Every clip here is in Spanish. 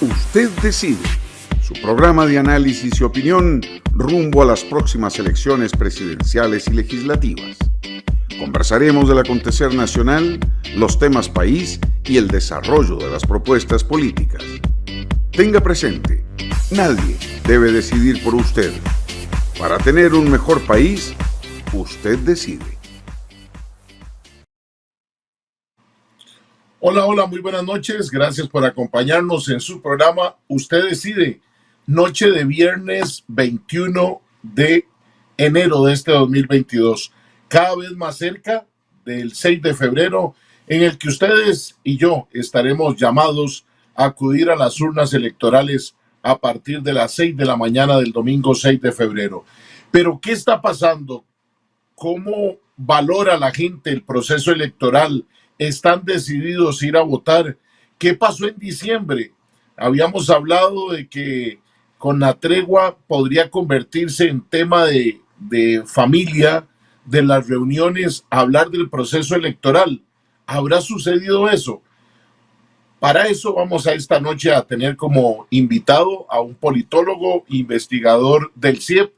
Usted decide, su programa de análisis y opinión rumbo a las próximas elecciones presidenciales y legislativas. Conversaremos del acontecer nacional, los temas país y el desarrollo de las propuestas políticas. Tenga presente, nadie debe decidir por usted. Para tener un mejor país, usted decide. Hola, muy buenas noches. Gracias por acompañarnos en su programa Usted Decide, noche de viernes 21 de enero de este 2022. Cada vez más cerca del 6 de febrero, en el que ustedes y yo estaremos llamados a acudir a las urnas electorales a partir de las 6 de la mañana del domingo 6 de febrero. Pero, ¿qué está pasando? ¿Cómo valora la gente el proceso electoral? ¿Están decididos a ir a votar? ¿Qué pasó en diciembre? Habíamos hablado de que con la tregua podría convertirse en tema de familia, de las reuniones, hablar del proceso electoral. ¿Habrá sucedido eso? Para eso vamos a esta noche a tener como invitado a un politólogo, investigador del CIEP,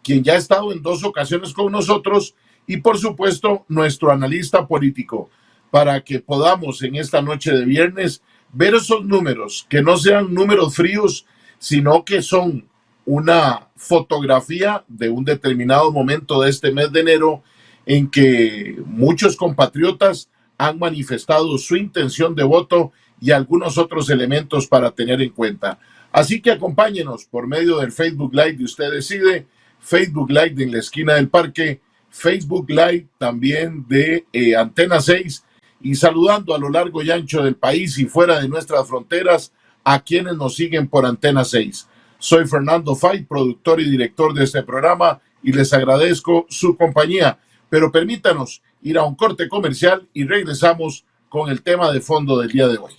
quien ya ha estado en 2 ocasiones con nosotros, y por supuesto nuestro analista político, para que podamos en esta noche de viernes ver esos números, que no sean números fríos, sino que son una fotografía de un determinado momento de este mes de enero en que muchos compatriotas han manifestado su intención de voto y algunos otros elementos para tener en cuenta. Así que acompáñenos por medio del Facebook Live de Usted Decide, Facebook Live de En la Esquina del Parque, Facebook Live también de Antena 6, y saludando a lo largo y ancho del país y fuera de nuestras fronteras a quienes nos siguen por Antena 6. Soy Fernando Fay, productor y director de este programa, y les agradezco su compañía. Pero permítanos ir a un corte comercial y regresamos con el tema de fondo del día de hoy.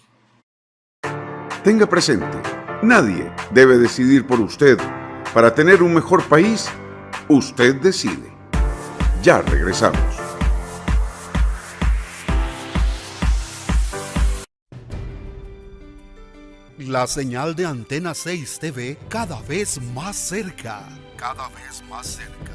Tenga presente, nadie debe decidir por usted. Para tener un mejor país, usted decide. Ya regresamos. La señal de Antena 6 TV cada vez más cerca. Cada vez más cerca.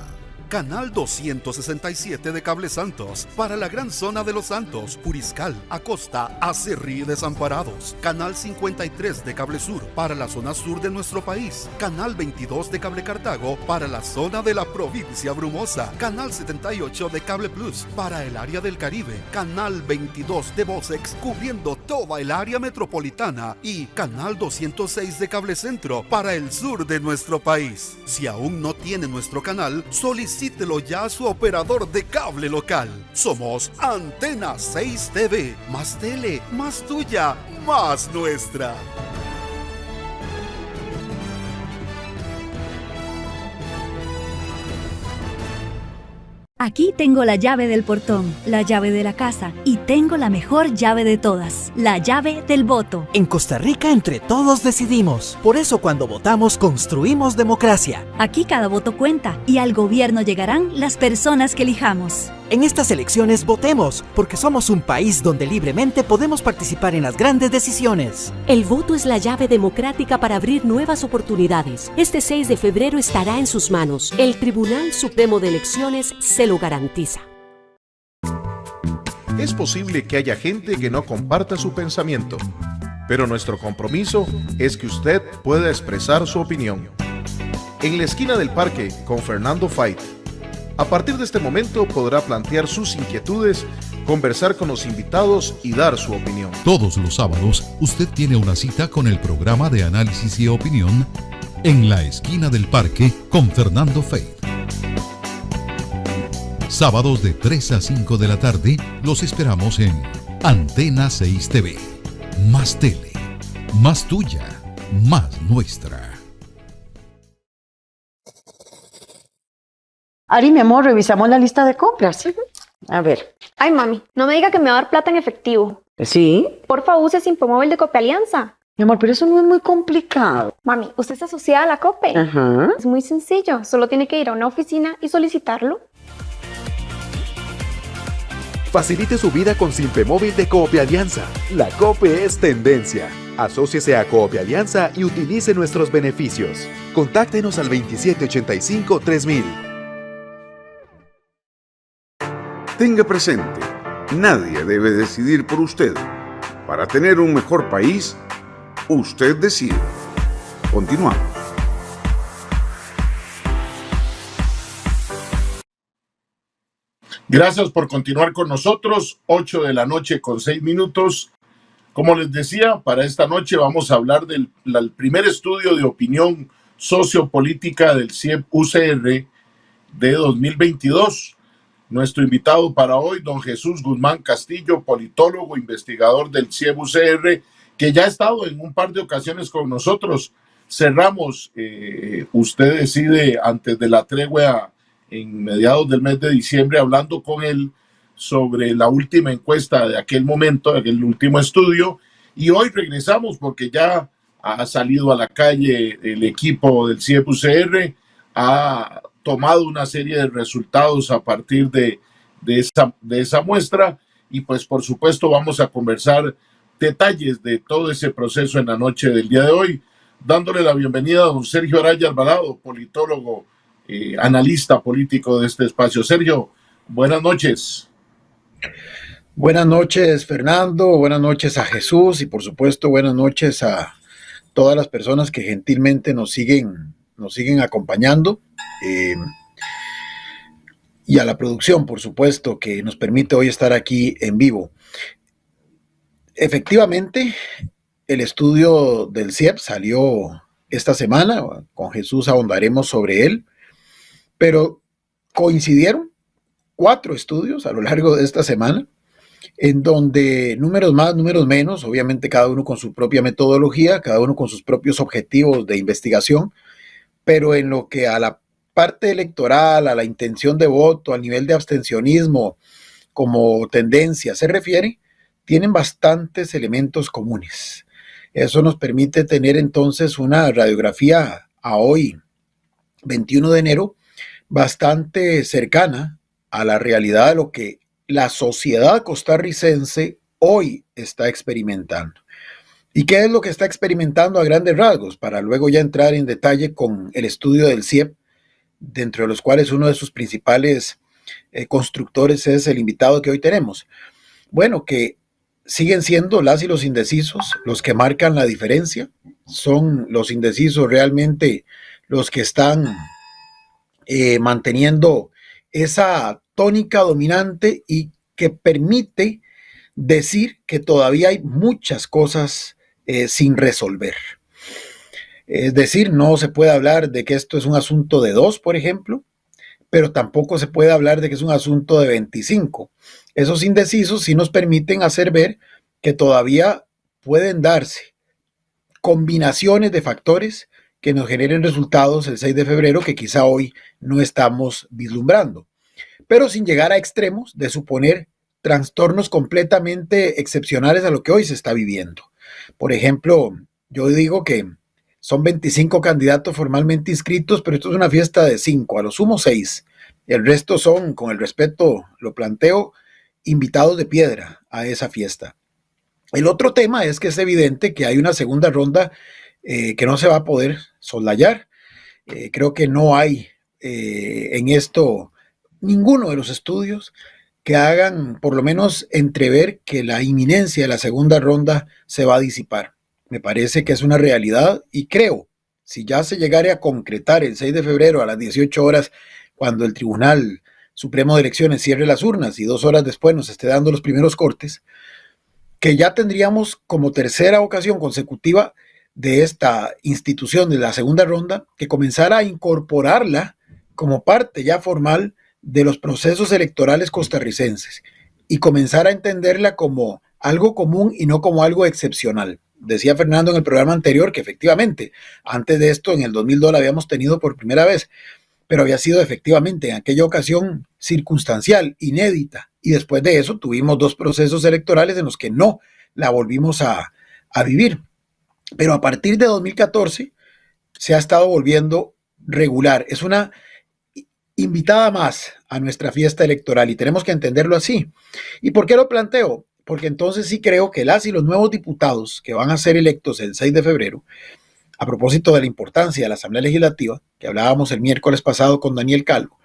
Canal 267 de Cable Santos para la gran zona de Los Santos, Puriscal, Acosta, Acerrí y Desamparados. Canal 53 de Cable Sur para la zona sur de nuestro país. Canal 22 de Cable Cartago para la zona de la provincia Brumosa. Canal 78 de Cable Plus para el área del Caribe. Canal 22 de Vocex cubriendo toda el área metropolitana. Y Canal 206 de Cable Centro para el sur de nuestro país. Si aún no tiene nuestro canal, solicítelo ya a su operador de cable local. Somos Antena 6 TV. Más tele, más tuya, más nuestra. Aquí tengo la llave del portón, la llave de la casa y tengo la mejor llave de todas, la llave del voto. En Costa Rica entre todos decidimos. Por eso cuando votamos construimos democracia. Aquí cada voto cuenta y al gobierno llegarán las personas que elijamos. En estas elecciones votemos, porque somos un país donde libremente podemos participar en las grandes decisiones. El voto es la llave democrática para abrir nuevas oportunidades. Este 6 de febrero estará en sus manos. El Tribunal Supremo de Elecciones se lo garantiza. Es posible que haya gente que no comparta su pensamiento, pero nuestro compromiso es que usted pueda expresar su opinión. En la Esquina del Parque con Fernando Fay. A partir de este momento podrá plantear sus inquietudes, conversar con los invitados y dar su opinión. Todos los sábados usted tiene una cita con el programa de análisis y opinión En la Esquina del Parque con Fernando Fay. Sábados de 3 a 5 de la tarde los esperamos en Antena 6 TV. Más tele, más tuya, más nuestra. Ari, mi amor, revisamos la lista de compras. A ver. Ay, mami, no me diga que me va a dar plata en efectivo. ¿Sí? Porfa, use Simpemóvil de Copealianza. Mi amor, pero eso no es muy complicado. Mami, usted está asociada a la Cope. Ajá. Es muy sencillo, solo tiene que ir a una oficina y solicitarlo. Facilite su vida con Simpemóvil de Copealianza. La Cope es tendencia. Asóciese a Coop Alianza y utilice nuestros beneficios. Contáctenos al 2785-3000. Tenga presente, nadie debe decidir por usted. Para tener un mejor país, usted decide. Continuamos. Gracias por continuar con nosotros. 8:06 p.m. Como les decía, para esta noche vamos a hablar del primer estudio de opinión sociopolítica del CIEP UCR de 2022. Nuestro invitado para hoy, don Jesús Guzmán Castillo, politólogo, investigador del CIEP UCR, que ya ha estado en un par de ocasiones con nosotros. Cerramos, usted decide, antes de la tregua en mediados del mes de diciembre, hablando con él sobre la última encuesta de aquel momento, aquel último estudio, y hoy regresamos porque ya ha salido a la calle el equipo del CIEP UCR, ha tomado una serie de resultados a partir de esa muestra, y pues por supuesto vamos a conversar detalles de todo ese proceso en la noche del día de hoy, dándole la bienvenida a don Sergio Araya Alvarado, politólogo, analista político de este espacio. Sergio, buenas noches. Buenas noches, Fernando, buenas noches a Jesús y por supuesto buenas noches a todas las personas que gentilmente nos siguen acompañando, y a la producción, por supuesto, que nos permite hoy estar aquí en vivo. Efectivamente, el estudio del CIEP salió esta semana, con Jesús ahondaremos sobre él, pero coincidieron 4 estudios a lo largo de esta semana, en donde números más, números menos, obviamente cada uno con su propia metodología, cada uno con sus propios objetivos de investigación, pero en lo que a la parte electoral, a la intención de voto, al nivel de abstencionismo como tendencia se refiere, tienen bastantes elementos comunes. Eso nos permite tener entonces una radiografía a hoy, 21 de enero, bastante cercana a la realidad de lo que la sociedad costarricense hoy está experimentando. ¿Y qué es lo que está experimentando a grandes rasgos? Para luego ya entrar en detalle con el estudio del CIEP, dentro de los cuales uno de sus principales constructores es el invitado que hoy tenemos. Bueno, que siguen siendo las y los indecisos los que marcan la diferencia. Son los indecisos realmente los que están manteniendo esa tónica dominante y que permite decir que todavía hay muchas cosas sin resolver. Es decir, no se puede hablar de que esto es un asunto de 2, por ejemplo, pero tampoco se puede hablar de que es un asunto de 25. Esos indecisos sí nos permiten hacer ver que todavía pueden darse combinaciones de factores que nos generen resultados el 6 de febrero que quizá hoy no estamos vislumbrando, pero sin llegar a extremos de suponer trastornos completamente excepcionales a lo que hoy se está viviendo. Por ejemplo, yo digo que son 25 candidatos formalmente inscritos, pero esto es una fiesta de 5, a lo sumo 6. El resto son, con el respeto lo planteo, invitados de piedra a esa fiesta. El otro tema es que es evidente que hay una segunda ronda que no se va a poder soslayar. Creo que no hay en esto ninguno de los estudios que hagan por lo menos entrever que la inminencia de la segunda ronda se va a disipar. Me parece que es una realidad y creo, si ya se llegara a concretar el 6 de febrero a las 18 horas, cuando el Tribunal Supremo de Elecciones cierre las urnas y 2 horas después nos esté dando los primeros cortes, que ya tendríamos como tercera ocasión consecutiva de esta institución de la segunda ronda que comenzara a incorporarla como parte ya formal de los procesos electorales costarricenses y comenzar a entenderla como algo común y no como algo excepcional. Decía Fernando en el programa anterior que efectivamente, antes de esto en el 2002 la habíamos tenido por primera vez, pero había sido efectivamente en aquella ocasión circunstancial, inédita, y después de eso tuvimos 2 procesos electorales en los que no la volvimos a vivir. Pero a partir de 2014 se ha estado volviendo regular. Es una invitada más a nuestra fiesta electoral y tenemos que entenderlo así. ¿Y por qué lo planteo? porque entonces sí creo que las y los nuevos diputados que van a ser electos el 6 de febrero, a propósito de la importancia de la Asamblea Legislativa, que hablábamos el miércoles pasado con Daniel Calvo,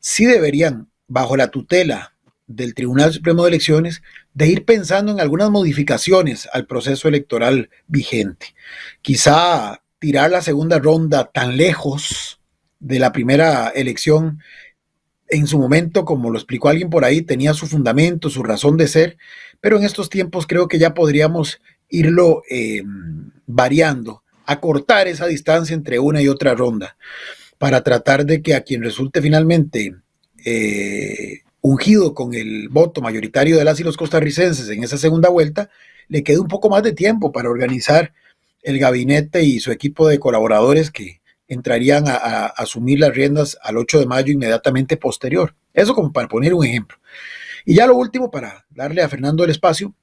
sí deberían, bajo la tutela del Tribunal Supremo de Elecciones, de ir pensando en algunas modificaciones al proceso electoral vigente. Quizá tirar la segunda ronda tan lejos de la primera elección, en su momento, como lo explicó alguien por ahí, tenía su fundamento, su razón de ser, pero en estos tiempos creo que ya podríamos irlo variando, acortar esa distancia entre una y otra ronda, para tratar de que a quien resulte finalmente ungido con el voto mayoritario de las y los costarricenses en esa segunda vuelta, le quede un poco más de tiempo para organizar el gabinete y su equipo de colaboradores que entrarían a asumir las riendas al 8 de mayo inmediatamente posterior. Eso como para poner un ejemplo. Y ya lo último, para darle a Fernando el espacio,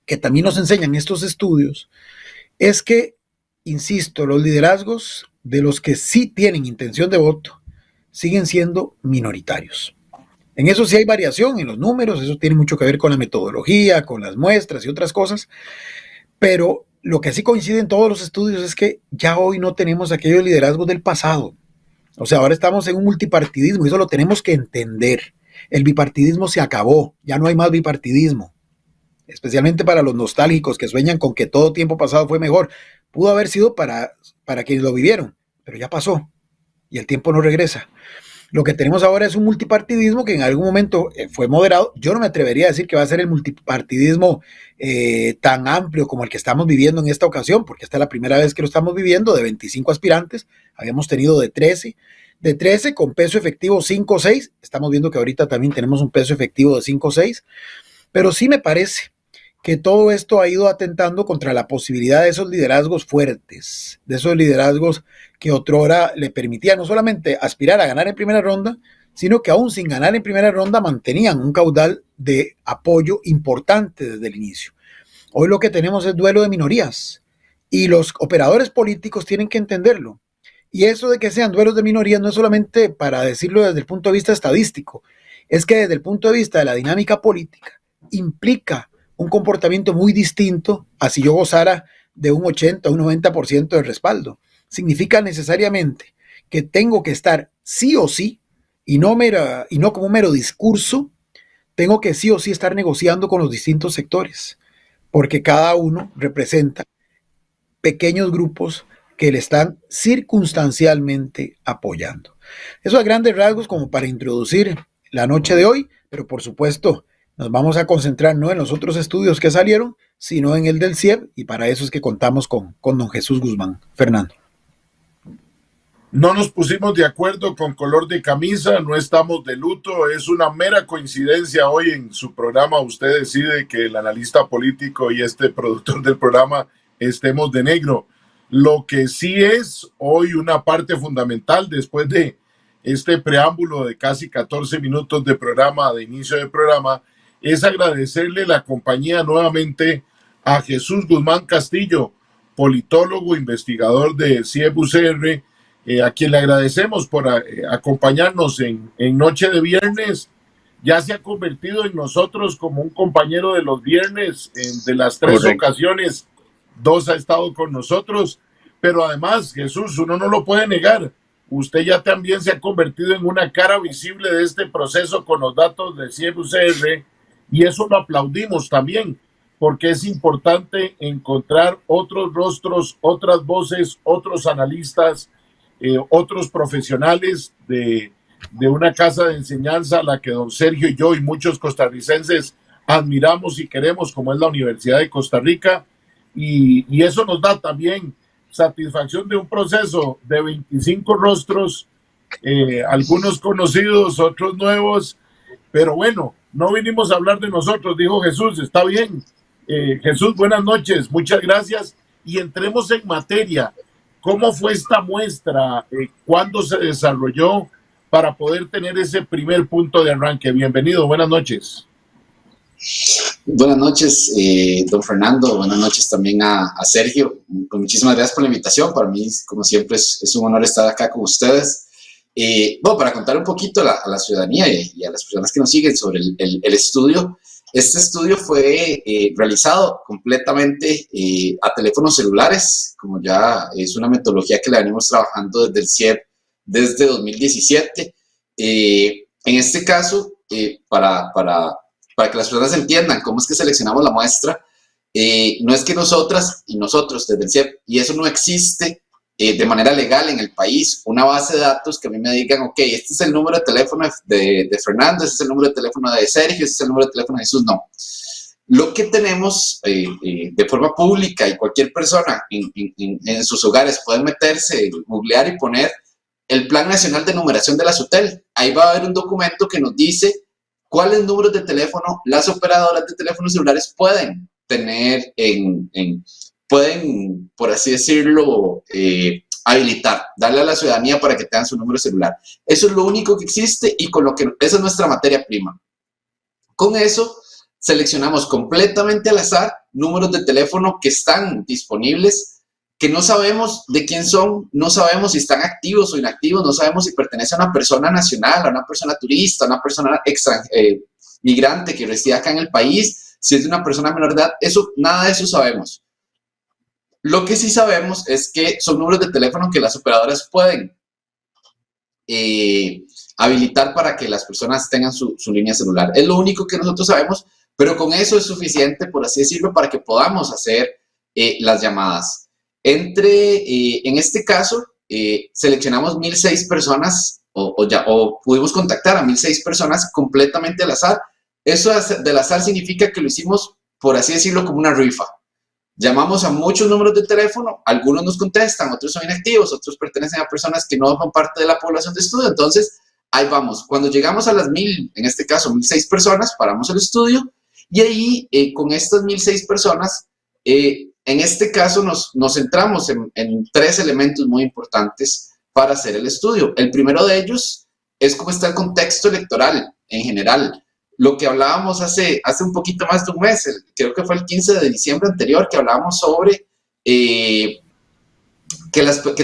que también nos enseñan estos estudios, es que, insisto, los liderazgos de los que sí tienen intención de voto siguen siendo minoritarios. En eso sí hay variación en los números, eso tiene mucho que ver con la metodología, con las muestras y otras cosas, pero lo que sí coincide en todos los estudios es que ya hoy no tenemos aquellos liderazgos del pasado. O sea, ahora estamos en un multipartidismo y eso lo tenemos que entender. El bipartidismo se acabó, ya no hay más bipartidismo. Especialmente para los nostálgicos que sueñan con que todo tiempo pasado fue mejor. Pudo haber sido para quienes lo vivieron, pero ya pasó y el tiempo no regresa. Lo que tenemos ahora es un multipartidismo que en algún momento fue moderado. Yo no me atrevería a decir que va a ser el multipartidismo tan amplio como el que estamos viviendo en esta ocasión, porque esta es la primera vez que lo estamos viviendo. De 25 aspirantes, habíamos tenido de 13 con peso efectivo 5 o 6. Estamos viendo que ahorita también tenemos un peso efectivo de 5 o 6, pero sí me parece que todo esto ha ido atentando contra la posibilidad de esos liderazgos fuertes, de esos liderazgos que otrora le permitía no solamente aspirar a ganar en primera ronda, sino que aún sin ganar en primera ronda mantenían un caudal de apoyo importante desde el inicio. Hoy lo que tenemos es duelo de minorías y los operadores políticos tienen que entenderlo. Y eso de que sean duelos de minorías no es solamente para decirlo desde el punto de vista estadístico, es que desde el punto de vista de la dinámica política implica un comportamiento muy distinto a si yo gozara de un 80 o un 90% de respaldo. Significa necesariamente que tengo que estar sí o sí, y no como un mero discurso, tengo que sí o sí estar negociando con los distintos sectores, porque cada uno representa pequeños grupos que le están circunstancialmente apoyando. Eso a grandes rasgos como para introducir la noche de hoy, pero por supuesto nos vamos a concentrar no en los otros estudios que salieron, sino en el del CIEB, y para eso es que contamos con don Jesús Guzmán. Fernando. No nos pusimos de acuerdo con color de camisa, no estamos de luto, es una mera coincidencia. Hoy en su programa usted decide que el analista político y este productor del programa estemos de negro. Lo que sí es hoy una parte fundamental después de este preámbulo de casi 14 minutos de programa, de inicio de programa, es agradecerle la compañía nuevamente a Jesús Guzmán Castillo, politólogo, investigador de CIEB-UCR, a quien le agradecemos por acompañarnos en Noche de Viernes. Ya se ha convertido en nosotros como un compañero de los viernes, de las 3 Correcto. ocasiones, 2 ha estado con nosotros, pero además, Jesús, uno no lo puede negar, usted ya también se ha convertido en una cara visible de este proceso con los datos de CIEB-UCR, y eso lo aplaudimos también, porque es importante encontrar otros rostros, otras voces, otros analistas, otros profesionales de una casa de enseñanza a la que don Sergio y yo y muchos costarricenses admiramos y queremos, como es la Universidad de Costa Rica, y eso nos da también satisfacción de un proceso de 25 rostros, algunos conocidos, otros nuevos, pero bueno, no vinimos a hablar de nosotros, dijo Jesús, está bien. Jesús, buenas noches, muchas gracias, y entremos en materia. ¿Cómo fue esta muestra? ¿Cuándo se desarrolló para poder tener ese primer punto de arranque? Bienvenido, buenas noches. Buenas noches, don Fernando. Buenas noches también a Sergio. Muchísimas gracias por la invitación. Para mí, como siempre, es un honor estar acá con ustedes. Bueno, para contar un poquito a la ciudadanía y a las personas que nos siguen sobre el estudio, Este estudio fue realizado completamente a teléfonos celulares, como ya es una metodología que la venimos trabajando desde el CIEP desde 2017. En este caso, para que las personas entiendan cómo es que seleccionamos la muestra, no es que nosotras y nosotros desde el CIEP, y eso no existe de manera legal en el país, una base de datos que a mí me digan, ok, este es el número de teléfono de Fernando, este es el número de teléfono de Sergio, este es el número de teléfono de Jesús, no. Lo que tenemos de forma pública y cualquier persona en sus hogares puede meterse, googlear y poner el Plan Nacional de Numeración de la SUTEL. Ahí va a haber un documento que nos dice cuáles números de teléfono las operadoras de teléfonos celulares pueden tener pueden, por así decirlo, habilitar, darle a la ciudadanía para que tengan su número celular. Eso es lo único que existe y con lo que esa es nuestra materia prima. Con eso seleccionamos completamente al azar números de teléfono que están disponibles, que no sabemos de quién son, no sabemos si están activos o inactivos, no sabemos si pertenece a una persona nacional, a una persona turista, a una persona migrante que reside acá en el país, si es de una persona menor de edad, eso, nada de eso sabemos. Lo que sí sabemos es que son números de teléfono que las operadoras pueden habilitar para que las personas tengan su línea celular. Es lo único que nosotros sabemos, pero con eso es suficiente, por así decirlo, para que podamos hacer las llamadas. En este caso, seleccionamos 1.006 personas o pudimos contactar a 1.006 personas completamente al azar. Eso del azar significa que lo hicimos, por así decirlo, como una rifa. Llamamos a muchos números de teléfono, algunos nos contestan, otros son inactivos, otros pertenecen a personas que no son parte de la población de estudio. Entonces, ahí vamos. Cuando llegamos a las 1.000, en este caso 1.006 personas, paramos el estudio y ahí con estas 1.006 personas, en este caso nos centramos en 3 elementos muy importantes para hacer el estudio. El primero de ellos es cómo está el contexto electoral en general. Lo que hablábamos hace un poquito más de un mes, creo que fue el 15 de diciembre anterior, que hablábamos sobre que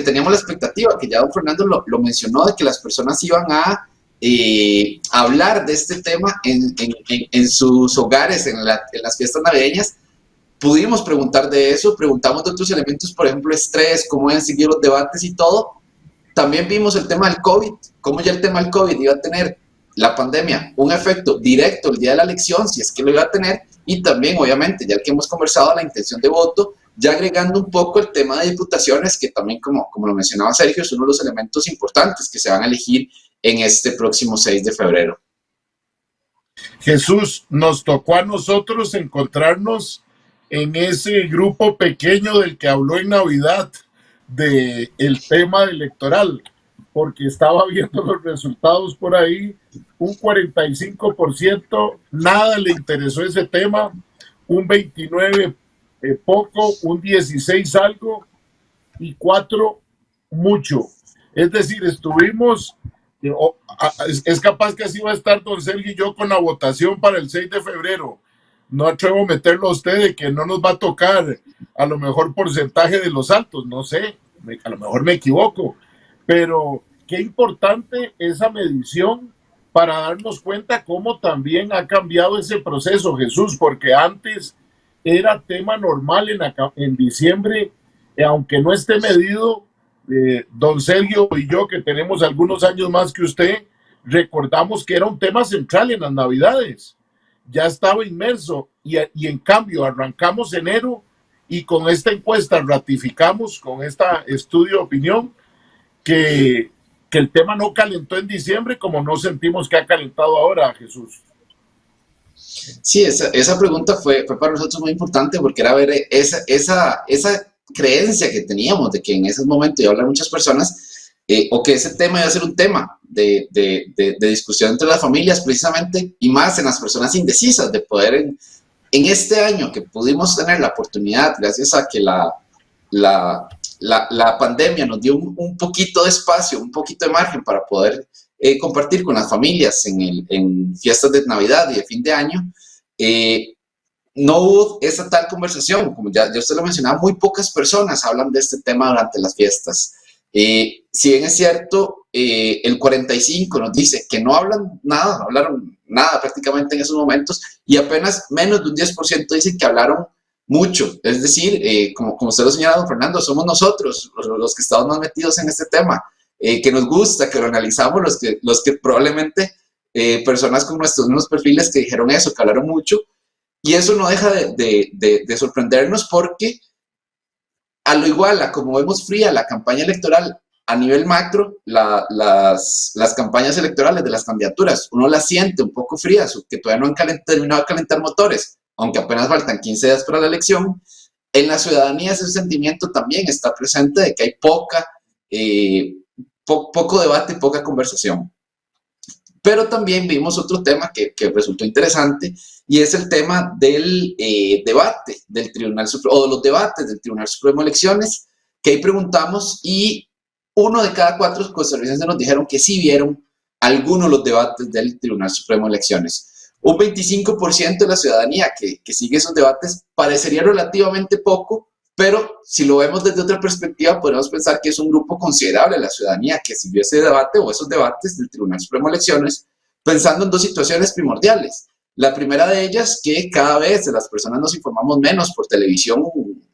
teníamos la expectativa, que ya don Fernando lo mencionó, de que las personas iban a hablar de este tema en sus hogares, en las fiestas navideñas. Pudimos preguntar de eso, preguntamos de otros elementos, por ejemplo, estrés, cómo iban a seguir los debates y todo. También vimos el tema del COVID, cómo ya el tema del COVID iba a tener la pandemia un efecto directo el día de la elección, si es que lo iba a tener, y también, obviamente, ya que hemos conversado, la intención de voto, ya agregando un poco el tema de diputaciones, que también, como lo mencionaba Sergio, es uno de los elementos importantes que se van a elegir en este próximo 6 de febrero. Jesús, nos tocó a nosotros encontrarnos en ese grupo pequeño del que habló en Navidad del tema electoral, porque estaba viendo los resultados por ahí, un 45% nada le interesó ese tema, un 29% poco, un 16% algo y 4% mucho. Es decir, estuvimos, es capaz que así va a estar don Sergio y yo con la votación para el 6 de febrero. No atrevo a meterlo a usted de que no nos va a tocar a lo mejor porcentaje de los altos, no sé, a lo mejor me equivoco, pero qué importante esa medición para darnos cuenta cómo también ha cambiado ese proceso, Jesús, porque antes era tema normal en diciembre, aunque no esté medido, don Sergio y yo, que tenemos algunos años más que usted, recordamos que era un tema central en las Navidades. Ya estaba inmerso y en cambio arrancamos enero y con esta encuesta ratificamos, con este estudio de opinión, que el tema no calentó en diciembre como no sentimos que ha calentado ahora, Jesús. Sí, esa pregunta fue para nosotros muy importante porque era ver esa creencia que teníamos de que en ese momento iba a hablar muchas personas o que ese tema iba a ser un tema de discusión entre las familias precisamente y más en las personas indecisas de poder en este año que pudimos tener la oportunidad gracias a que la pandemia nos dio un poquito de espacio, un poquito de margen para poder compartir con las familias en fiestas de Navidad y de fin de año. No hubo esa tal conversación, como ya usted lo mencionaba, muy pocas personas hablan de este tema durante las fiestas. Si bien es cierto, el 45% nos dice que no hablaron nada prácticamente en esos momentos, y apenas menos de un 10% dicen que hablaron mucho. Es decir, como usted lo señala, don Fernando, somos nosotros los que estamos más metidos en este tema, que nos gusta, que lo analizamos, los que probablemente personas con nuestros mismos perfiles que dijeron eso, que hablaron mucho, y eso no deja de sorprendernos, porque a lo igual a como vemos fría la campaña electoral a nivel macro, las campañas electorales de las candidaturas, uno las siente un poco frías, que todavía no han terminado de calentar motores, aunque apenas faltan 15 días para la elección. En la ciudadanía ese sentimiento también está presente, de que hay poco debate y poca conversación. Pero también vimos otro tema que resultó interesante, y es el tema del debate del Tribunal Supremo, o de los debates del Tribunal Supremo de Elecciones, que ahí preguntamos, y 1 de cada 4 costarricenses nos dijeron que sí vieron algunos de los debates del Tribunal Supremo de Elecciones. Un 25% de la ciudadanía que sigue esos debates parecería relativamente poco, pero si lo vemos desde otra perspectiva, podemos pensar que es un grupo considerable de la ciudadanía que siguió ese debate o esos debates del Tribunal Supremo de Elecciones, pensando en 2 situaciones primordiales. La primera de ellas, que cada vez las personas nos informamos menos por televisión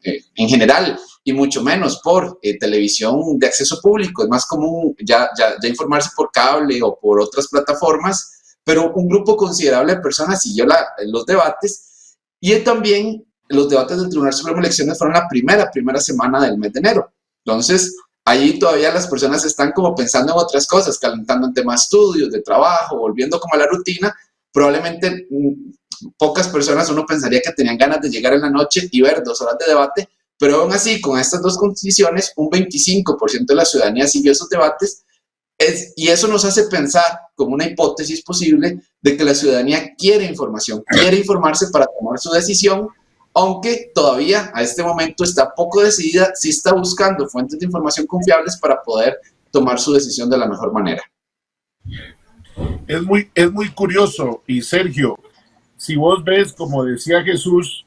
en general, y mucho menos por televisión de acceso público. Es más común ya informarse por cable o por otras plataformas, pero un grupo considerable de personas siguió los debates, y también los debates del Tribunal Supremo de Elecciones fueron la primera semana del mes de enero. Entonces, ahí todavía las personas están como pensando en otras cosas, calentando en temas de estudios, de trabajo, volviendo como a la rutina. Probablemente pocas personas, uno pensaría que tenían ganas de llegar en la noche y ver 2 horas de debate, pero aún así, con estas 2 condiciones, un 25% de la ciudadanía siguió esos debates, y eso nos hace pensar, como una hipótesis posible, de que la ciudadanía quiere información, quiere informarse para tomar su decisión, aunque todavía a este momento está poco decidida, sí está buscando fuentes de información confiables para poder tomar su decisión de la mejor manera. Es muy curioso, y Sergio, si vos ves, como decía Jesús,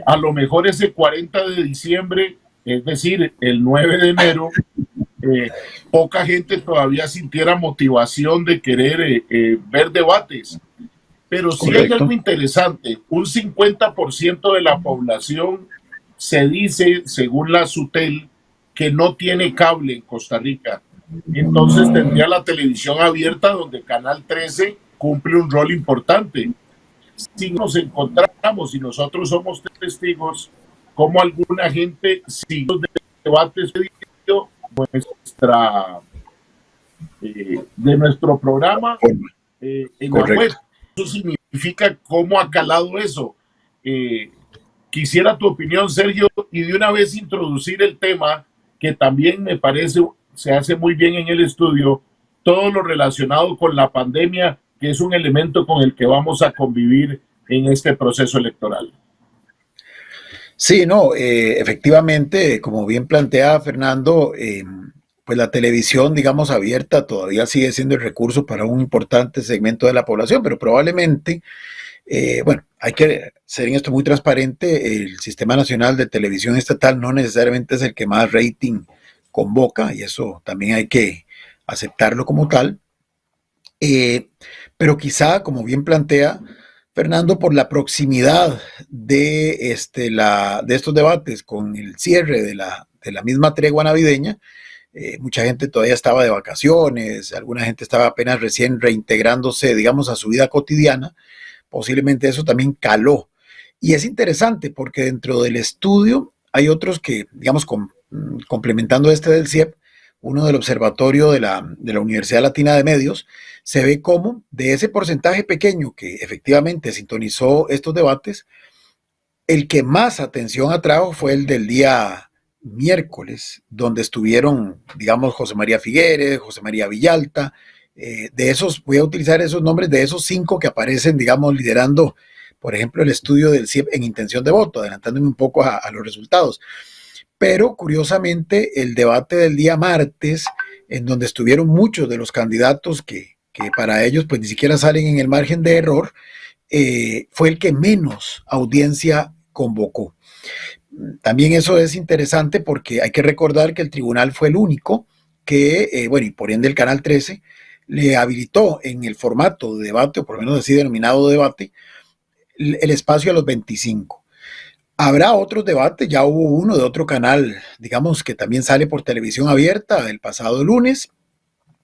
a lo mejor ese 40 de diciembre, es decir, el 9 de enero, poca gente todavía sintiera motivación de querer ver debates. Pero sí hay algo interesante, un 50% de la población se dice, según la SUTEL, que no tiene cable en Costa Rica. Entonces tendría la televisión abierta, donde Canal 13 cumple un rol importante. Si nos encontramos, y nosotros somos testigos, como alguna gente sigue los debates de nuestro programa en la web. Eso significa cómo ha calado eso. Quisiera tu opinión, Sergio, y de una vez introducir el tema que también me parece se hace muy bien en el estudio, todo lo relacionado con la pandemia, que es un elemento con el que vamos a convivir en este proceso electoral. Sí, no, efectivamente, como bien plantea Fernando, pues la televisión, digamos, abierta todavía sigue siendo el recurso para un importante segmento de la población, pero probablemente, bueno, hay que ser en esto muy transparente, el Sistema Nacional de Televisión Estatal no necesariamente es el que más rating convoca, y eso también hay que aceptarlo como tal, pero quizá, como bien plantea Fernando, por la proximidad de estos debates con el cierre de la misma tregua navideña, mucha gente todavía estaba de vacaciones, alguna gente estaba apenas recién reintegrándose, digamos, a su vida cotidiana, posiblemente eso también caló. Y es interesante porque dentro del estudio hay otros que, digamos, complementando del CIEP, uno del Observatorio de la Universidad Latina de Medios, se ve cómo de ese porcentaje pequeño que efectivamente sintonizó estos debates, el que más atención atrajo fue el del día miércoles, donde estuvieron, digamos, José María Figueres, José María Villalta, de esos, voy a utilizar esos nombres, de esos 5 que aparecen, digamos, liderando, por ejemplo, el estudio del CIEP en intención de voto, adelantándome un poco a los resultados. Pero curiosamente el debate del día martes, en donde estuvieron muchos de los candidatos que para ellos pues ni siquiera salen en el margen de error, fue el que menos audiencia convocó. También eso es interesante porque hay que recordar que el tribunal fue el único que, bueno, y por ende el Canal 13 le habilitó en el formato de debate, o por lo menos así denominado debate, el espacio a los 25. Habrá otros debates, ya hubo uno de otro canal, digamos, que también sale por televisión abierta el pasado lunes,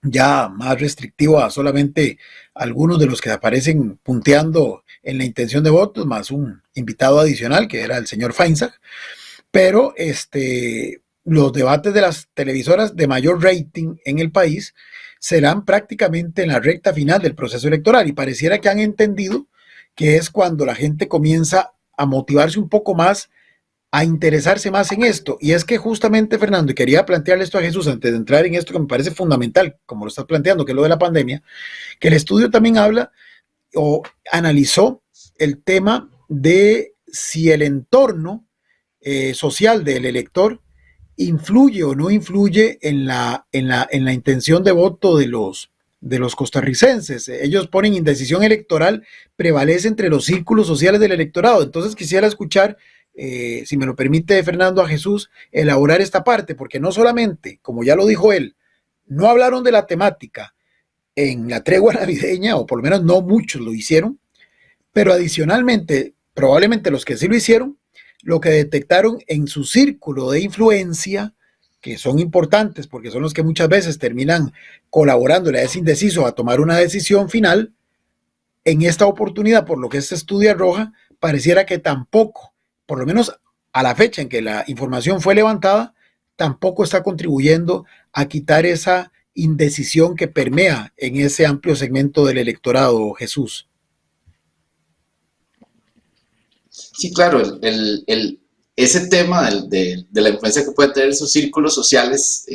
ya más restrictivo a solamente algunos de los que aparecen punteando en la intención de votos, más un invitado adicional que era el señor Feinsack, pero los debates de las televisoras de mayor rating en el país serán prácticamente en la recta final del proceso electoral, y pareciera que han entendido que es cuando la gente comienza a motivarse un poco más, a interesarse más en esto. Y es que justamente, Fernando, y quería plantearle esto a Jesús antes de entrar en esto que me parece fundamental, como lo estás planteando, que es lo de la pandemia, que el estudio también habla o analizó el tema de si el entorno social del elector influye o no influye en la intención de voto de los costarricenses. Ellos ponen indecisión electoral prevalece entre los círculos sociales del electorado. Entonces quisiera escuchar, si me lo permite Fernando, a Jesús, elaborar esta parte, porque no solamente, como ya lo dijo él, no hablaron de la temática en la tregua navideña, o por lo menos no muchos lo hicieron, pero adicionalmente, probablemente los que sí lo hicieron, lo que detectaron en su círculo de influencia, que son importantes porque son los que muchas veces terminan colaborándole a ese indeciso a tomar una decisión final, en esta oportunidad, por lo que este estudio arroja, pareciera que tampoco, por lo menos a la fecha en que la información fue levantada, tampoco está contribuyendo a quitar esa indecisión que permea en ese amplio segmento del electorado, Jesús. Sí, claro, ese tema de la influencia que puede tener esos círculos sociales,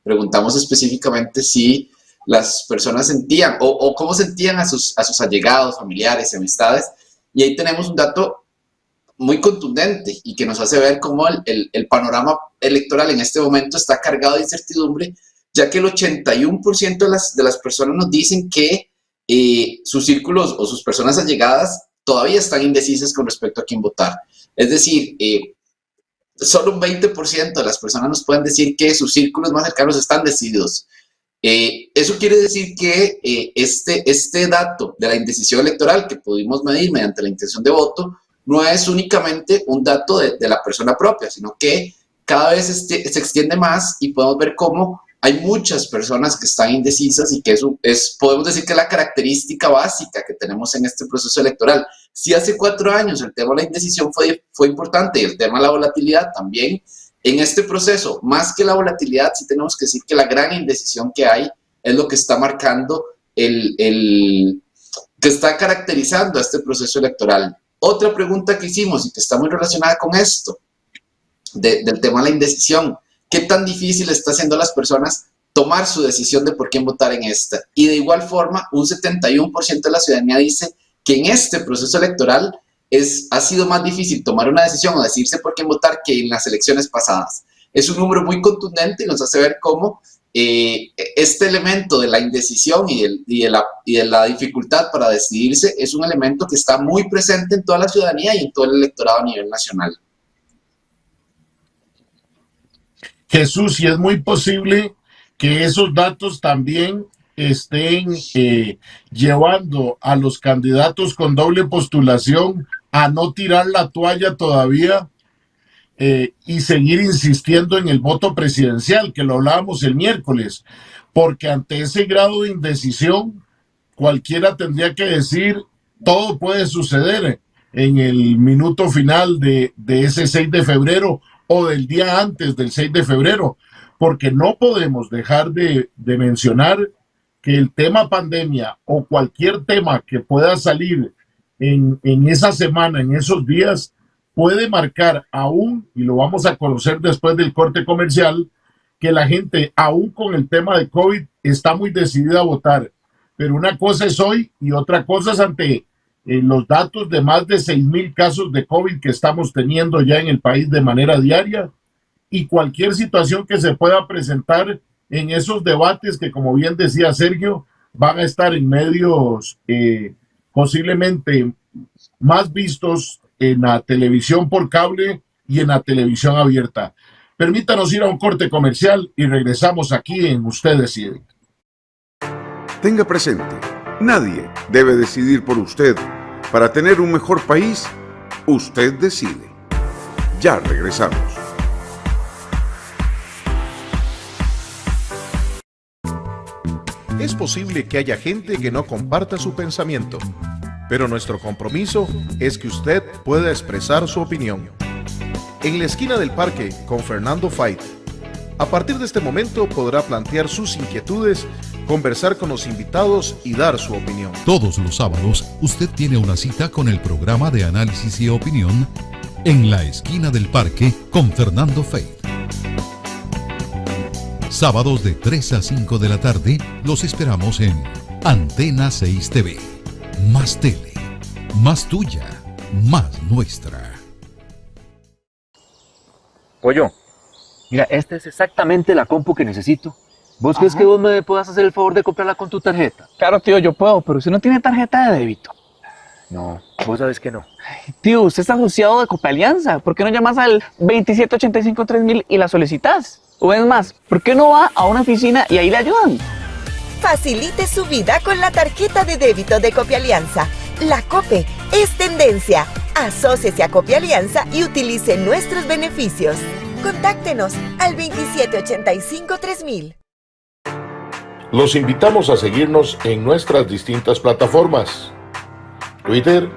preguntamos específicamente si las personas sentían o cómo sentían a sus allegados, familiares, amistades, y ahí tenemos un dato muy contundente y que nos hace ver cómo el panorama electoral en este momento está cargado de incertidumbre, ya que el 81% de las personas nos dicen que sus círculos o sus personas allegadas todavía están indecisas con respecto a quién votar. Es decir, solo un 20% de las personas nos pueden decir que sus círculos más cercanos están decididos. Eso quiere decir que este dato de la indecisión electoral que pudimos medir mediante la intención de voto no es únicamente un dato de la persona propia, sino que cada vez se extiende más y podemos ver cómo hay muchas personas que están indecisas y que eso podemos decir que es la característica básica que tenemos en este proceso electoral. Si hace 4 años el tema de la indecisión fue importante y el tema de la volatilidad también, en este proceso, más que la volatilidad, sí tenemos que decir que la gran indecisión que hay es lo que está marcando que está caracterizando a este proceso electoral. Otra pregunta que hicimos y que está muy relacionada con esto, del tema de la indecisión, ¿qué tan difícil está haciendo a las personas tomar su decisión de por quién votar en esta? Y de igual forma, un 71% de la ciudadanía dice que en este proceso electoral ha sido más difícil tomar una decisión o decidirse por quién votar que en las elecciones pasadas. Es un número muy contundente y nos hace ver cómo este elemento de la indecisión y de la dificultad para decidirse es un elemento que está muy presente en toda la ciudadanía y en todo el electorado a nivel nacional. Jesús, y es muy posible que esos datos también estén llevando a los candidatos con doble postulación a no tirar la toalla todavía y seguir insistiendo en el voto presidencial, que lo hablábamos el miércoles, porque ante ese grado de indecisión, cualquiera tendría que decir, todo puede suceder en el minuto final de ese 6 de febrero o del día antes del 6 de febrero, porque no podemos dejar de mencionar que el tema pandemia o cualquier tema que pueda salir en esa semana, en esos días, puede marcar aún, y lo vamos a conocer después del corte comercial, que la gente, aún con el tema de COVID, está muy decidida a votar. Pero una cosa es hoy y otra cosa es ante los datos de más de 6,000 casos de COVID que estamos teniendo ya en el país de manera diaria y cualquier situación que se pueda presentar en esos debates que, como bien decía Sergio, van a estar en medios posiblemente más vistos en la televisión por cable y en la televisión abierta. Permítanos ir a un corte comercial y regresamos aquí en Usted Decide. Tenga presente, nadie debe decidir por usted. Para tener un mejor país, usted decide. Ya regresamos. Es posible que haya gente que no comparta su pensamiento, pero nuestro compromiso es que usted pueda expresar su opinión. En la esquina del parque con Fernando Fait. A partir de este momento podrá plantear sus inquietudes, conversar con los invitados y dar su opinión. Todos los sábados usted tiene una cita con el programa de análisis y opinión en la esquina del parque con Fernando Fait. Sábados de 3 a 5 de la tarde los esperamos en Antena 6 TV. Más tele, más tuya, más nuestra. Pollo, mira, esta es exactamente la compu que necesito. ¿Vos crees que vos me puedas hacer el favor de comprarla con tu tarjeta? Claro, tío, yo puedo, pero usted no tiene tarjeta de débito. No, vos sabes que no. Tío, usted está asociado de Copealianza. ¿Por qué no llamas al 2785-3000 y la solicitas? O es más, ¿por qué no va a una oficina y ahí le ayudan? Facilite su vida con la tarjeta de débito de Copealianza. La Cope es tendencia. Asóciese a Copealianza y utilice nuestros beneficios. Contáctenos al 2785-3000. Los invitamos a seguirnos en nuestras distintas plataformas: Twitter,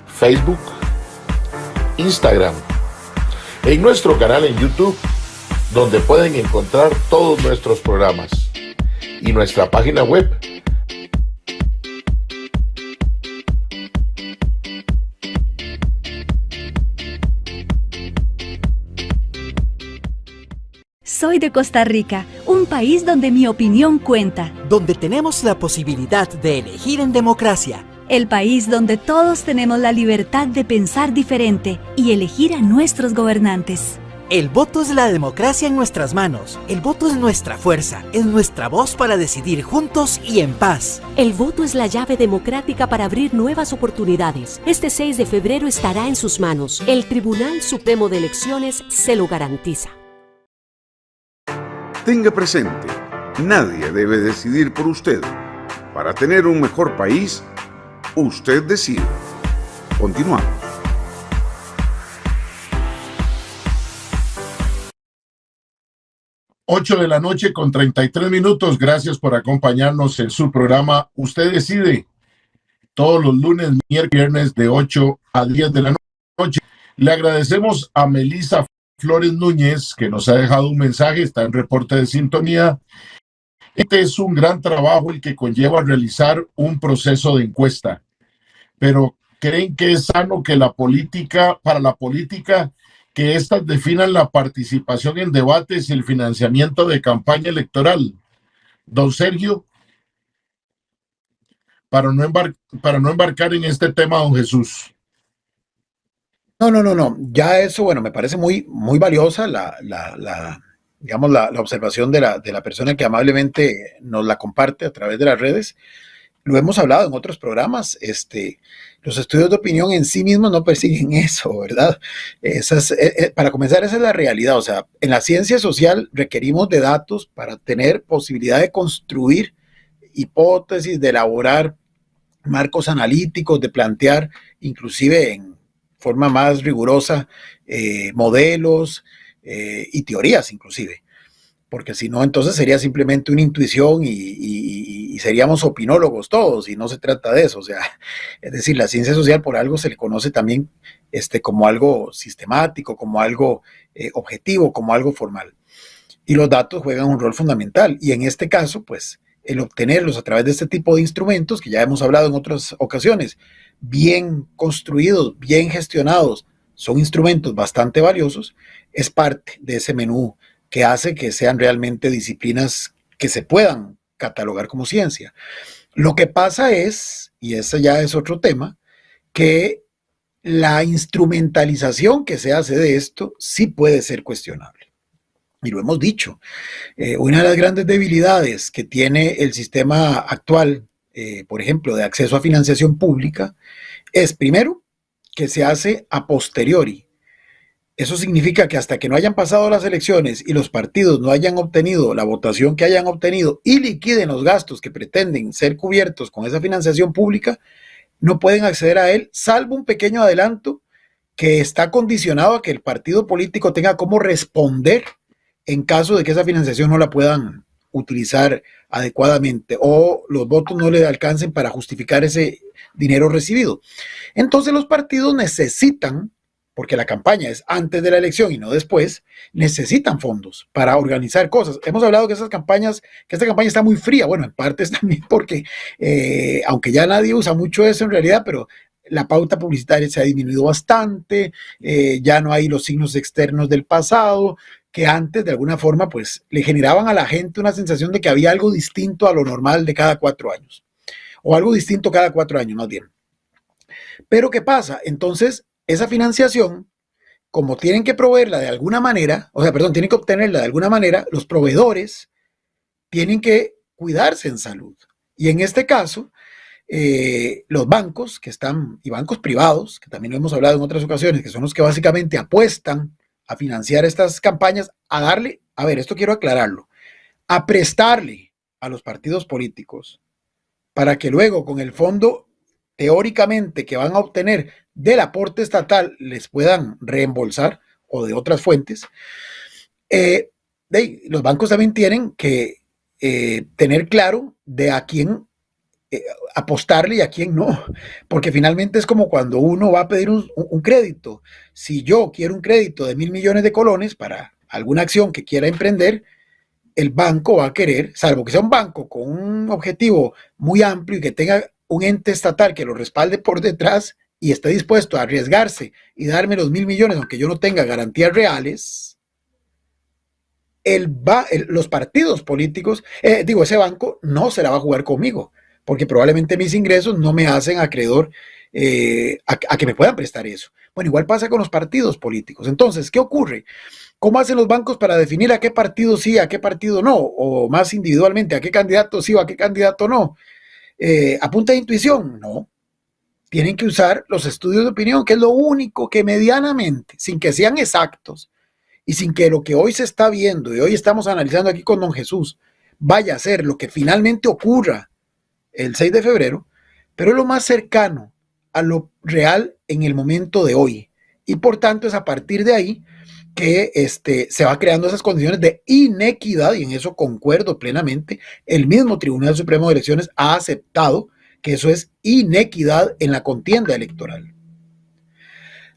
Facebook, Instagram, en nuestro canal en YouTube, donde pueden encontrar todos nuestros programas, y nuestra página web. Soy de Costa Rica, un país donde mi opinión cuenta. Donde tenemos la posibilidad de elegir en democracia. El país donde todos tenemos la libertad de pensar diferente y elegir a nuestros gobernantes. El voto es la democracia en nuestras manos. El voto es nuestra fuerza, es nuestra voz para decidir juntos y en paz. El voto es la llave democrática para abrir nuevas oportunidades. Este 6 de febrero estará en sus manos. El Tribunal Supremo de Elecciones se lo garantiza. Tenga presente, nadie debe decidir por usted. Para tener un mejor país, usted decide. Continuamos. Ocho de la noche con 33 minutos. Gracias por acompañarnos en su programa Usted Decide. Todos los lunes, miércoles, viernes de 8 a 10 de la noche. Le agradecemos a Melissa Flores Núñez, que nos ha dejado un mensaje, está en reporte de sintonía. Este es un gran trabajo el que conlleva realizar un proceso de encuesta, pero ¿creen que es sano que para la política, que éstas definan la participación en debates y el financiamiento de campaña electoral? Don Sergio, para no embarcar en este tema, don Jesús. No. Ya eso, bueno, me parece muy valiosa digamos, la observación de la persona que amablemente nos la comparte a través de las redes. Lo hemos hablado en otros programas. Los estudios de opinión en sí mismos no persiguen eso, ¿verdad? Para comenzar, esa es la realidad. O sea, en la ciencia social requerimos de datos para tener posibilidad de construir hipótesis, de elaborar marcos analíticos, de plantear inclusive en forma más rigurosa modelos y teorías inclusive, porque si no, entonces sería simplemente una intuición y seríamos opinólogos todos, y no se trata de eso. O sea, es decir, la ciencia social por algo se le conoce también como algo sistemático, como algo objetivo, como algo formal, y los datos juegan un rol fundamental, y en este caso, pues, el obtenerlos a través de este tipo de instrumentos, que ya hemos hablado en otras ocasiones, bien construidos, bien gestionados, son instrumentos bastante valiosos, es parte de ese menú que hace que sean realmente disciplinas que se puedan catalogar como ciencia. Lo que pasa es, y ese ya es otro tema, que la instrumentalización que se hace de esto sí puede ser cuestionable. Y lo hemos dicho, una de las grandes debilidades que tiene el sistema actual, por ejemplo, de acceso a financiación pública, es primero que se hace a posteriori. Eso significa que hasta que no hayan pasado las elecciones y los partidos no hayan obtenido la votación que hayan obtenido y liquiden los gastos que pretenden ser cubiertos con esa financiación pública, no pueden acceder a él, salvo un pequeño adelanto que está condicionado a que el partido político tenga cómo responder en caso de que esa financiación no la puedan utilizar adecuadamente o los votos no le alcancen para justificar ese dinero recibido. Entonces los partidos necesitan, porque la campaña es antes de la elección y no después, necesitan fondos para organizar cosas. Hemos hablado que esta campaña está muy fría. Bueno, en parte es también porque, aunque ya nadie usa mucho eso en realidad, pero la pauta publicitaria se ha disminuido bastante, ya no hay los signos externos del pasado, que antes de alguna forma pues le generaban a la gente una sensación de que había algo distinto a lo normal de cada 4 años, o algo distinto cada 4 años más bien. Pero ¿qué pasa? Entonces, esa financiación, como tienen que proveerla de alguna manera, tienen que obtenerla de alguna manera, los proveedores tienen que cuidarse en salud. Y en este caso, los bancos y bancos privados, que también lo hemos hablado en otras ocasiones, que son los que básicamente apuestan a financiar estas campañas, esto quiero aclararlo, a prestarle a los partidos políticos para que luego con el fondo teóricamente que van a obtener del aporte estatal les puedan reembolsar o de otras fuentes, los bancos también tienen que tener claro de a quién apostarle y a quién no, porque finalmente es como cuando uno va a pedir un crédito. Si yo quiero un crédito de 1.000 millones de colones para alguna acción que quiera emprender, el banco va a querer, salvo que sea un banco con un objetivo muy amplio y que tenga un ente estatal que lo respalde por detrás y esté dispuesto a arriesgarse y darme los 1.000 millones, aunque yo no tenga garantías reales, los partidos políticos, ese banco no se la va a jugar conmigo, porque probablemente mis ingresos no me hacen acreedor a que me puedan prestar eso. Bueno, igual pasa con los partidos políticos. Entonces, ¿qué ocurre? ¿Cómo hacen los bancos para definir a qué partido sí, a qué partido no? O más individualmente, a qué candidato sí o a qué candidato no. ¿A punta de intuición? No. Tienen que usar los estudios de opinión, que es lo único que medianamente, sin que sean exactos y sin que lo que hoy se está viendo y hoy estamos analizando aquí con don Jesús vaya a ser lo que finalmente ocurra el 6 de febrero, pero es lo más cercano a lo real en el momento de hoy. Y por tanto es a partir de ahí que se va creando esas condiciones de inequidad, y en eso concuerdo plenamente. El mismo Tribunal Supremo de Elecciones ha aceptado que eso es inequidad en la contienda electoral.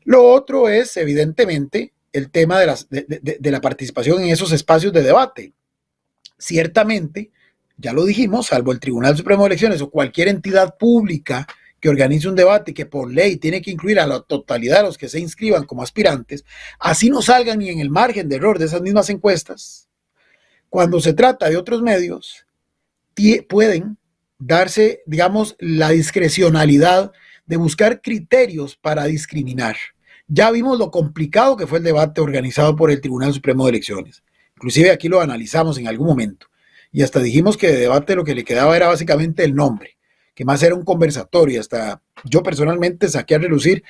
Lo otro es, evidentemente, el tema de la participación en esos espacios de debate. Ciertamente, ya lo dijimos, salvo el Tribunal Supremo de Elecciones o cualquier entidad pública que organice un debate que por ley tiene que incluir a la totalidad de los que se inscriban como aspirantes, así no salgan ni en el margen de error de esas mismas encuestas. Cuando se trata de otros medios, pueden darse, digamos, la discrecionalidad de buscar criterios para discriminar. Ya vimos lo complicado que fue el debate organizado por el Tribunal Supremo de Elecciones. Inclusive aquí lo analizamos en algún momento. Y hasta dijimos que de debate lo que le quedaba era básicamente el nombre, que más era un conversatorio. Hasta yo personalmente saqué a relucir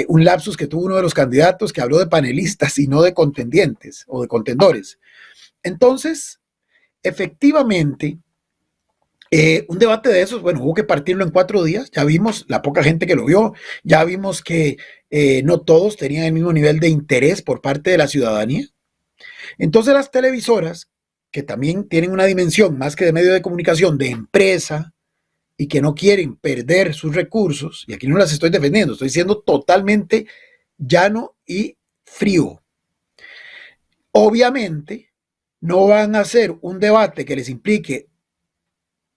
un lapsus que tuvo uno de los candidatos que habló de panelistas y no de contendientes o de contendores. Entonces, efectivamente, un debate de esos, bueno, hubo que partirlo en 4 días. Ya vimos la poca gente que lo vio, ya vimos que no todos tenían el mismo nivel de interés por parte de la ciudadanía. Entonces las televisoras, que también tienen una dimensión más que de medio de comunicación, de empresa, y que no quieren perder sus recursos, y aquí no las estoy defendiendo, estoy siendo totalmente llano y frío. Obviamente, no van a hacer un debate que les implique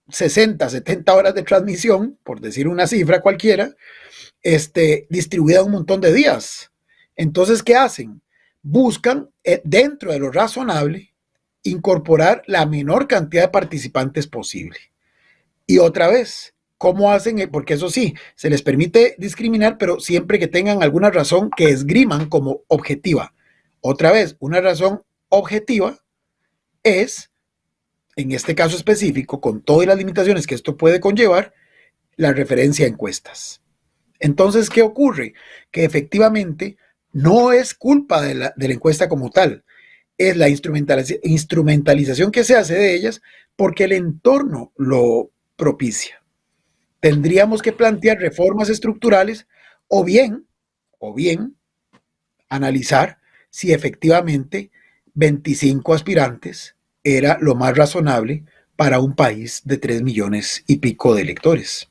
60, 70 horas de transmisión, por decir una cifra cualquiera, distribuida en un montón de días. Entonces, ¿qué hacen? Buscan, dentro de lo razonable, incorporar la menor cantidad de participantes posible. Y otra vez, ¿cómo hacen? Porque eso sí, se les permite discriminar, pero siempre que tengan alguna razón que esgriman como objetiva. Otra vez, una razón objetiva es, en este caso específico, con todas las limitaciones que esto puede conllevar, la referencia a encuestas. Entonces, ¿qué ocurre? Que efectivamente no es culpa de la encuesta como tal, es la instrumentalización que se hace de ellas porque el entorno lo propicia. Tendríamos que plantear reformas estructurales o bien analizar si efectivamente 25 aspirantes era lo más razonable para un país de 3 millones y pico de electores.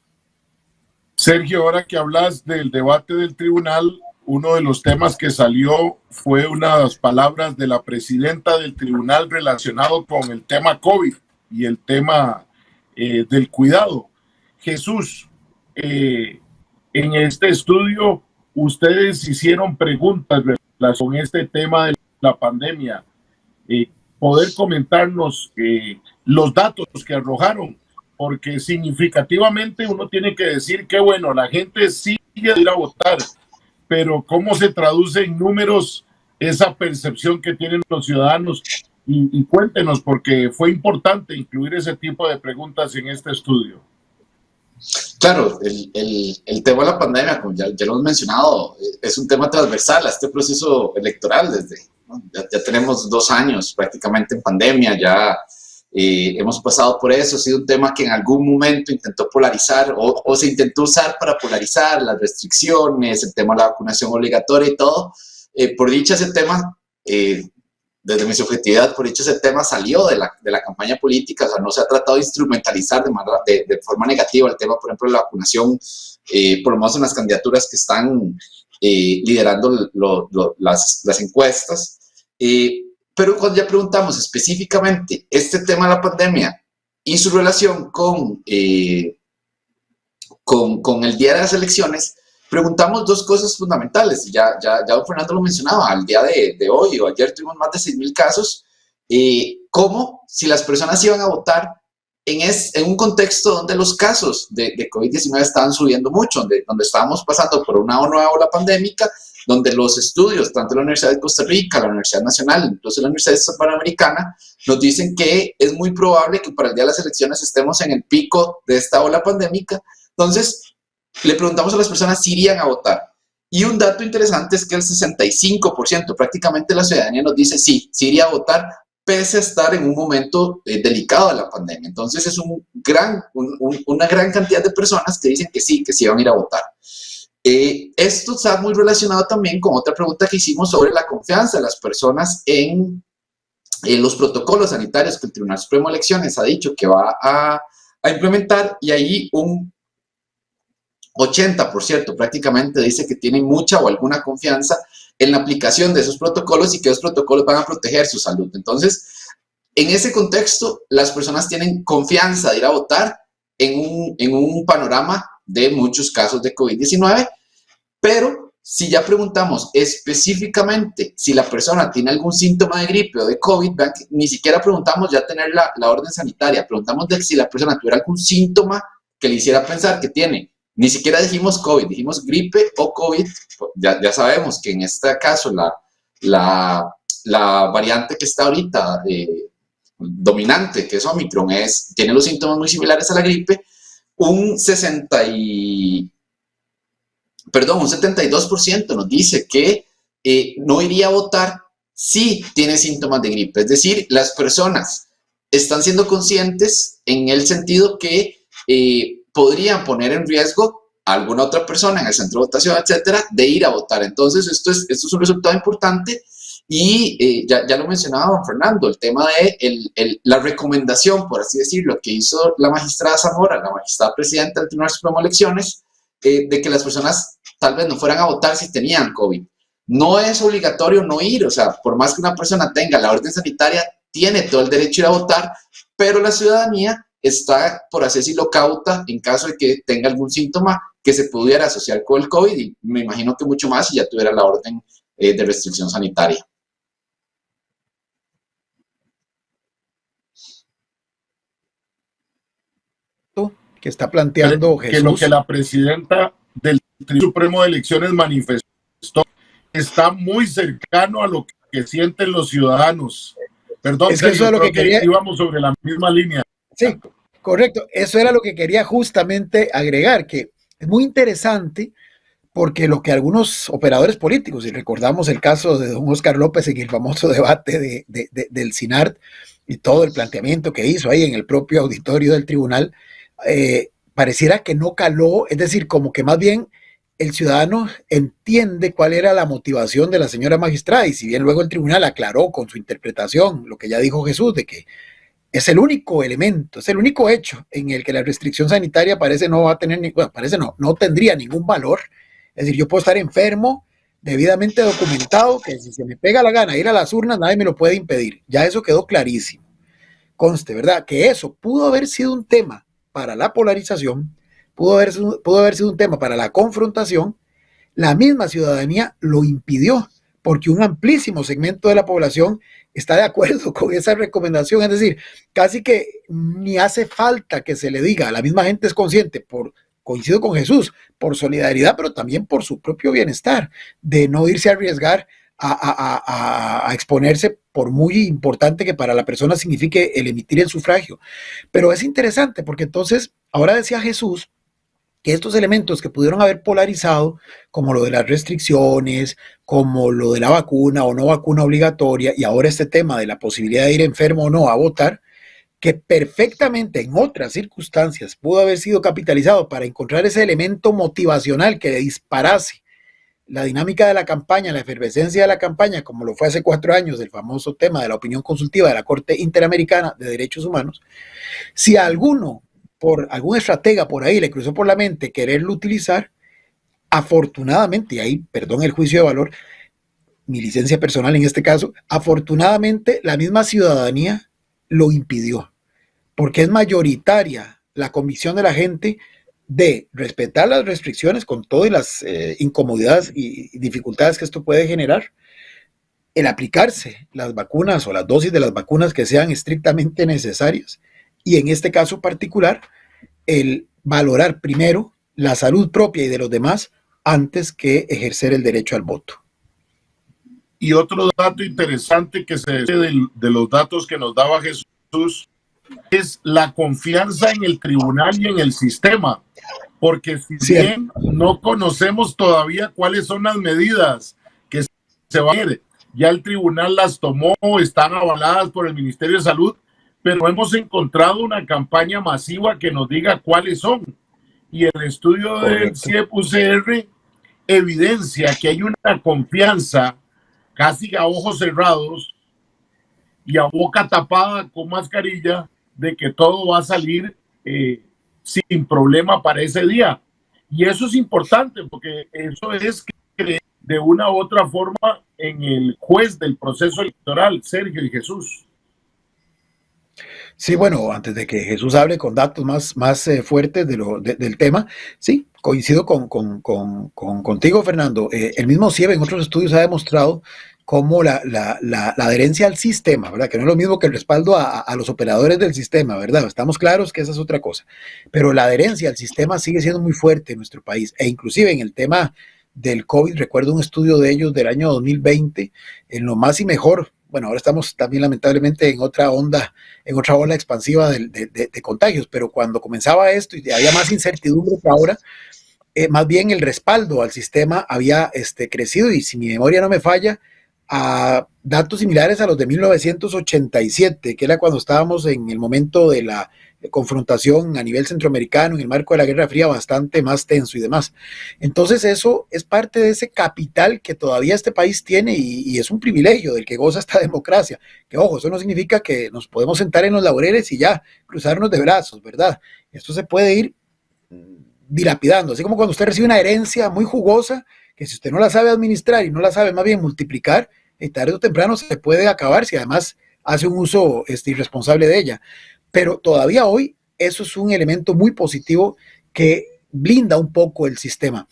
Sergio, ahora que hablas del debate del tribunal, uno de los temas que salió fue unas palabras de la presidenta del tribunal relacionado con el tema COVID y el tema del cuidado. Jesús, en este estudio ustedes hicieron preguntas con este tema de la pandemia. Poder comentarnos los datos que arrojaron, porque significativamente uno tiene que decir que bueno, la gente sigue de ir a votar, pero cómo se traduce en números esa percepción que tienen los ciudadanos, y cuéntenos, porque fue importante incluir ese tipo de preguntas en este estudio. Claro, el tema de la pandemia, como ya lo hemos mencionado, es un tema transversal a este proceso electoral. Ya tenemos 2 años prácticamente en pandemia, ya hemos pasado por eso. Ha sido un tema que en algún momento intentó polarizar o se intentó usar para polarizar las restricciones, el tema de la vacunación obligatoria y todo. Por dicha, ese tema, desde mi subjetividad, por dicho ese tema salió de la campaña política. O sea, no se ha tratado de instrumentalizar de forma negativa el tema, por ejemplo, de la vacunación, por lo menos en las candidaturas que están liderando las encuestas. Pero cuando ya preguntamos específicamente este tema de la pandemia y su relación con el día de las elecciones, preguntamos 2 cosas fundamentales. Ya don Fernando lo mencionaba, al día de hoy o ayer tuvimos más de 6,000 casos. ¿Cómo, si las personas iban a votar en un contexto donde los casos de COVID-19 estaban subiendo mucho, donde estábamos pasando por una nueva ola pandémica, donde los estudios, tanto la Universidad de Costa Rica, la Universidad Nacional, incluso la Universidad Panamericana, nos dicen que es muy probable que para el día de las elecciones estemos en el pico de esta ola pandémica? Entonces, le preguntamos a las personas si irían a votar. Y un dato interesante es que el 65%, prácticamente la ciudadanía, nos dice sí iría a votar, pese a estar en un momento delicado de la pandemia. Entonces es una gran cantidad de personas que dicen que sí van a ir a votar. Esto está muy relacionado también con otra pregunta que hicimos sobre la confianza de las personas en los protocolos sanitarios que el Tribunal Supremo de Elecciones ha dicho que va a implementar, y ahí un 80% prácticamente dice que tienen mucha o alguna confianza en la aplicación de esos protocolos y que esos protocolos van a proteger su salud. Entonces, en ese contexto, las personas tienen confianza de ir a votar en un panorama de muchos casos de COVID-19, pero si ya preguntamos específicamente si la persona tiene algún síntoma de gripe o de COVID, ni siquiera preguntamos ya tener la orden sanitaria, preguntamos de si la persona tuviera algún síntoma que le hiciera pensar que tiene. Ni siquiera dijimos COVID, dijimos gripe o COVID. Ya sabemos que en este caso la variante que está ahorita dominante, que es Omicron, tiene los síntomas muy similares a la gripe. Un 72% nos dice que no iría a votar si tiene síntomas de gripe. Es decir, las personas están siendo conscientes en el sentido que podrían poner en riesgo a alguna otra persona en el centro de votación, etcétera, de ir a votar. Entonces, esto es un resultado importante y ya lo mencionaba don Fernando, el tema de la recomendación, por así decirlo, que hizo la magistrada Zamora, la magistrada presidenta del Tribunal Supremo de Elecciones, de que las personas tal vez no fueran a votar si tenían COVID. No es obligatorio no ir, o sea, por más que una persona tenga la orden sanitaria, tiene todo el derecho a ir a votar, pero la ciudadanía está, por así decirlo, cauta en caso de que tenga algún síntoma que se pudiera asociar con el COVID, y me imagino que mucho más si ya tuviera la orden de restricción sanitaria. Que está planteando Jesús. Que lo que la presidenta del Tribunal Supremo de Elecciones manifestó está muy cercano a lo que sienten los ciudadanos. Perdón, es que eso es lo que quería. Íbamos sobre la misma línea. Sí, correcto. Eso era lo que quería justamente agregar, que es muy interesante porque lo que algunos operadores políticos, y recordamos el caso de don Oscar López en el famoso debate del CINART y todo el planteamiento que hizo ahí en el propio auditorio del tribunal, pareciera que no caló, es decir, como que más bien el ciudadano entiende cuál era la motivación de la señora magistrada, y si bien luego el tribunal aclaró con su interpretación lo que ya dijo Jesús, de que es el único elemento, es el único hecho en el que la restricción sanitaria parece no va a tener, no tendría ningún valor. Es decir, yo puedo estar enfermo, debidamente documentado, que si se me pega la gana ir a las urnas, nadie me lo puede impedir. Ya eso quedó clarísimo. Conste, ¿verdad? Que eso pudo haber sido un tema para la polarización, pudo haber sido un tema para la confrontación. La misma ciudadanía lo impidió, porque un amplísimo segmento de la población está de acuerdo con esa recomendación. Es decir, casi que ni hace falta que se le diga, la misma gente es consciente, coincido con Jesús, por solidaridad, pero también por su propio bienestar, de no irse a arriesgar a exponerse, por muy importante que para la persona signifique el emitir el sufragio. Pero es interesante porque entonces, ahora decía Jesús que estos elementos que pudieron haber polarizado, como lo de las restricciones, como lo de la vacuna o no vacuna obligatoria, y ahora este tema de la posibilidad de ir enfermo o no a votar, que perfectamente en otras circunstancias pudo haber sido capitalizado para encontrar ese elemento motivacional que disparase la dinámica de la campaña, la efervescencia de la campaña, como lo fue hace 4 años, del famoso tema de la opinión consultiva de la Corte Interamericana de Derechos Humanos. Si a alguno, por algún estratega por ahí le cruzó por la mente quererlo utilizar, afortunadamente, y ahí, perdón el juicio de valor, mi licencia personal en este caso, afortunadamente la misma ciudadanía lo impidió, porque es mayoritaria la convicción de la gente de respetar las restricciones con todas las incomodidades y dificultades que esto puede generar, el aplicarse las vacunas o las dosis de las vacunas que sean estrictamente necesarias, y en este caso particular, el valorar primero la salud propia y de los demás antes que ejercer el derecho al voto. Y otro dato interesante que se de los datos que nos daba Jesús es la confianza en el tribunal y en el sistema, porque si bien no conocemos todavía cuáles son las medidas que se van a hacer, ya el tribunal las tomó, están avaladas por el Ministerio de Salud, pero hemos encontrado una campaña masiva que nos diga cuáles son, y el estudio del CIEP-UCR evidencia que hay una confianza casi a ojos cerrados y a boca tapada con mascarilla de que todo va a salir sin problema para ese día. Y eso es importante porque eso es creer de una u otra forma en el juez del proceso electoral, Sergio y Jesús. Sí, bueno, antes de que Jesús hable con datos más fuertes del tema, sí, coincido contigo, Fernando. El mismo CIEB en otros estudios ha demostrado cómo la adherencia al sistema, ¿verdad? Que no es lo mismo que el respaldo a los operadores del sistema, ¿verdad? Estamos claros que esa es otra cosa. Pero la adherencia al sistema sigue siendo muy fuerte en nuestro país. E inclusive en el tema del COVID, recuerdo un estudio de ellos del año 2020, en lo más y mejor. Bueno, ahora estamos también lamentablemente en otra ola expansiva de contagios, pero cuando comenzaba esto y había más incertidumbre que ahora, más bien el respaldo al sistema había crecido, y si mi memoria no me falla, a datos similares a los de 1987, que era cuando estábamos en el momento de la confrontación a nivel centroamericano, en el marco de la Guerra Fría, bastante más tenso y demás. Entonces eso es parte de ese capital que todavía este país tiene, y es un privilegio del que goza esta democracia, que ojo, eso no significa que nos podemos sentar en los laureles y ya cruzarnos de brazos, ¿verdad? Esto se puede ir dilapidando, así como cuando usted recibe una herencia muy jugosa, que si usted no la sabe administrar y no la sabe más bien multiplicar, tarde o temprano se puede acabar si además hace un uso irresponsable de ella. Pero todavía hoy eso es un elemento muy positivo que blinda un poco el sistema,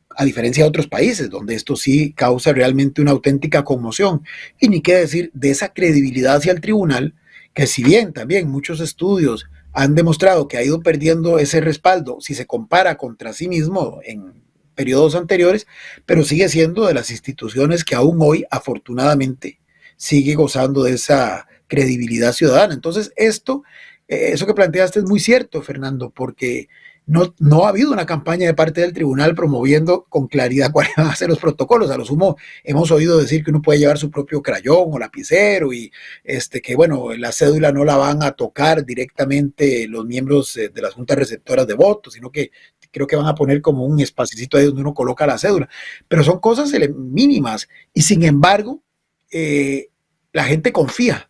a diferencia de otros países donde esto sí causa realmente una auténtica conmoción. Y ni qué decir de esa credibilidad hacia el tribunal, que si bien también muchos estudios han demostrado que ha ido perdiendo ese respaldo si se compara contra sí mismo en periodos anteriores, pero sigue siendo de las instituciones que aún hoy afortunadamente sigue gozando de esa credibilidad ciudadana. Entonces eso que planteaste es muy cierto, Fernando, porque no ha habido una campaña de parte del tribunal promoviendo con claridad cuáles van a ser los protocolos. A lo sumo hemos oído decir que uno puede llevar su propio crayón o lapicero y que bueno, la cédula no la van a tocar directamente los miembros de las juntas receptoras de votos, sino que creo que van a poner como un espacito ahí donde uno coloca la cédula. Pero son cosas mínimas y sin embargo la gente confía,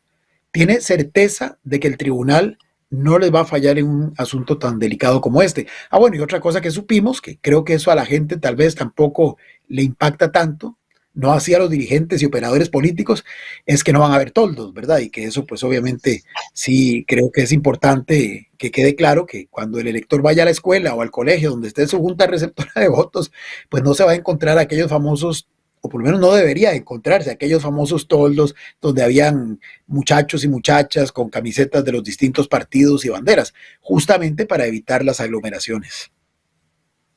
tiene certeza de que el tribunal no les va a fallar en un asunto tan delicado como este. Bueno, y otra cosa que supimos, que creo que eso a la gente tal vez tampoco le impacta tanto, no así a los dirigentes y operadores políticos, es que no van a haber toldos, ¿verdad? Y que eso pues obviamente sí creo que es importante que quede claro que cuando el elector vaya a la escuela o al colegio donde esté su junta receptora de votos, pues no se va a encontrar aquellos famosos, o por lo menos no debería encontrarse aquellos famosos toldos donde habían muchachos y muchachas con camisetas de los distintos partidos y banderas, justamente para evitar las aglomeraciones.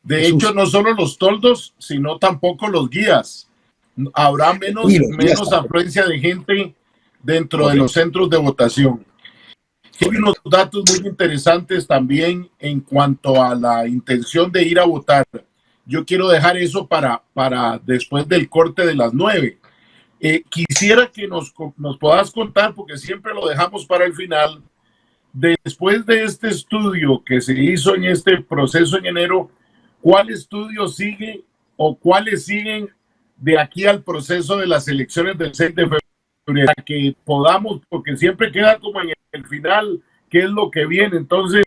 De hecho, no solo los toldos, sino tampoco los guías. Habrá menos afluencia de gente dentro de los centros de votación. Hay unos datos muy interesantes también en cuanto a la intención de ir a votar. Yo quiero dejar eso para después del corte de las 9. Quisiera que nos puedas contar, porque siempre lo dejamos para el final, después de este estudio que se hizo en este proceso en enero, ¿cuál estudio sigue o cuáles siguen de aquí al proceso de las elecciones del 6 de febrero? Para que podamos, porque siempre queda como en el final, qué es lo que viene. Entonces,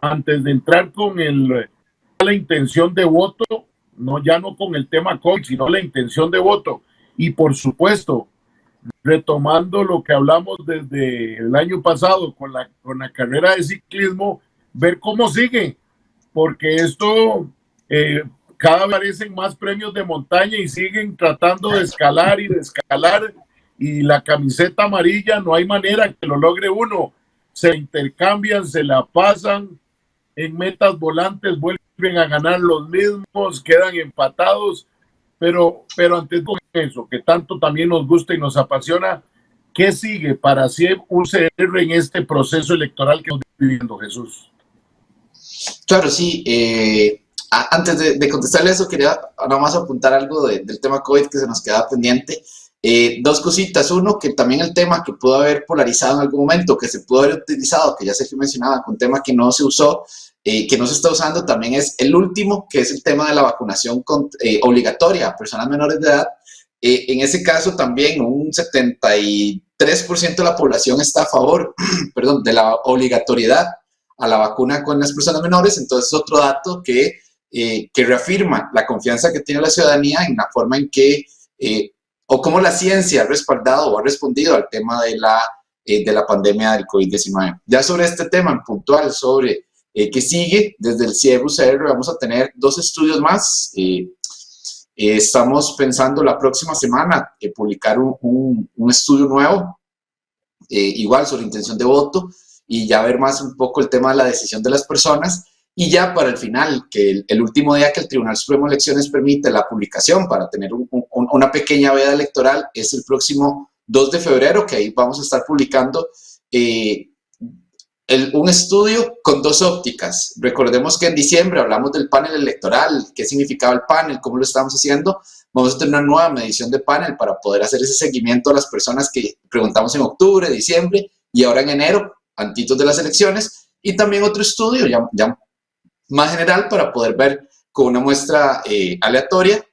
antes de entrar con la intención de voto, ya no con el tema COVID, sino la intención de voto. Y por supuesto, retomando lo que hablamos desde el año pasado con la carrera de ciclismo, ver cómo sigue, porque esto cada vez aparecen más premios de montaña y siguen tratando de escalar y la camiseta amarilla no hay manera que lo logre uno. Se intercambian, se la pasan en metas volantes, vuelven a ganar los mismos, quedan empatados, pero antes de eso, que tanto también nos gusta y nos apasiona, ¿qué sigue para hacer UCR en este proceso electoral que estamos viviendo, Jesús? Claro, sí. Antes de contestarle eso, quería nada más apuntar algo del tema COVID que se nos queda pendiente. Dos cositas. Uno, que también el tema que pudo haber polarizado en algún momento, que se pudo haber utilizado, que ya Sergio mencionaba, un tema que no se usó, que no se está usando, también es el último, que es el tema de la vacunación obligatoria a personas menores de edad. En ese caso también un 73% de la población está a favor de la obligatoriedad a la vacuna con las personas menores. Entonces, otro dato que reafirma la confianza que tiene la ciudadanía en la forma en que o cómo la ciencia ha respaldado o ha respondido al tema de la pandemia del COVID-19. Ya sobre este tema en puntual, sobre qué sigue, desde el CIEB UCR vamos a tener 2 estudios más. Estamos pensando la próxima semana publicar un estudio nuevo, igual sobre intención de voto, y ya ver más un poco el tema de la decisión de las personas. Y ya para el final, que el último día que el Tribunal Supremo de Elecciones permite la publicación para tener una pequeña veda electoral es el próximo 2 de febrero, que ahí vamos a estar publicando un estudio con 2 ópticas. Recordemos que en diciembre hablamos del panel electoral, qué significaba el panel, cómo lo estábamos haciendo. Vamos a tener una nueva medición de panel para poder hacer ese seguimiento a las personas que preguntamos en octubre, diciembre y ahora en enero, antitos de las elecciones. Y también otro estudio ya más general para poder ver con una muestra aleatoria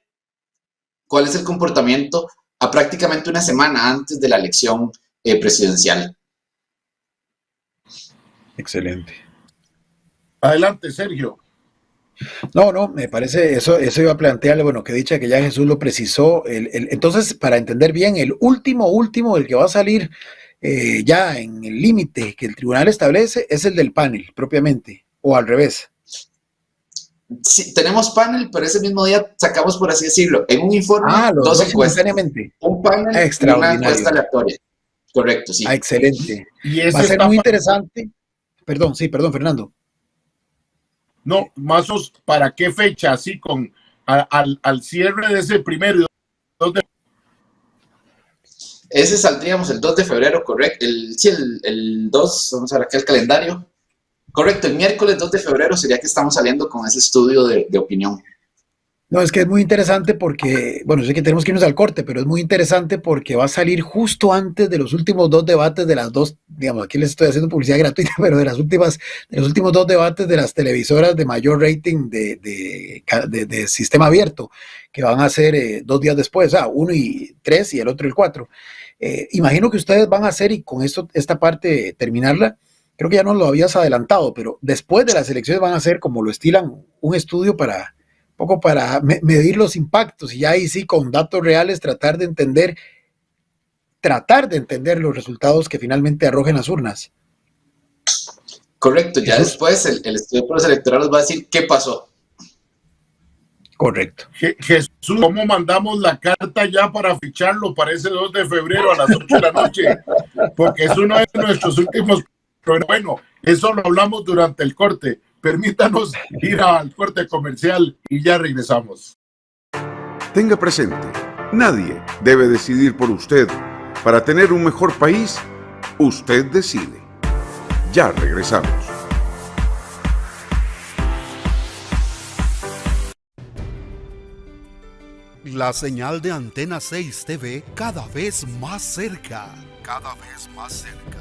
cuál es el comportamiento a prácticamente una semana antes de la elección presidencial. Excelente. Adelante, Sergio. No, me parece, eso iba a plantearle, bueno, que dicha que ya Jesús lo precisó. Entonces, para entender bien, el último, el que va a salir ya en el límite que el tribunal establece, es el del panel, propiamente, o al revés. Sí, tenemos panel, pero ese mismo día sacamos, por así decirlo, en un informe, 2 encuestas. Un panel y una encuesta aleatoria. Correcto, sí. Excelente. Va a ser muy interesante. Perdón, Fernando. No, más ¿para qué fecha? Así al cierre de ese primero. Ese saldríamos el 2 de febrero, correcto. El 2, vamos a ver aquí el calendario. Correcto, el miércoles 2 de febrero sería que estamos saliendo con ese estudio de opinión. No, es que es muy interesante porque, bueno, sé que tenemos que irnos al corte, pero es muy interesante porque va a salir justo antes de los últimos dos debates de las dos, digamos, aquí les estoy haciendo publicidad gratuita, pero de los últimos dos debates de las televisoras de mayor rating de sistema abierto, que van a ser 2 días después, uno y 3 y el otro el 4. Imagino que ustedes van a hacer, y con esto, esta parte terminarla, creo que ya nos lo habías adelantado, pero después de las elecciones van a hacer, como lo estilan, un estudio para medir los impactos y ya ahí sí con datos reales tratar de entender los resultados que finalmente arrojen las urnas. Correcto, ya después el estudio de procesos electorales va a decir qué pasó. Correcto. Jesús, ¿cómo mandamos la carta ya para ficharlo para ese 2 de febrero a las 8 de la noche? Porque es uno de nuestros últimos, pero bueno, eso lo hablamos durante el corte. Permítanos ir al corte comercial y ya regresamos. Tenga presente, nadie debe decidir por usted. Para tener un mejor país, usted decide. Ya regresamos. La señal de Antena 6 TV cada vez más cerca. Cada vez más cerca.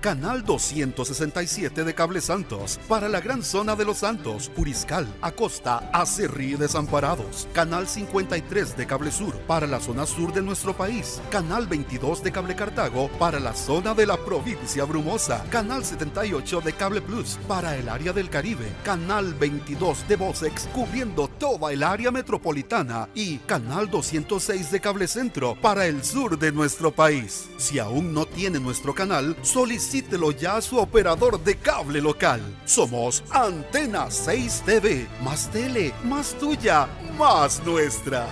Canal 267 de Cable Santos para la gran zona de Los Santos, Puriscal, Acosta, Acerrí y Desamparados. Canal 53 de Cable Sur para la zona sur de nuestro país. Canal 22 de Cable Cartago para la zona de la provincia Brumosa. Canal 78 de Cable Plus para el área del Caribe. Canal 22 de Vocex cubriendo toda el área metropolitana. Y Canal 206 de Cable Centro para el sur de nuestro país. Si aún no tiene nuestro canal, solicítelo ya a su operador de cable local. Somos Antena 6 TV. Más tele, más tuya, más nuestra.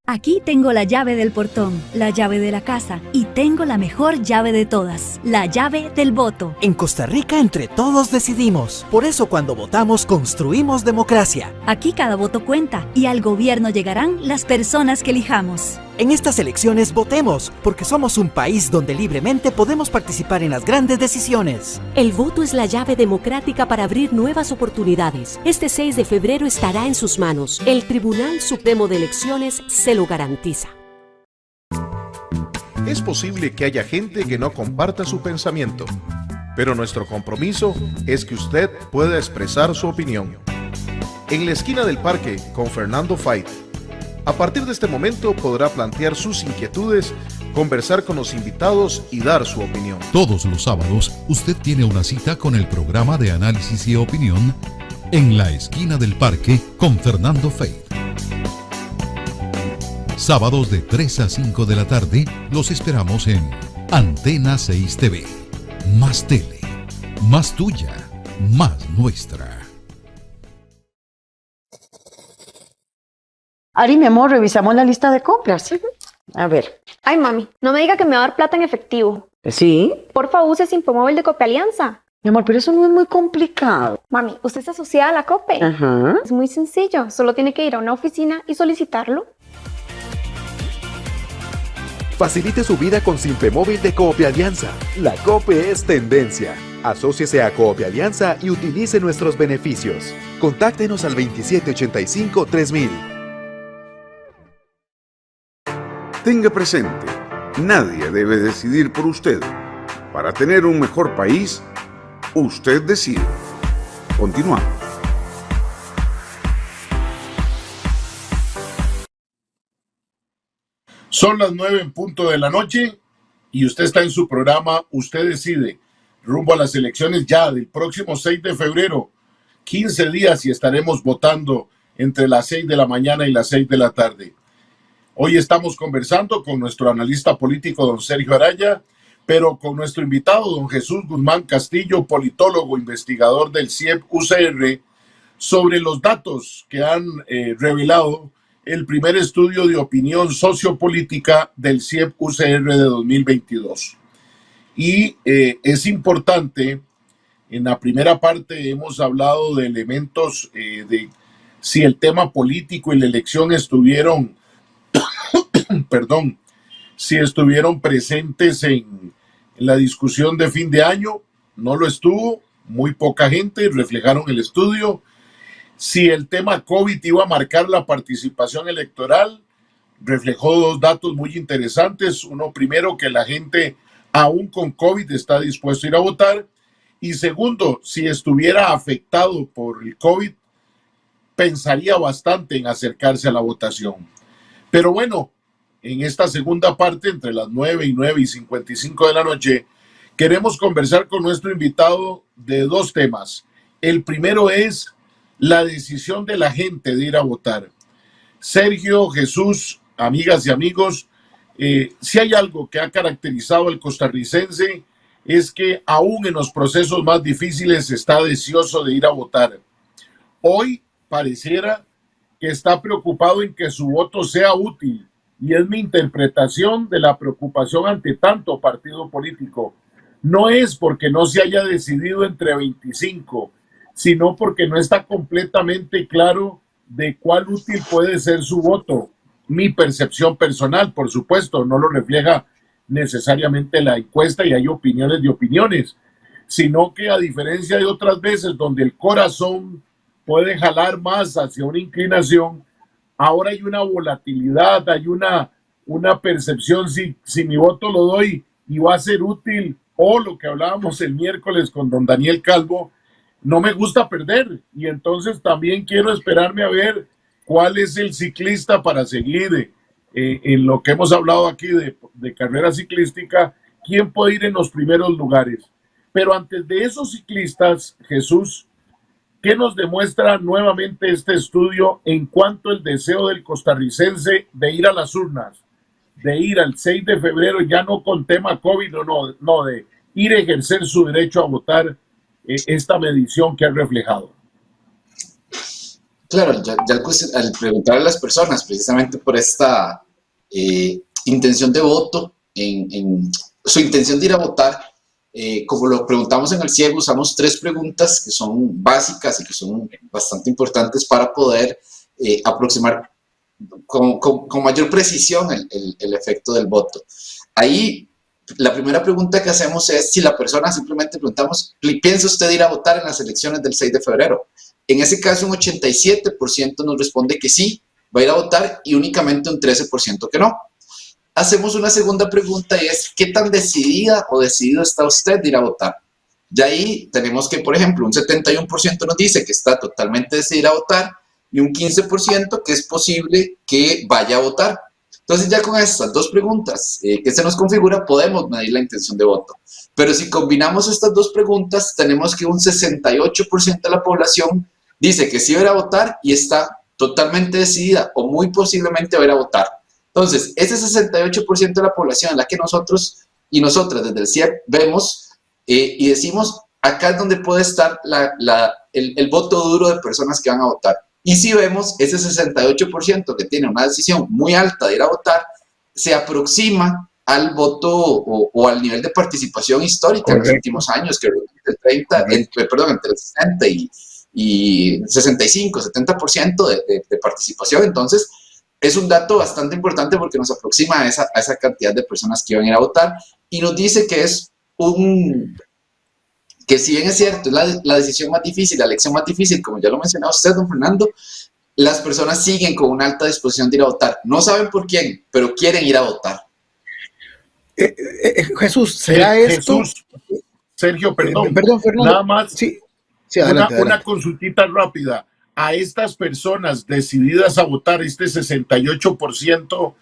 Aquí tengo la llave del portón, la llave de la casa y tengo la mejor llave de todas, la llave del voto. En Costa Rica entre todos decidimos. Por eso cuando votamos construimos democracia. Aquí cada voto cuenta y al gobierno llegarán las personas que elijamos. En estas elecciones votemos, porque somos un país donde libremente podemos participar en las grandes decisiones. El voto es la llave democrática para abrir nuevas oportunidades. Este 6 de febrero estará en sus manos. El Tribunal Supremo de Elecciones se lo garantiza. Es posible que haya gente que no comparta su pensamiento, pero nuestro compromiso es que usted pueda expresar su opinión. En la esquina del parque con Fernando Fait. A partir de este momento podrá plantear sus inquietudes, conversar con los invitados y dar su opinión. Todos los sábados usted tiene una cita con el programa de análisis y opinión en la esquina del parque con Fernando Fait. Sábados de 3 a 5 de la tarde los esperamos en Antena 6 TV. Más tele, más tuya, más nuestra. Ari, mi amor, revisamos la lista de compras, ¿sí? A ver. Ay, mami, no me diga que me va a dar plata en efectivo. ¿Sí? Porfa, use Simpomóvil de Copialianza. Mi amor, pero eso no es muy complicado. Mami, usted está asociada a la Cope. Ajá. Es muy sencillo, solo tiene que ir a una oficina y solicitarlo. Facilite su vida con Simpemóvil de Copialianza. La Cope es tendencia. Asóciese a Copialianza y utilice nuestros beneficios. Contáctenos al 2785-3000. Tenga presente, nadie debe decidir por usted. Para tener un mejor país, usted decide. Continuamos. Son las 9:00 de la noche y usted está en su programa Usted Decide, rumbo a las elecciones ya del próximo 6 de febrero. 15 días y estaremos votando entre las 6 de la mañana y las 6 de la tarde. Hoy estamos conversando con nuestro analista político, don Sergio Araya, pero con nuestro invitado, don Jesús Guzmán Castillo, politólogo, investigador del CIEP-UCR, sobre los datos que han revelado el primer estudio de opinión sociopolítica del CIEP-UCR de 2022. Y es importante, en la primera parte hemos hablado de elementos de si el tema político y la elección estuvieron si estuvieron presentes en la discusión de fin de año. No lo estuvo, muy poca gente, reflejaron el estudio. Si el tema COVID iba a marcar la participación electoral, reflejó dos datos muy interesantes. Uno, primero, que la gente, aún con COVID, está dispuesto a ir a votar. Y segundo, si estuviera afectado por el COVID, pensaría bastante en acercarse a la votación. Pero bueno, en esta segunda parte, entre las 9 y 9:55 de la noche, queremos conversar con nuestro invitado de dos temas. El primero es la decisión de la gente de ir a votar. Sergio, Jesús, amigas y amigos, si hay algo que ha caracterizado al costarricense es que aún en los procesos más difíciles está deseoso de ir a votar. Hoy pareciera que está preocupado en que su voto sea útil, y es mi interpretación de la preocupación ante tanto partido político. No es porque no se haya decidido entre 25, sino porque no está completamente claro de cuál útil puede ser su voto. Mi percepción personal, por supuesto, no lo refleja necesariamente la encuesta y hay opiniones de opiniones, sino que a diferencia de otras veces donde el corazón puede jalar más hacia una inclinación, ahora hay una volatilidad, hay una percepción si mi voto lo doy y va a ser útil, o lo que hablábamos el miércoles con don Daniel Calvo, no me gusta perder, y entonces también quiero esperarme a ver cuál es el ciclista para seguir en lo que hemos hablado aquí de carrera ciclística, quién puede ir en los primeros lugares. Pero antes de esos ciclistas, Jesús, ¿qué nos demuestra nuevamente este estudio en cuanto al deseo del costarricense de ir a las urnas, de ir al 6 de febrero, ya no con tema COVID, no, de ir a ejercer su derecho a votar, esta medición que ha reflejado? Claro, ya al preguntar a las personas precisamente por esta intención de voto, en su intención de ir a votar, como lo preguntamos en el ciego, usamos 3 preguntas que son básicas y que son bastante importantes para poder aproximar con mayor precisión el efecto del voto. Ahí, la primera pregunta que hacemos es si la persona, simplemente preguntamos, ¿piensa usted ir a votar en las elecciones del 6 de febrero? En ese caso, un 87% nos responde que sí, va a ir a votar, y únicamente un 13% que no. Hacemos una segunda pregunta y es, ¿qué tan decidida o decidido está usted de ir a votar? De ahí tenemos que, por ejemplo, un 71% nos dice que está totalmente decidido a votar y un 15% que es posible que vaya a votar. Entonces ya con estas dos preguntas que se nos configura podemos medir la intención de voto. Pero si combinamos estas dos preguntas, tenemos que un 68% de la población dice que sí va a ir a votar y está totalmente decidida o muy posiblemente va a ir a votar. Entonces, ese 68% de la población en la que nosotros y nosotras desde el CIEP vemos y decimos, acá es donde puede estar el voto duro de personas que van a votar. Y si vemos, ese 68% que tiene una decisión muy alta de ir a votar, se aproxima al voto o al nivel de participación histórica en los últimos años, que entre el 60 y 65, 70% de participación. Entonces, es un dato bastante importante porque nos aproxima a esa cantidad de personas que van a ir a votar y nos dice que es que si bien es cierto, es la decisión más difícil, la elección más difícil, como ya lo mencionaba usted, don Fernando, las personas siguen con una alta disposición de ir a votar. No saben por quién, pero quieren ir a votar. Jesús, ¿será esto? Jesús, Sergio, perdón, Fernando. Nada más, sí, adelante, una consultita rápida. A estas personas decididas a votar, este 68%,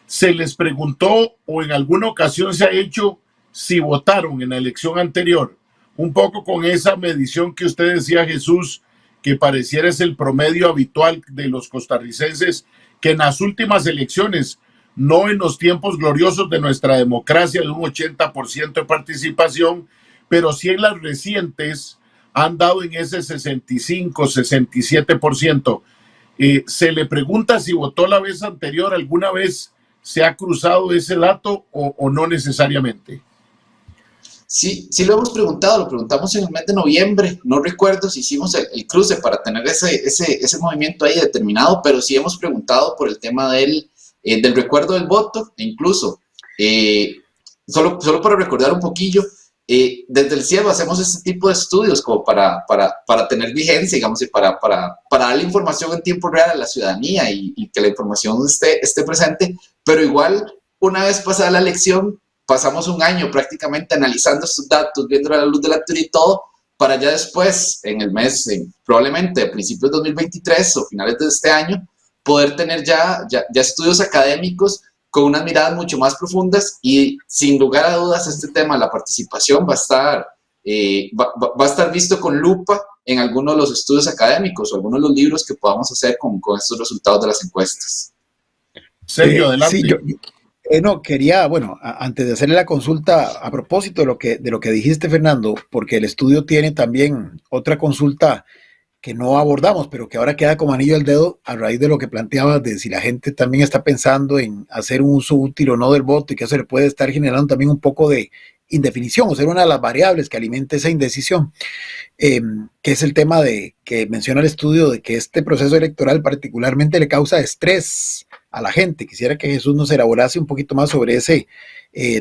se les preguntó o en alguna ocasión se ha hecho si votaron en la elección anterior, un poco con esa medición que usted decía, Jesús, que pareciera es el promedio habitual de los costarricenses, que en las últimas elecciones, no en los tiempos gloriosos de nuestra democracia de un 80% de participación, pero sí en las recientes han dado en ese 65, 67%. Se le pregunta si votó la vez anterior, ¿alguna vez se ha cruzado ese dato o no necesariamente? Sí, sí lo hemos preguntado, lo preguntamos en el mes de noviembre, no recuerdo si hicimos el cruce para tener ese movimiento ahí determinado, pero sí hemos preguntado por el tema del del recuerdo del voto, e incluso, solo para recordar un poquillo, desde el CIEV hacemos este tipo de estudios como para tener vigencia, digamos, y para darle información en tiempo real a la ciudadanía y que la información esté presente, pero igual, una vez pasada la elección, pasamos un año prácticamente analizando estos datos, viendo la luz de la teoría y todo, para ya después, en el mes, probablemente a principios de 2023 o finales de este año, poder tener ya estudios académicos con unas miradas mucho más profundas y sin lugar a dudas este tema, la participación va a estar visto con lupa en algunos de los estudios académicos o algunos de los libros que podamos hacer con estos resultados de las encuestas. Sergio, adelante. Sí, no, quería, bueno, antes de hacerle la consulta, a propósito de lo que dijiste, Fernando, porque el estudio tiene también otra consulta que no abordamos, pero que ahora queda como anillo al dedo a raíz de lo que planteabas de si la gente también está pensando en hacer un uso útil o no del voto y que eso le puede estar generando también un poco de indefinición o ser una de las variables que alimente esa indecisión, que es el tema de que menciona el estudio de que este proceso electoral particularmente le causa estrés a la gente. Quisiera que Jesús nos elaborase un poquito más sobre ese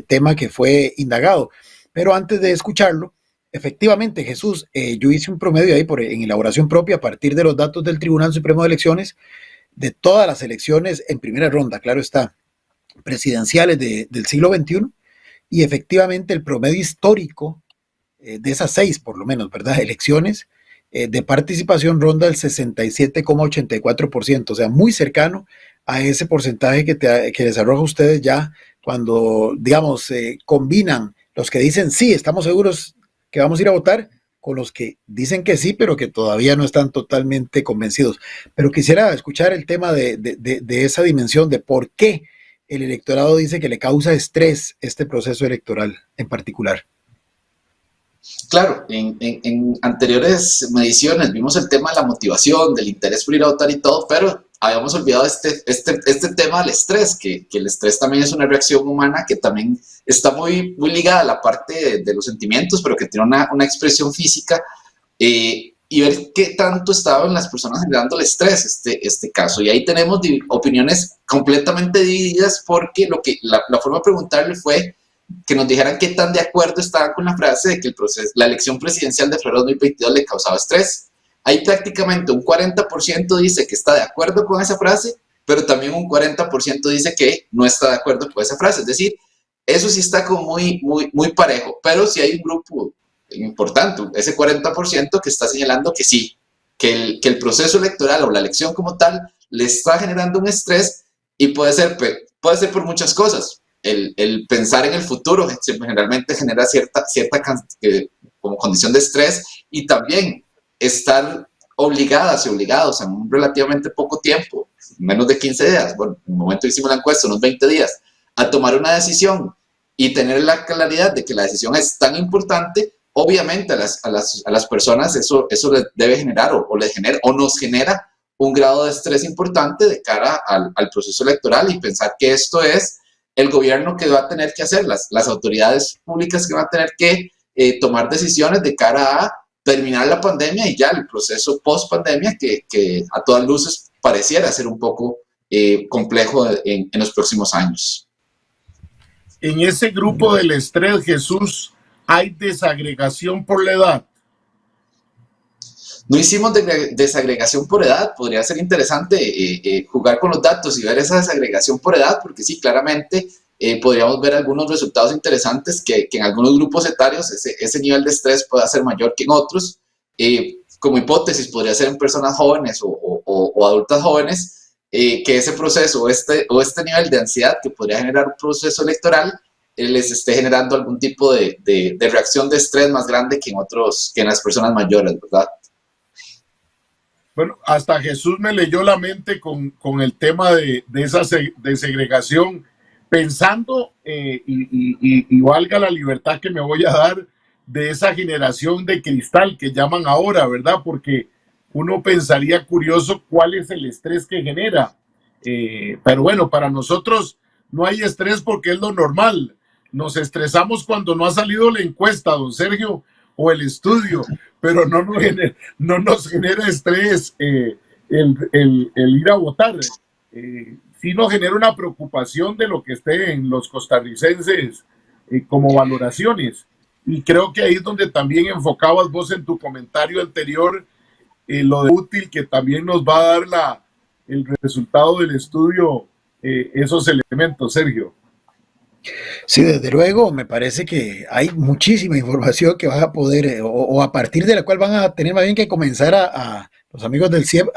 tema que fue indagado, pero antes de escucharlo, efectivamente, Jesús, yo hice un promedio ahí en elaboración propia a partir de los datos del Tribunal Supremo de Elecciones de todas las elecciones en primera ronda, claro está, presidenciales del siglo XXI, y efectivamente el promedio histórico de esas 6, por lo menos, ¿verdad?, elecciones de participación ronda el 67,84%, o sea, muy cercano a ese porcentaje que les arroja a ustedes ya cuando, digamos, combinan los que dicen sí, estamos seguros que vamos a ir a votar, con los que dicen que sí, pero que todavía no están totalmente convencidos. Pero quisiera escuchar el tema de esa dimensión de por qué el electorado dice que le causa estrés este proceso electoral en particular. Claro, en anteriores mediciones vimos el tema de la motivación, del interés por ir a votar y todo, pero habíamos olvidado este tema del estrés, que el estrés también es una reacción humana que también está muy ligada a la parte de los sentimientos, pero que tiene una expresión física, y ver qué tanto estaba en las personas generando el estrés este caso. Y ahí tenemos opiniones completamente divididas, porque la forma de preguntarle fue que nos dijeran qué tan de acuerdo estaban con la frase de que la elección presidencial de febrero de 2022 le causaba estrés. Ahí prácticamente un 40% dice que está de acuerdo con esa frase, pero también un 40% dice que no está de acuerdo con esa frase. Es decir, eso sí está como muy parejo, pero sí hay un grupo importante, ese 40% que está señalando que sí, que el proceso electoral o la elección como tal le está generando un estrés, y puede ser por muchas cosas. El pensar en el futuro generalmente genera cierta como condición de estrés, y también estar obligados en un relativamente poco tiempo, menos de 15 días, bueno, en el momento que hicimos la encuesta, unos 20 días, a tomar una decisión y tener la claridad de que la decisión es tan importante, obviamente a las personas eso les debe generar o nos genera un grado de estrés importante de cara al proceso electoral, y pensar que esto es el gobierno que va a tener que hacer, las autoridades públicas que van a tener que tomar decisiones de cara a terminar la pandemia y ya el proceso post-pandemia que a todas luces pareciera ser un poco complejo en los próximos años. En ese grupo del estrés, Jesús, ¿hay desagregación por la edad? No hicimos desagregación por edad. Podría ser interesante jugar con los datos y ver esa desagregación por edad, porque sí, claramente podríamos ver algunos resultados interesantes que en algunos grupos etarios ese nivel de estrés puede ser mayor que en otros. Como hipótesis, podría ser en personas jóvenes o adultas jóvenes, que ese proceso o este nivel de ansiedad que podría generar un proceso electoral les esté generando algún tipo de reacción de estrés más grande que en las personas mayores, ¿verdad? Bueno, hasta Jesús me leyó la mente con el tema de esa segregación, pensando, y valga la libertad que me voy a dar, de esa generación de cristal que llaman ahora, ¿verdad? Porque uno pensaría curioso cuál es el estrés que genera. Pero bueno, para nosotros no hay estrés porque es lo normal. Nos estresamos cuando no ha salido la encuesta, don Sergio, o el estudio, pero no nos genera estrés el ir a votar. sí nos genera una preocupación de lo que esté en los costarricenses como valoraciones. Y creo que ahí es donde también enfocabas vos en tu comentario anterior, lo de útil que también nos va a dar el resultado del estudio, esos elementos, Sergio. Sí, desde luego, me parece que hay muchísima información que van a poder, o a partir de la cual van a tener más bien que comenzar a los amigos del CIEP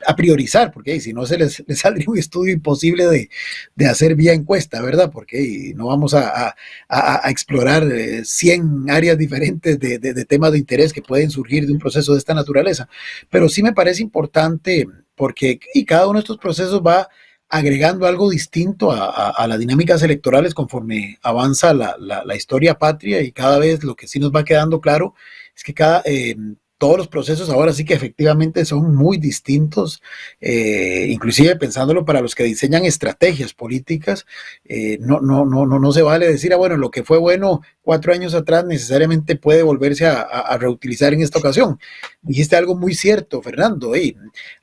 a priorizar, porque si no les saldría un estudio imposible de hacer vía encuesta, ¿verdad? Porque no vamos a explorar 100 áreas diferentes de temas de interés que pueden surgir de un proceso de esta naturaleza. Pero sí me parece importante porque cada uno de estos procesos va agregando algo distinto a las dinámicas electorales conforme avanza la historia patria, y cada vez lo que sí nos va quedando claro es que todos los procesos ahora sí que efectivamente son muy distintos, inclusive pensándolo para los que diseñan estrategias políticas. No se vale decir, bueno, lo que fue bueno 4 años atrás necesariamente puede volverse a reutilizar en esta ocasión. Dijiste algo muy cierto, Fernando.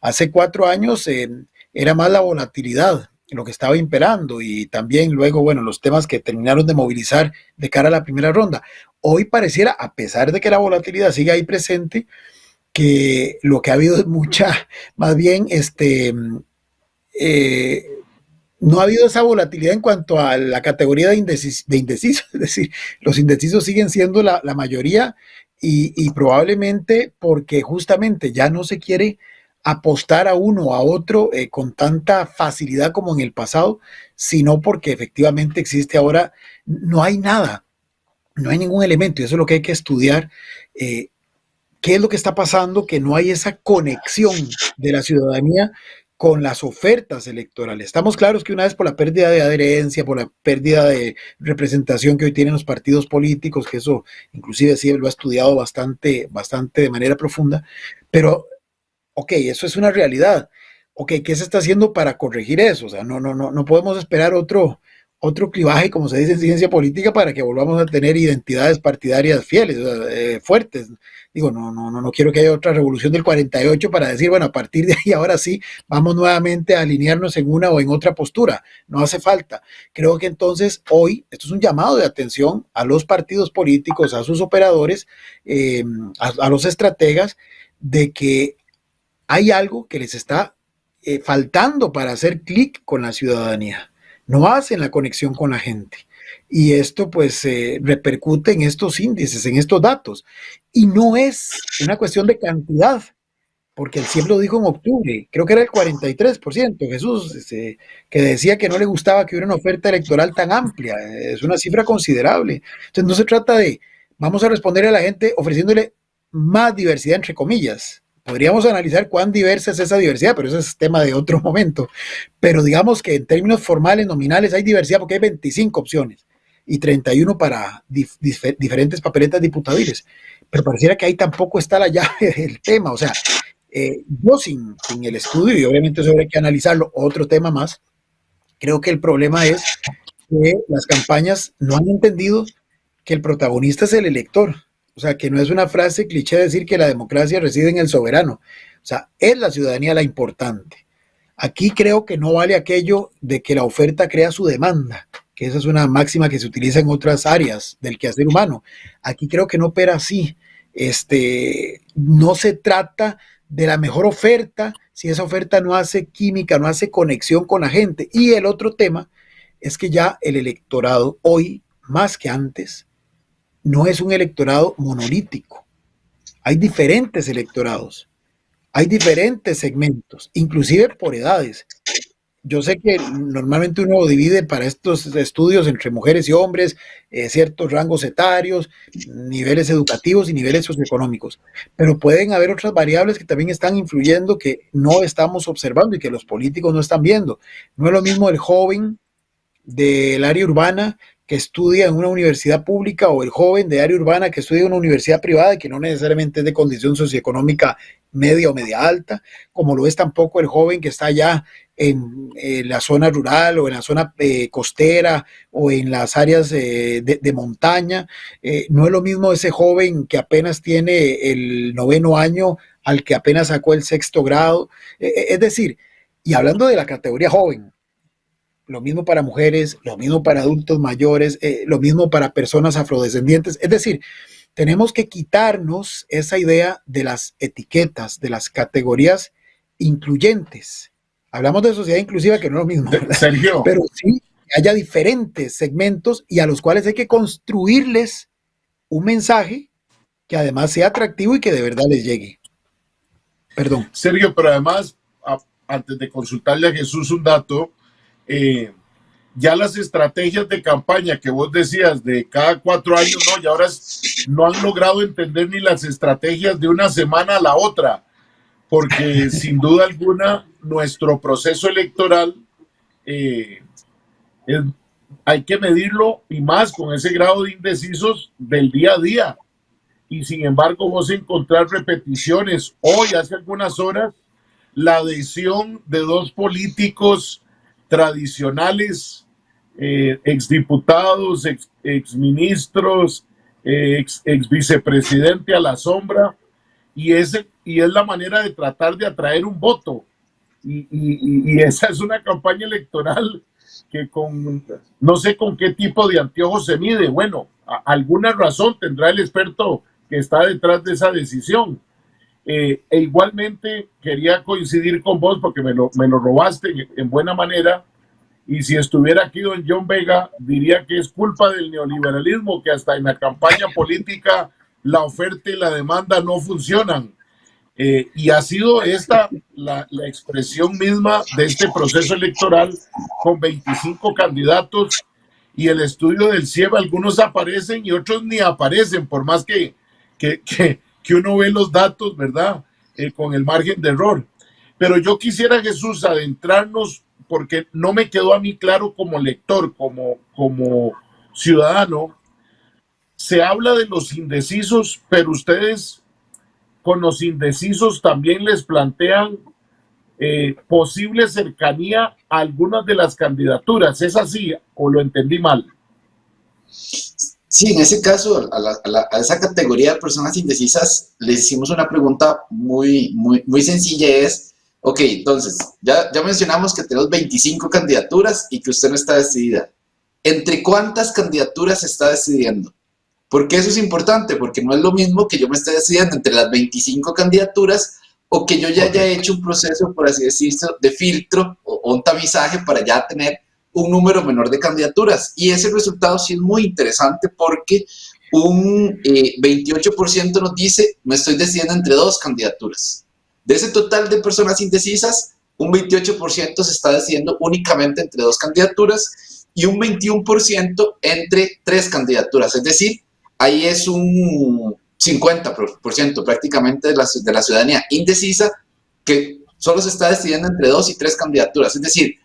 Hace 4 años era más la volatilidad lo que estaba imperando, y también luego, bueno, los temas que terminaron de movilizar de cara a la primera ronda. Hoy pareciera, a pesar de que la volatilidad sigue ahí presente, que lo que ha habido es más bien, no ha habido esa volatilidad en cuanto a la categoría de indecisos, es decir, los indecisos siguen siendo la mayoría, y probablemente porque justamente ya no se quiere apostar a uno o a otro con tanta facilidad como en el pasado, sino porque efectivamente existe ahora, no hay nada, no hay ningún elemento, y eso es lo que hay que estudiar. ¿Qué es lo que está pasando? Que no hay esa conexión de la ciudadanía con las ofertas electorales. Estamos claros que una vez por la pérdida de adherencia, por la pérdida de representación que hoy tienen los partidos políticos, que eso inclusive sí lo ha estudiado bastante de manera profunda, pero ok, eso es una realidad. Ok, ¿qué se está haciendo para corregir eso? O sea, no podemos esperar otro clivaje, como se dice en ciencia política, para que volvamos a tener identidades partidarias fieles, fuertes. Digo, no quiero que haya otra revolución del 48 para decir, bueno, a partir de ahí ahora sí vamos nuevamente a alinearnos en una o en otra postura. No hace falta. Creo que entonces hoy esto es un llamado de atención a los partidos políticos, a sus operadores, a los estrategas, de que hay algo que les está faltando para hacer clic con la ciudadanía. No hacen la conexión con la gente. Y esto pues repercute en estos índices, en estos datos. Y no es una cuestión de cantidad, porque el CIEP lo dijo en octubre, creo que era el 43%, Jesús, que decía que no le gustaba que hubiera una oferta electoral tan amplia. Es una cifra considerable. Entonces no se trata de, vamos a responderle a la gente ofreciéndole más diversidad, entre comillas. Podríamos analizar cuán diversa es esa diversidad, pero ese es tema de otro momento. Pero digamos que en términos formales, nominales, hay diversidad porque hay 25 opciones y 31 para diferentes papeletas diputadiles. Pero pareciera que ahí tampoco está la llave del tema. O sea, yo sin el estudio, y obviamente eso hay que analizarlo, otro tema más, creo que el problema es que las campañas no han entendido que el protagonista es el elector. O sea, que no es una frase cliché decir que la democracia reside en el soberano. O sea, es la ciudadanía la importante. Aquí creo que no vale aquello de que la oferta crea su demanda, que esa es una máxima que se utiliza en otras áreas del quehacer humano. Aquí creo que no opera así. No se trata de la mejor oferta si esa oferta no hace química, no hace conexión con la gente. Y el otro tema es que ya el electorado hoy, más que antes, no es un electorado monolítico. Hay diferentes electorados, hay diferentes segmentos, inclusive por edades. Yo sé que normalmente uno divide para estos estudios entre mujeres y hombres, ciertos rangos etarios, niveles educativos y niveles socioeconómicos, pero pueden haber otras variables que también están influyendo, que no estamos observando y que los políticos no están viendo. No es lo mismo el joven del área urbana que estudia en una universidad pública, o el joven de área urbana que estudia en una universidad privada y que no necesariamente es de condición socioeconómica media o media alta, como lo es tampoco el joven que está allá en la zona rural o en la zona costera o en las áreas de montaña. No es lo mismo ese joven que apenas tiene el 9º año al que apenas sacó el 6º grado. Es decir, Y hablando de la categoría joven, lo mismo para mujeres, lo mismo para adultos mayores, lo mismo para personas afrodescendientes. Es decir, tenemos que quitarnos esa idea de las etiquetas, de las categorías incluyentes. Hablamos de sociedad inclusiva, que no es lo mismo, ¿verdad? Sergio. Pero sí que haya diferentes segmentos y a los cuales hay que construirles un mensaje que además sea atractivo y que de verdad les llegue. Perdón. Sergio, pero además, antes de consultarle a Jesús un dato, ya las estrategias de campaña que vos decías de cada 4 años, no, y ahora no han logrado entender ni las estrategias de una semana a la otra, porque sin duda alguna nuestro proceso electoral hay que medirlo y más con ese grado de indecisos del día a día. Y sin embargo vos encontrar repeticiones. Hoy, hace algunas horas, la adhesión de 2 políticos tradicionales, exdiputados, exministros, ex vicepresidente a la sombra, y es la manera de tratar de atraer un voto. Y esa es una campaña electoral que no sé con qué tipo de anteojos se mide. Bueno, alguna razón tendrá el experto que está detrás de esa decisión. Igualmente quería coincidir con vos porque me lo robaste en buena manera, y si estuviera aquí don John Vega diría que es culpa del neoliberalismo que hasta en la campaña política la oferta y la demanda no funcionan, y ha sido esta la expresión misma de este proceso electoral con 25 candidatos, y el estudio del CIEB, algunos aparecen y otros ni aparecen, por más que uno ve los datos, ¿verdad? Con el margen de error. Pero yo quisiera, Jesús, adentrarnos, porque no me quedó a mí claro como lector, como ciudadano. Se habla de los indecisos, pero ustedes con los indecisos también les plantean posible cercanía a algunas de las candidaturas. ¿Es así o lo entendí mal? Sí, en ese caso, a esa categoría de personas indecisas, les hicimos una pregunta muy sencilla, es, ok, entonces, ya mencionamos que tenemos 25 candidaturas y que usted no está decidida. ¿Entre cuántas candidaturas se está decidiendo? ¿Por qué eso es importante? Porque no es lo mismo que yo me esté decidiendo entre las 25 candidaturas o que yo ya haya hecho un proceso, por así decirlo, de filtro o un tamizaje para ya tener un número menor de candidaturas. Y ese resultado sí es muy interesante porque un 28% nos dice, me estoy decidiendo entre 2 candidaturas. De ese total de personas indecisas, un 28% se está decidiendo únicamente entre 2 candidaturas y un 21% entre 3 candidaturas. Es decir, ahí es un 50% prácticamente de la ciudadanía indecisa que solo se está decidiendo entre 2 y 3 candidaturas. Es decir,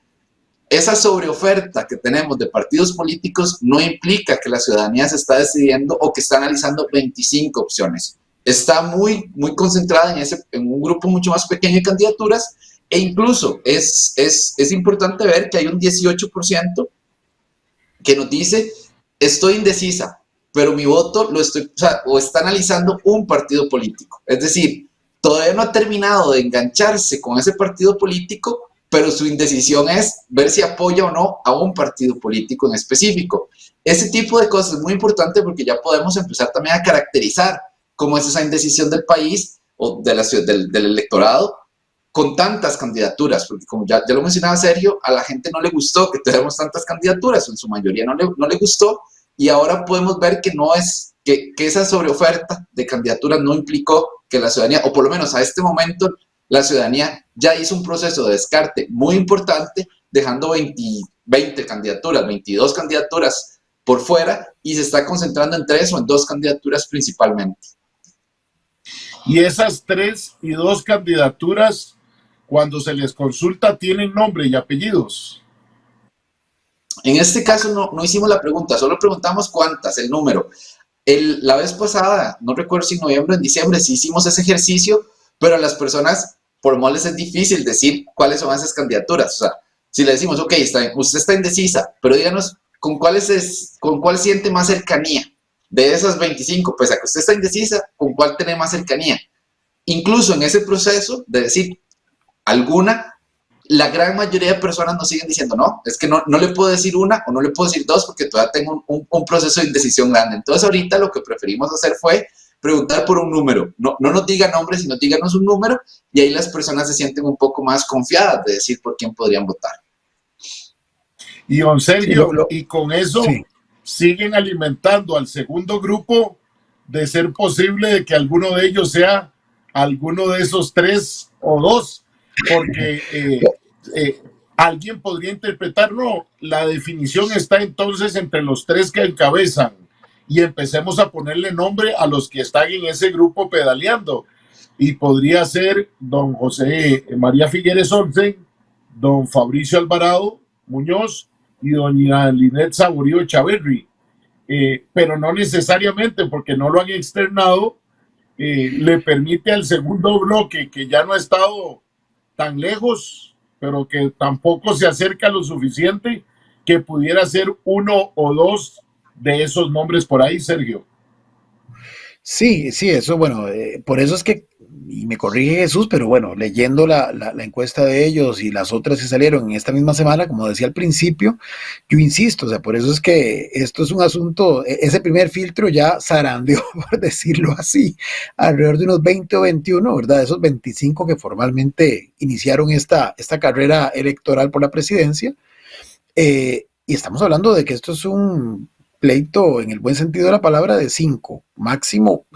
esa sobreoferta que tenemos de partidos políticos no implica que la ciudadanía se está decidiendo o que está analizando 25 opciones. Está muy concentrada en un grupo mucho más pequeño de candidaturas, e incluso es importante ver que hay un 18% que nos dice, estoy indecisa, pero mi voto o está analizando un partido político. Es decir, todavía no ha terminado de engancharse con ese partido político, pero su indecisión es ver si apoya o no a un partido político en específico. Ese tipo de cosas es muy importante porque ya podemos empezar también a caracterizar cómo es esa indecisión del país o del electorado con tantas candidaturas, porque como ya lo mencionaba Sergio, a la gente no le gustó que tenemos tantas candidaturas, en su mayoría no le gustó, y ahora podemos ver que no es, que esa sobreoferta de candidaturas no implicó que la ciudadanía, o por lo menos a este momento, la ciudadanía ya hizo un proceso de descarte muy importante, dejando 20 candidaturas, 22 candidaturas por fuera, y se está concentrando en 3 o en 2 candidaturas principalmente. Y esas 3 y 2 candidaturas, cuando se les consulta, tienen nombre y apellidos. En este caso no hicimos la pregunta, solo preguntamos cuántas, el número. La vez pasada, no recuerdo si en noviembre o en diciembre, sí hicimos ese ejercicio, pero a las personas, por moles, es difícil decir cuáles son esas candidaturas. O sea, si le decimos, ok, usted está indecisa, pero díganos con cuál siente más cercanía de esas 25, pese a que usted está indecisa, con cuál tiene más cercanía. Incluso en ese proceso de decir alguna, la gran mayoría de personas nos siguen diciendo, no, es que no le puedo decir una o no le puedo decir dos porque todavía tengo un proceso de indecisión grande. Entonces ahorita lo que preferimos hacer fue preguntar por un número. No nos diga nombres, sino díganos un número, y ahí las personas se sienten un poco más confiadas de decir por quién podrían votar. Y don Sergio, y con eso siguen alimentando al segundo grupo de ser posible de que alguno de ellos sea alguno de esos 3 o 2, porque alguien podría interpretar, no, la definición está entonces entre los 3 que encabezan, y empecemos a ponerle nombre a los que están en ese grupo pedaleando, y podría ser don José María Figueres Olsen, don Fabricio Alvarado Muñoz y doña Linet Saborío Chaverri, pero no necesariamente, porque no lo han externado, le permite al segundo bloque, que ya no ha estado tan lejos, pero que tampoco se acerca lo suficiente, que pudiera ser 1 o 2 de esos nombres por ahí, Sergio. Sí, eso, bueno, por eso es que, y me corrige Jesús, pero bueno, leyendo la encuesta de ellos y las otras que salieron en esta misma semana, como decía al principio, yo insisto, o sea, por eso es que esto es un asunto, ese primer filtro ya zarandeó, por decirlo así, alrededor de unos 20 o 21, ¿verdad? Esos 25 que formalmente iniciaron esta carrera electoral por la presidencia, y estamos hablando de que esto es un pleito en el buen sentido de la palabra de 5, máximo,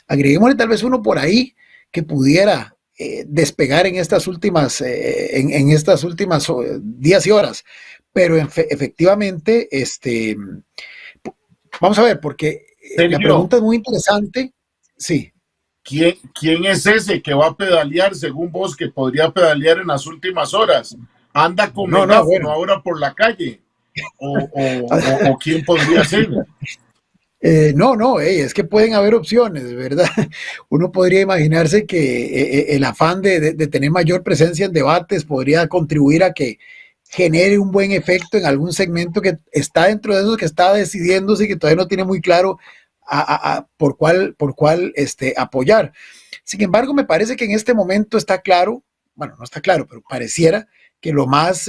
agreguémosle tal vez uno por ahí que pudiera despegar en estas últimas días y horas, pero efectivamente, vamos a ver, porque Sergio, la pregunta es muy interesante, sí. ¿Quién es ese que va a pedalear, según vos, que podría pedalear en las últimas horas? ¿Anda con megáfono ahora por la calle? ¿O quién podría ser? Es que pueden haber opciones, ¿verdad? Uno podría imaginarse que el afán de tener mayor presencia en debates podría contribuir a que genere un buen efecto en algún segmento que está dentro de esos que está decidiéndose y que todavía no tiene muy claro por cuál apoyar. Sin embargo, me parece que en este momento está claro, bueno, no está claro, pero pareciera que lo más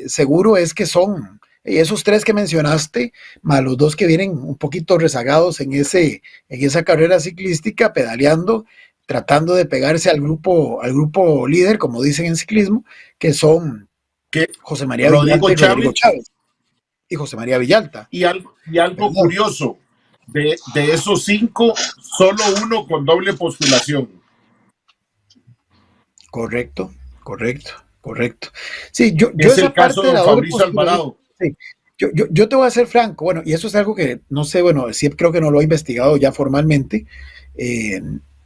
seguro es que son esos 3 que mencionaste, más los 2 que vienen un poquito rezagados en esa carrera ciclística, pedaleando, tratando de pegarse al grupo líder, como dicen en ciclismo, que son José María Villalta y Rodrigo Chávez y José María Villalta. Y algo curioso, de esos 5, solo uno con doble postulación. Correcto. Sí, yo es esa el caso parte de la Fabricio Alvarado. Sí, yo te voy a ser franco, bueno, y eso es algo que no sé, bueno, sí creo que no lo he investigado ya formalmente,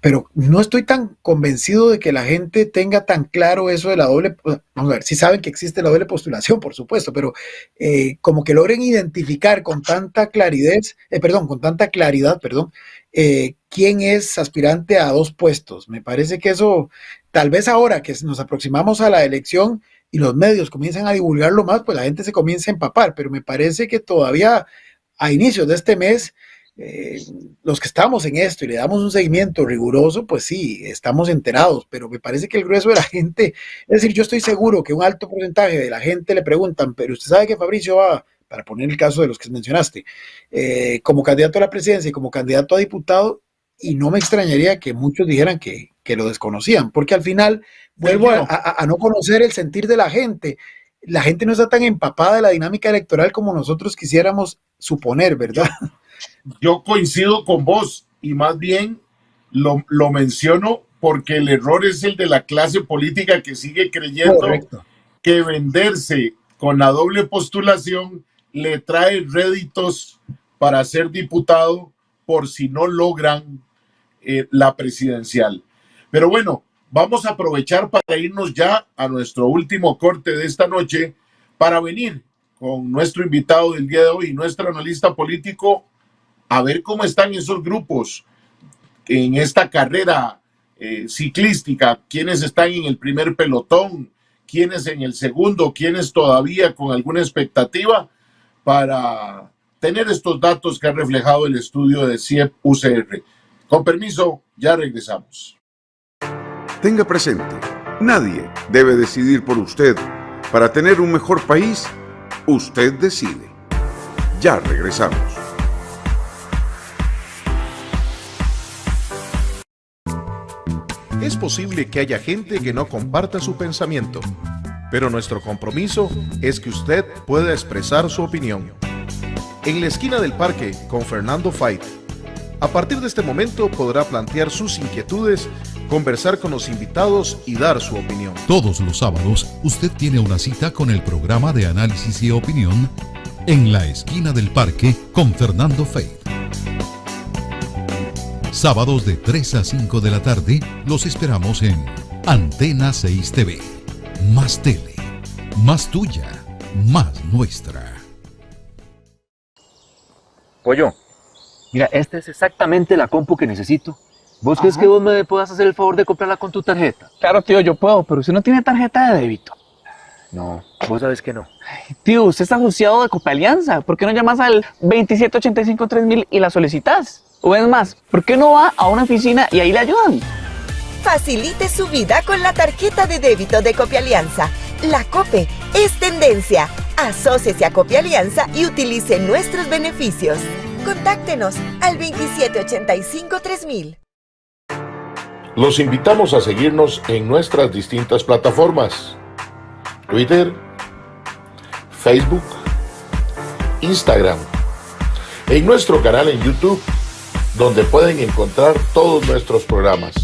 pero no estoy tan convencido de que la gente tenga tan claro eso de la doble, vamos a ver, sí saben que existe la doble postulación, por supuesto, pero como que logren identificar con tanta claridad, quién es aspirante a 2 puestos. Me parece que eso, tal vez ahora que nos aproximamos a la elección y los medios comienzan a divulgarlo más, pues la gente se comienza a empapar, pero me parece que todavía a inicios de este mes, los que estamos en esto y le damos un seguimiento riguroso, pues sí, estamos enterados, pero me parece que el grueso de la gente, es decir, yo estoy seguro que un alto porcentaje de la gente le preguntan, pero usted sabe que Fabricio va, para poner el caso de los que mencionaste, como candidato a la presidencia y como candidato a diputado, y no me extrañaría que muchos dijeran que lo desconocían, porque al final vuelvo a no conocer el sentir de la gente. La gente no está tan empapada de la dinámica electoral como nosotros quisiéramos suponer, ¿verdad? Yo coincido con vos, y más bien lo menciono porque el error es el de la clase política que sigue creyendo que venderse con la doble postulación le trae réditos para ser diputado por si no logran la presidencial. Pero bueno, vamos a aprovechar para irnos ya a nuestro último corte de esta noche para venir con nuestro invitado del día de hoy, nuestro analista político, a ver cómo están esos grupos en esta carrera ciclística, quiénes están en el primer pelotón, quiénes en el segundo, quiénes todavía con alguna expectativa, para tener estos datos que ha reflejado el estudio de CIEP UCR. Con permiso, ya regresamos. Tenga presente, Nadie debe decidir por usted. Para tener un mejor país, usted decide. Ya regresamos. Es posible que haya gente que no comparta su pensamiento, pero nuestro compromiso es que usted pueda expresar su opinión. En la esquina del parque con Fernando Fait. A partir de este momento podrá plantear sus inquietudes, conversar con los invitados y dar su opinión. Todos los sábados usted tiene una cita con el programa de análisis y opinión en la esquina del parque con Fernando Fait. Sábados de 3 a 5 de la tarde los esperamos en Antena 6 TV. Más tele, más tuya, más nuestra. Pollo, mira, esta es exactamente la compu que necesito. ¿Vos crees que vos me puedas hacer el favor de comprarla con tu tarjeta? Claro, tío, yo puedo, pero usted no tiene tarjeta de débito. No, vos sabes que no. Ay, tío, usted está asociado de Copealianza. ¿Por qué no llamas al 2785-3000 y la solicitas? O es más, ¿por qué no va a una oficina y ahí le ayudan? Facilite su vida con la tarjeta de débito de Copealianza. La COPE es tendencia. Asóciese a Copealianza y utilice nuestros beneficios. Contáctenos al 2785-3000. Los invitamos a seguirnos en nuestras distintas plataformas: Twitter, Facebook, Instagram, en nuestro canal en YouTube, donde pueden encontrar todos nuestros programas,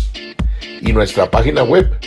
y nuestra página web.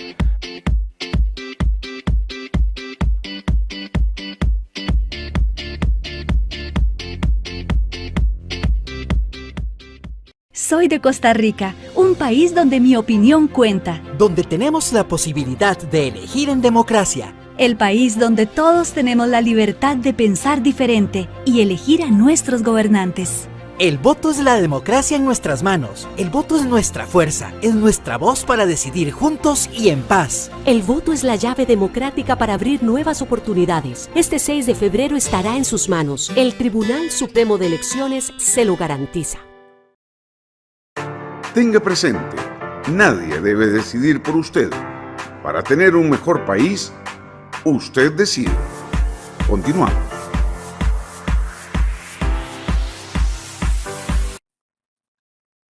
Soy de Costa Rica, un país donde mi opinión cuenta. Donde tenemos la posibilidad de elegir en democracia. El país donde todos tenemos la libertad de pensar diferente y elegir a nuestros gobernantes. El voto es la democracia en nuestras manos. El voto es nuestra fuerza, es nuestra voz para decidir juntos y en paz. El voto es la llave democrática para abrir nuevas oportunidades. Este 6 de febrero estará en sus manos. El Tribunal Supremo de Elecciones se lo garantiza. Tenga presente, nadie debe decidir por usted. Para tener un mejor país, usted decide. Continuamos.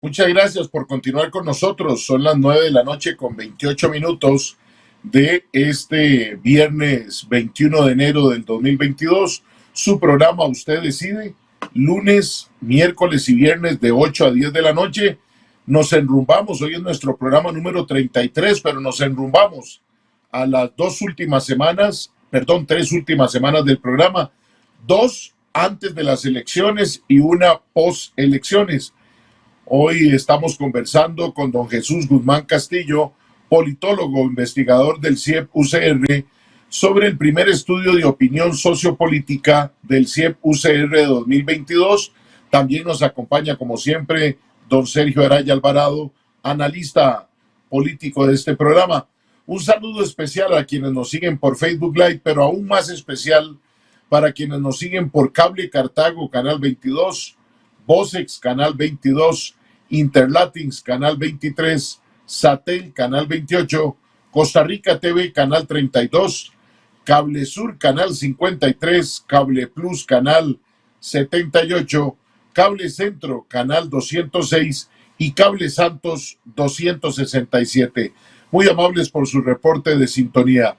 Muchas gracias por continuar con nosotros. Son las 9 de la noche con 28 minutos de este viernes 21 de enero del 2022. Su programa Usted Decide, lunes, miércoles y viernes de 8 a 10 de la noche. Nos enrumbamos, hoy es nuestro programa número 33, pero nos enrumbamos a las tres últimas semanas del programa, 2 antes de las elecciones y una post elecciones. Hoy estamos conversando con don Jesús Guzmán Castillo, politólogo, investigador del CIEP-UCR, sobre el primer estudio de opinión sociopolítica del CIEP-UCR de 2022. También nos acompaña, como siempre, don Sergio Araya Alvarado, analista político de este programa. Un saludo especial a quienes nos siguen por Facebook Live, pero aún más especial para quienes nos siguen por Cable Cartago, Canal 22, Vocex, Canal 22, Interlatins, Canal 23, Satel, Canal 28, Costa Rica TV, Canal 32, Cable Sur, Canal 53, Cable Plus, Canal 78, Cable Centro, Canal 206 y Cable Santos 267. Muy amables por su reporte de sintonía.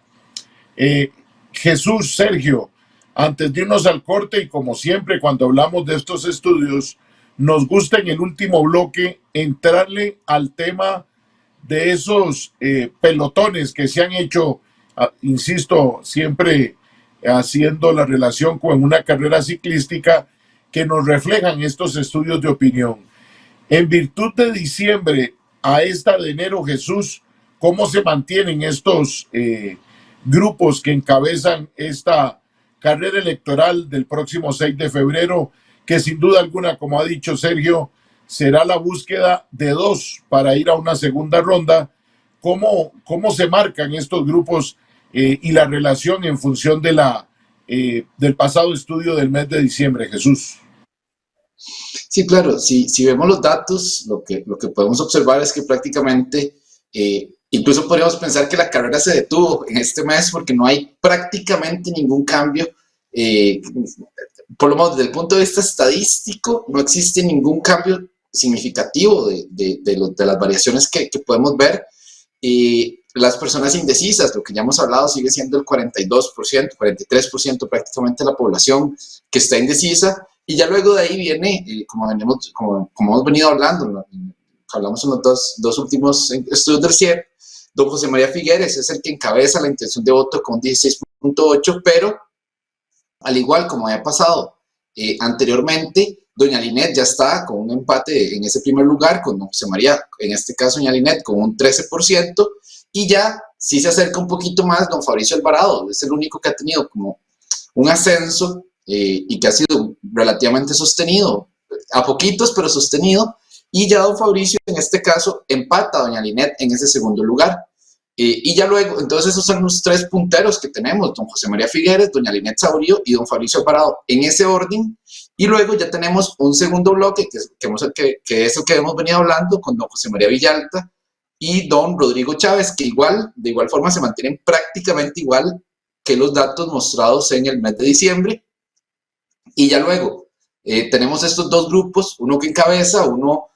Jesús, Sergio, antes de irnos al corte, y como siempre cuando hablamos de estos estudios, nos gusta en el último bloque entrarle al tema de esos pelotones que se han hecho, insisto, siempre haciendo la relación con una carrera ciclística, que nos reflejan estos estudios de opinión. En virtud de diciembre a esta de enero, Jesús, ¿cómo se mantienen estos grupos que encabezan esta carrera electoral del próximo 6 de febrero, que sin duda alguna, como ha dicho Sergio, será la búsqueda de 2 para ir a una segunda ronda? ¿Cómo se marcan estos grupos y la relación en función de del pasado estudio del mes de diciembre, Jesús? Sí, claro, si vemos los datos, lo que podemos observar es que prácticamente Incluso podríamos pensar que la carrera se detuvo en este mes porque no hay prácticamente ningún cambio. Por lo menos desde el punto de vista estadístico, no existe ningún cambio significativo de las variaciones que podemos ver. Las personas indecisas, lo que ya hemos hablado, sigue siendo el 42%, 43% prácticamente de la población que está indecisa. Y ya luego de ahí viene, como hemos venido hablando, ¿no? Hablamos en los dos últimos estudios del CIEP, don José María Figueres es el que encabeza la intención de voto con 16.8, pero al igual como había pasado anteriormente, doña Linet ya está con un empate en ese primer lugar, con don José María, en este caso doña Linet, con un 13%, y ya sí se acerca un poquito más don Fabricio Alvarado, es el único que ha tenido como un ascenso y que ha sido relativamente sostenido, a poquitos pero sostenido, y ya don Fabricio en este caso empata a doña Linet en ese segundo lugar. Y ya luego, entonces esos son los tres punteros que tenemos, don José María Figueres, doña Linet Saborío y don Fabricio Alvarado, en ese orden. Y luego ya tenemos un segundo bloque, que es el que hemos venido hablando, con don José María Villalta y don Rodrigo Chávez, que de igual forma se mantienen prácticamente igual que los datos mostrados en el mes de diciembre. Y ya luego tenemos estos dos grupos, uno que encabeza, uno,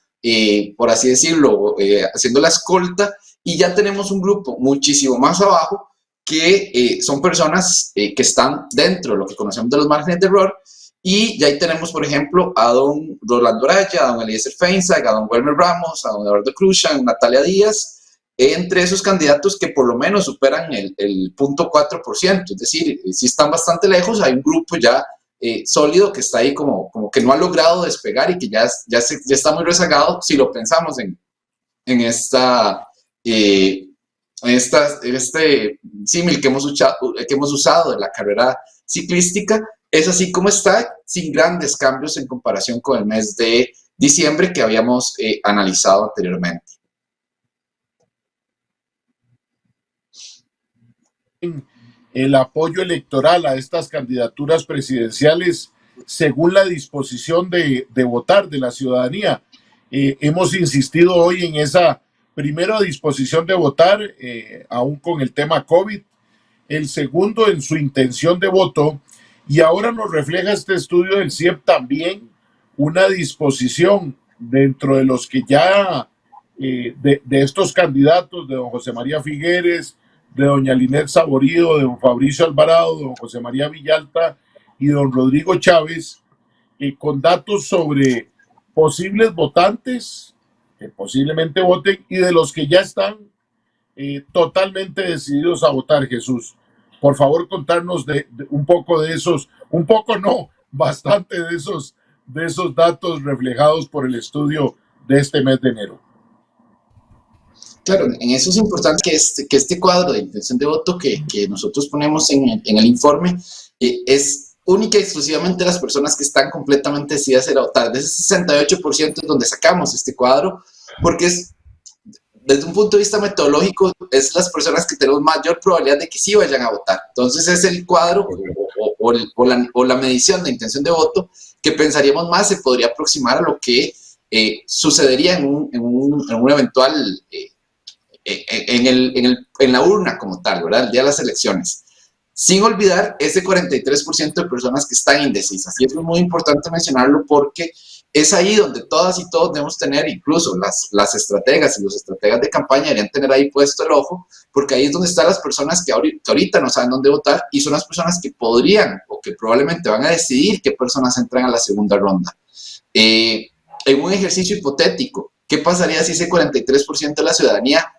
por así decirlo, haciendo la escolta, y ya tenemos un grupo muchísimo más abajo que son personas que están dentro de lo que conocemos de los márgenes de error, y ya ahí tenemos, por ejemplo, a don Rolando Araya, a don Eliezer Feinsack, a don Werner Ramos, a don Eduardo Cruzan, Natalia Díaz, entre esos candidatos que por lo menos superan el 0.4%, es decir, si están bastante lejos, hay un grupo ya sólido que está ahí como que no ha logrado despegar y que ya está muy rezagado si lo pensamos en este símil que hemos usado de la carrera ciclística. Es así como está, sin grandes cambios en comparación con el mes de diciembre que habíamos analizado anteriormente. El apoyo electoral a estas candidaturas presidenciales según la disposición de votar de la ciudadanía. Hemos insistido hoy en esa primera disposición de votar, aún con el tema COVID, el segundo en su intención de voto, y ahora nos refleja este estudio del CIEP también una disposición dentro de los que ya, de estos candidatos, de don José María Figueres, de doña Linet Saborío, de don Fabricio Alvarado, de don José María Villalta y don Rodrigo Chávez, con datos sobre posibles votantes que posiblemente voten y de los que ya están totalmente decididos a votar. Jesús, por favor, contarnos de un poco de esos, un poco no, bastante de esos datos reflejados por el estudio de este mes de enero. Claro, en eso es importante que este cuadro de intención de voto que nosotros ponemos en el informe es única y exclusivamente las personas que están completamente decididas a ir a votar. De ese 68% es donde sacamos este cuadro, porque es, desde un punto de vista metodológico, es las personas que tenemos mayor probabilidad de que sí vayan a votar. Entonces es el cuadro o la medición de intención de voto que pensaríamos más se podría aproximar a lo que sucedería en un eventual... en la urna como tal, ¿verdad? El día de las elecciones. Sin olvidar ese 43% de personas que están indecisas. Y eso es muy importante mencionarlo porque es ahí donde todas y todos debemos tener, incluso las estrategas y los estrategas de campaña deberían tener ahí puesto el ojo, porque ahí es donde están las personas que ahorita no saben dónde votar y son las personas que podrían o que probablemente van a decidir qué personas entran a la segunda ronda. En un ejercicio hipotético, ¿qué pasaría si ese 43% de la ciudadanía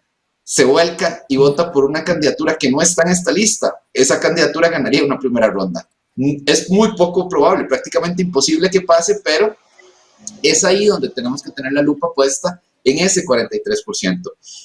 se vuelca y vota por una candidatura que no está en esta lista? Esa candidatura ganaría una primera ronda. Es muy poco probable, prácticamente imposible que pase, pero es ahí donde tenemos que tener la lupa puesta en ese 43%.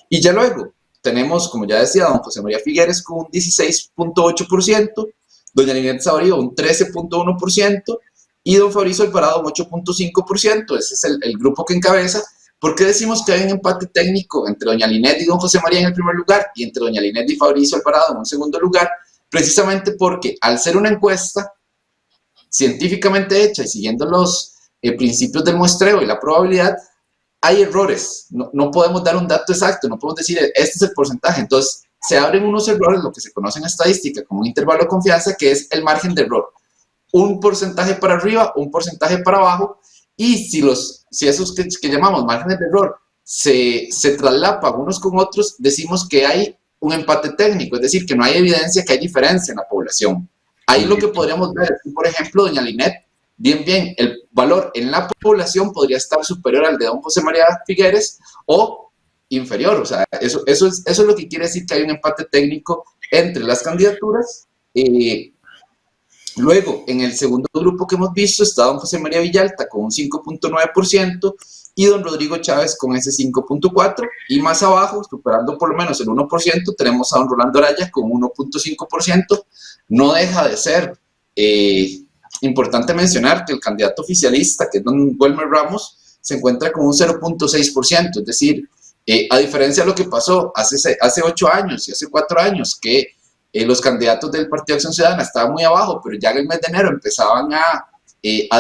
Y ya luego tenemos, como ya decía, don José María Figueres con un 16.8%, doña Linet Saborío un 13.1% y don Fabricio Alvarado un 8.5%. Ese es el grupo que encabeza. ¿Por qué decimos que hay un empate técnico entre doña Linet y don José María en el primer lugar y entre doña Linet y Fabricio Alvarado en un segundo lugar? Precisamente porque al ser una encuesta científicamente hecha y siguiendo los principios del muestreo y la probabilidad, hay errores, no podemos dar un dato exacto, no podemos decir este es el porcentaje, entonces se abren unos errores, lo que se conoce en estadística como un intervalo de confianza, que es el margen de error, un porcentaje para arriba, un porcentaje para abajo, y si esos que llamamos márgenes de error se traslapan unos con otros, decimos que hay un empate técnico, es decir, que no hay evidencia que hay diferencia en la población. Ahí lo que podríamos ver es, por ejemplo, doña Linet, bien, el valor en la población podría estar superior al de don José María Figueres o inferior, o sea, eso es lo que quiere decir que hay un empate técnico entre las candidaturas. Luego, en el segundo grupo que hemos visto está don José María Villalta con un 5.9% y don Rodrigo Chávez con ese 5.4%, y más abajo, superando por lo menos el 1%, tenemos a don Rolando Araya con 1.5%. No deja de ser importante mencionar que el candidato oficialista, que es don Wilmer Ramos, se encuentra con un 0.6%, es decir, a diferencia de lo que pasó hace 8 años y hace 4 años, que los candidatos del Partido Acción Ciudadana estaban muy abajo, pero ya en el mes de enero empezaban a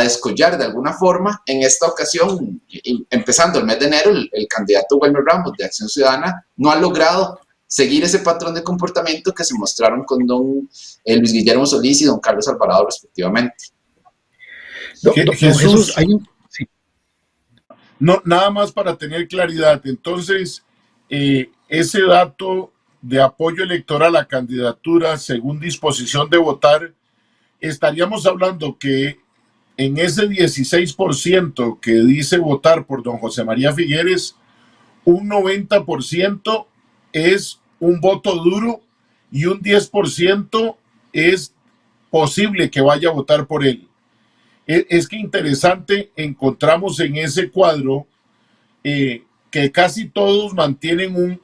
descollar de alguna forma. En esta ocasión, empezando el mes de enero, el candidato Wilmer Ramos de Acción Ciudadana no ha logrado seguir ese patrón de comportamiento que se mostraron con don Luis Guillermo Solís y don Carlos Alvarado respectivamente. Jesús, sí. No, nada más para tener claridad, entonces ese dato de apoyo electoral a candidatura según disposición de votar, estaríamos hablando que en ese 16% que dice votar por don José María Figueres, un 90% es un voto duro y un 10% es posible que vaya a votar por él. Es que interesante, encontramos en ese cuadro que casi todos mantienen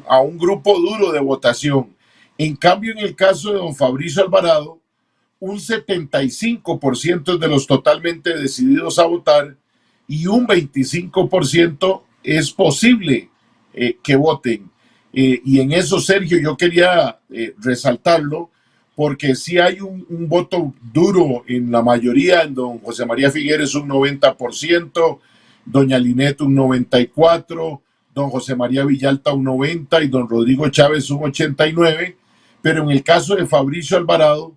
a un grupo duro de votación. En cambio, en el caso de don Fabricio Alvarado, un 75% de los totalmente decididos a votar y un 25% es posible que voten. Y en eso, Sergio, yo quería resaltarlo, porque sí hay un voto duro en la mayoría, en don José María Figueres un 90%, doña Linet un 94%, don José María Villalta un 90% y don Rodrigo Chávez un 89%, pero en el caso de Fabricio Alvarado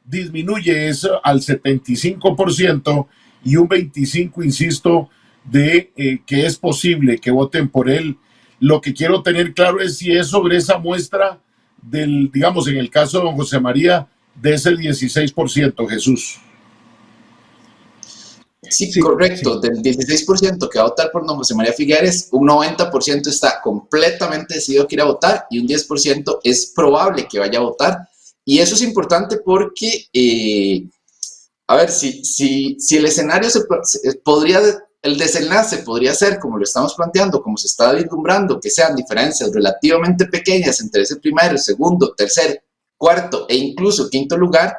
disminuye eso al 75% y un 25%, insisto, de que es posible que voten por él. Lo que quiero tener claro es si es sobre esa muestra del, digamos, en el caso de don José María, de ese 16%, Jesús. Sí, correcto. Sí. Del 16% que va a votar por don José María Figueres, un 90% está completamente decidido que ir a votar y un 10% es probable que vaya a votar. Y eso es importante porque, a ver, si el escenario el desenlace podría ser como lo estamos planteando, como se está vislumbrando, que sean diferencias relativamente pequeñas entre ese primero, segundo, tercer, cuarto e incluso quinto lugar,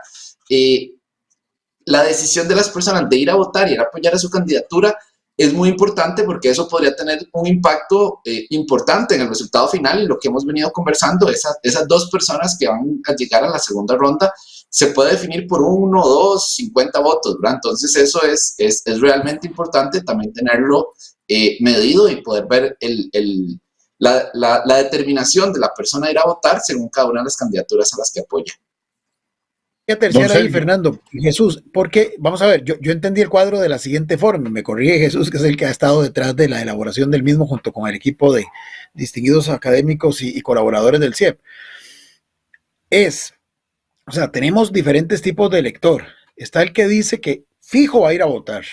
la decisión de las personas de ir a votar y ir a apoyar a su candidatura es muy importante, porque eso podría tener un impacto importante en el resultado final. Y lo que hemos venido conversando, esas dos personas que van a llegar a la segunda ronda, se puede definir por 1, 2, 50 votos, ¿verdad? Entonces eso es realmente importante también tenerlo medido y poder ver la determinación de la persona de ir a votar según cada una de las candidaturas a las que apoya. Tercera ahí, Fernando. Jesús, porque, vamos a ver, yo entendí el cuadro de la siguiente forma, me corrige Jesús, que es el que ha estado detrás de la elaboración del mismo junto con el equipo de distinguidos académicos y colaboradores del CIEP. O sea, tenemos diferentes tipos de elector. Está el que dice que fijo va a ir a votar.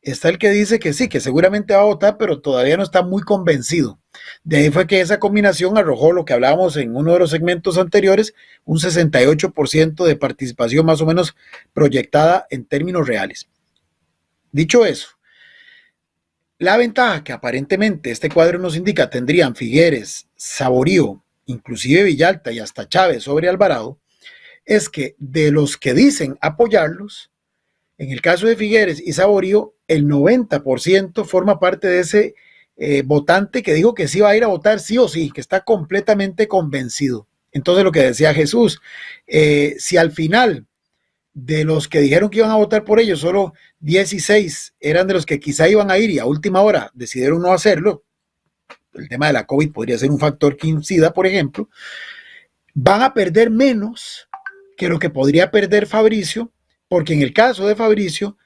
Está el que dice que sí, que seguramente va a votar, pero todavía no está muy convencido. De ahí fue que esa combinación arrojó lo que hablábamos en uno de los segmentos anteriores, un 68% de participación más o menos proyectada en términos reales. Dicho eso, la ventaja que aparentemente este cuadro nos indica tendrían Figueres, Saborío, inclusive Villalta y hasta Chávez sobre Alvarado, es que de los que dicen apoyarlos, en el caso de Figueres y Saborío, el 90% forma parte de ese votante que dijo que sí va a ir a votar sí o sí, que está completamente convencido. Entonces, lo que decía Jesús, si al final de los que dijeron que iban a votar por ellos, solo 16 eran de los que quizá iban a ir y a última hora decidieron no hacerlo. El tema de la COVID podría ser un factor que incida, por ejemplo. Van a perder menos que lo que podría perder Fabricio, porque en el caso de Fabricio,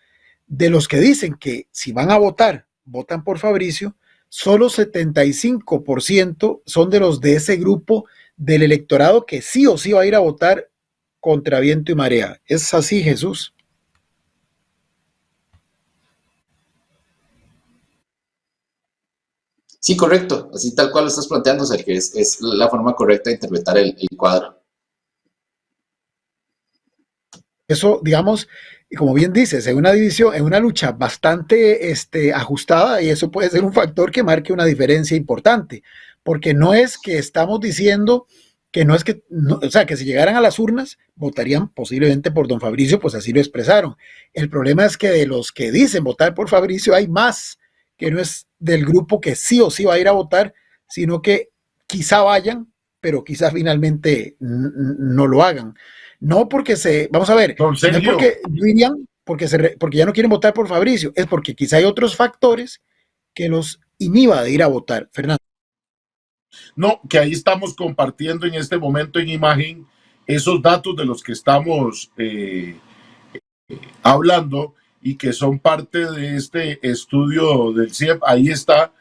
de los que dicen que si van a votar, votan por Fabricio, solo 75% son de los de ese grupo del electorado que sí o sí va a ir a votar contra viento y marea. ¿Es así, Jesús? Sí, correcto. Así tal cual lo estás planteando, Sergio. Es la forma correcta de interpretar el cuadro. Eso, digamos, como bien dices, en una división, en una lucha bastante ajustada, y eso puede ser un factor que marque una diferencia importante, porque no es que estamos diciendo que no es que, no, o sea, que si llegaran a las urnas, votarían posiblemente por don Fabricio, pues así lo expresaron. El problema es que de los que dicen votar por Fabricio hay más, que no es del grupo que sí o sí va a ir a votar, sino que quizá vayan, pero quizá finalmente no lo hagan. No porque vamos a ver, no es porque dirían, porque ya no quieren votar por Fabricio, es porque quizá hay otros factores que los inhiba de ir a votar. Fernando. No, que ahí estamos compartiendo en este momento en imagen esos datos de los que estamos hablando y que son parte de este estudio del CIEP. Ahí está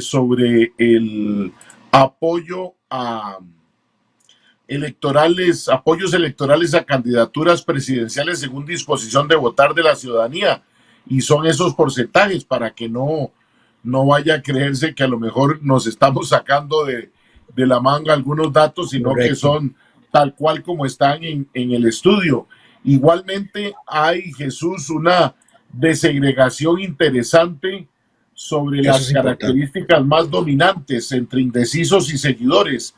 sobre el apoyo a apoyos electorales a candidaturas presidenciales según disposición de votar de la ciudadanía, y son esos porcentajes para que no vaya a creerse que a lo mejor nos estamos sacando de la manga algunos datos, sino correcto, que son tal cual como están en el estudio. Igualmente hay, Jesús, una desegregación interesante sobre las características más dominantes entre indecisos y seguidores.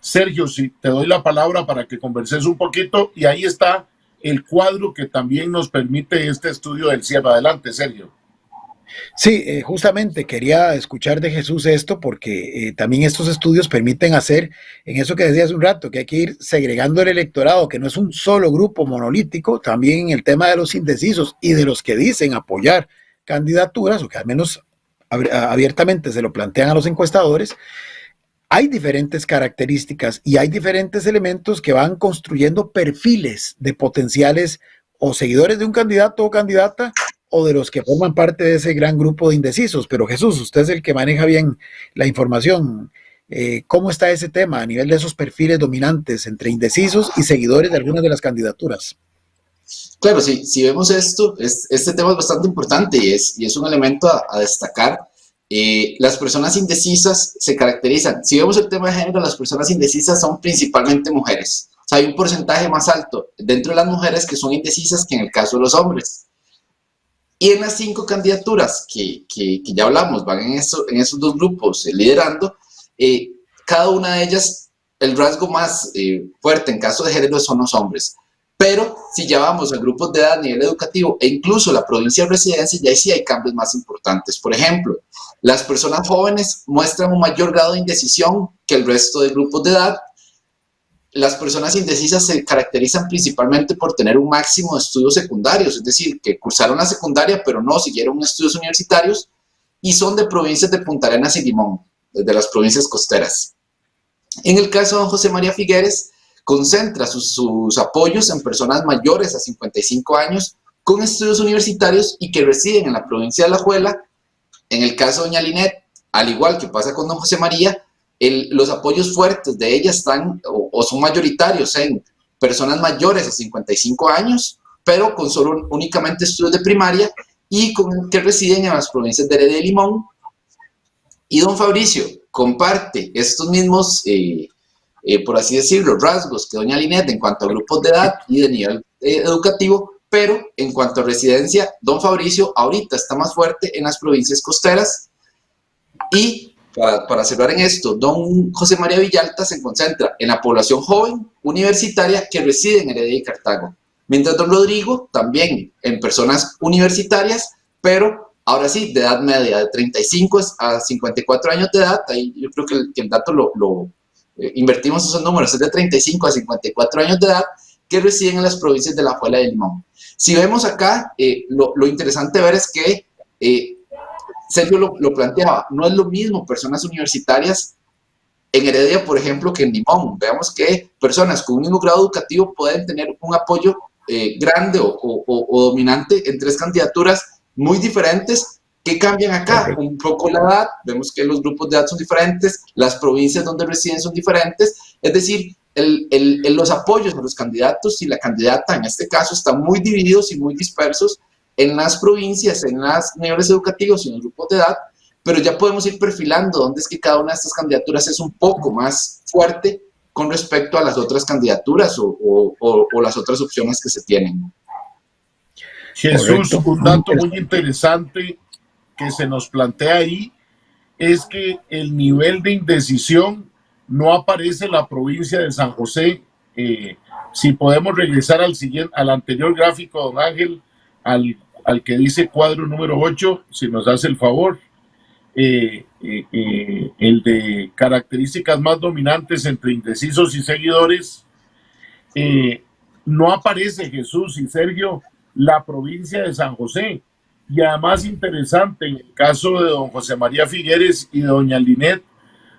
Sergio, si te doy la palabra para que converses un poquito, y ahí está el cuadro que también nos permite este estudio del CIEP. Adelante, Sergio. Sí, justamente quería escuchar de Jesús esto porque también estos estudios permiten hacer, en eso que decía hace un rato, que hay que ir segregando el electorado, que no es un solo grupo monolítico, también en el tema de los indecisos y de los que dicen apoyar candidaturas, o que al menos abiertamente se lo plantean a los encuestadores. Hay diferentes características y hay diferentes elementos que van construyendo perfiles de potenciales o seguidores de un candidato o candidata, o de los que forman parte de ese gran grupo de indecisos. Pero Jesús, usted es el que maneja bien la información. ¿Cómo está ese tema a nivel de esos perfiles dominantes entre indecisos y seguidores de algunas de las candidaturas? Claro, sí, si vemos esto, este tema es bastante importante y es un elemento a destacar. Las personas indecisas se caracterizan, si vemos el tema de género, las personas indecisas son principalmente mujeres. O sea, hay un porcentaje más alto dentro de las mujeres que son indecisas que en el caso de los hombres. Y en las 5 candidaturas que ya hablamos, van en esos dos grupos liderando, cada una de ellas, el rasgo más fuerte en caso de género son los hombres. Pero si ya vamos a grupos de edad a nivel educativo e incluso la provincia de residencia, ya sí hay cambios más importantes. Por ejemplo, las personas jóvenes muestran un mayor grado de indecisión que el resto de grupos de edad. Las personas indecisas se caracterizan principalmente por tener un máximo de estudios secundarios, es decir, que cursaron la secundaria pero no siguieron estudios universitarios, y son de provincias de Punta Arenas y Limón, de las provincias costeras. En el caso de don José María Figueres, concentra sus apoyos en personas mayores a 55 años con estudios universitarios y que residen en la provincia de Alajuela. En el caso de doña Linet, al igual que pasa con don José María, los apoyos fuertes de ella están o son mayoritarios en personas mayores a 55 años, pero con solo únicamente estudios de primaria y que residen en las provincias de Heredia y Limón. Y don Fabricio comparte estos mismos, por así decirlo, rasgos que doña Linet en cuanto a grupos de edad y de nivel educativo, pero en cuanto a residencia, don Fabricio ahorita está más fuerte en las provincias costeras. Y para cerrar en esto, don José María Villalta se concentra en la población joven universitaria que reside en Heredia y Cartago, mientras don Rodrigo también en personas universitarias, pero ahora sí, de edad media, de 35 a 54 años de edad. Ahí yo creo que el dato invertimos esos números, es de 35 a 54 años de edad, que residen en las provincias de Alajuela y de Limón. Si vemos acá, lo interesante de ver es que Sergio lo planteaba, no es lo mismo personas universitarias en Heredia, por ejemplo, que en Limón. Veamos que personas con un mismo grado educativo pueden tener un apoyo grande o dominante en 3 candidaturas muy diferentes que cambian acá. Un poco la edad, vemos que los grupos de edad son diferentes, las provincias donde residen son diferentes, es decir, los apoyos a los candidatos y la candidata en este caso están muy divididos y muy dispersos en las provincias, en los niveles educativos y en los grupos de edad, pero ya podemos ir perfilando dónde es que cada una de estas candidaturas es un poco más fuerte con respecto a las otras candidaturas o las otras opciones que se tienen. Jesús, un dato muy interesante que se nos plantea ahí es que el nivel de indecisión no aparece en la provincia de San José. Si podemos regresar al anterior gráfico, don Ángel, al que dice cuadro número 8, si nos hace el favor. El de características más dominantes entre indecisos y seguidores, no aparece, Jesús y Sergio, la provincia de San José. Y además interesante, en el caso de don José María Figueres y de doña Linet,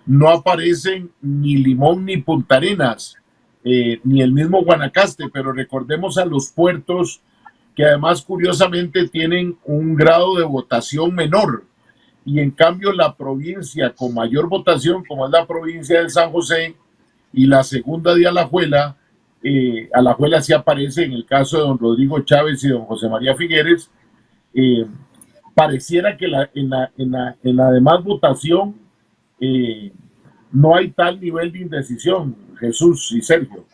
no aparecen ni Limón ni Punta Arenas, ni el mismo Guanacaste, pero recordemos a los puertos que además curiosamente tienen un grado de votación menor. Y en cambio la provincia con mayor votación, como es la provincia de San José y la segunda de Alajuela, Alajuela sí aparece en el caso de don Rodrigo Chávez y don José María Figueres, pareciera que en la demás votación no hay tal nivel de indecisión, Jesús y Sergio.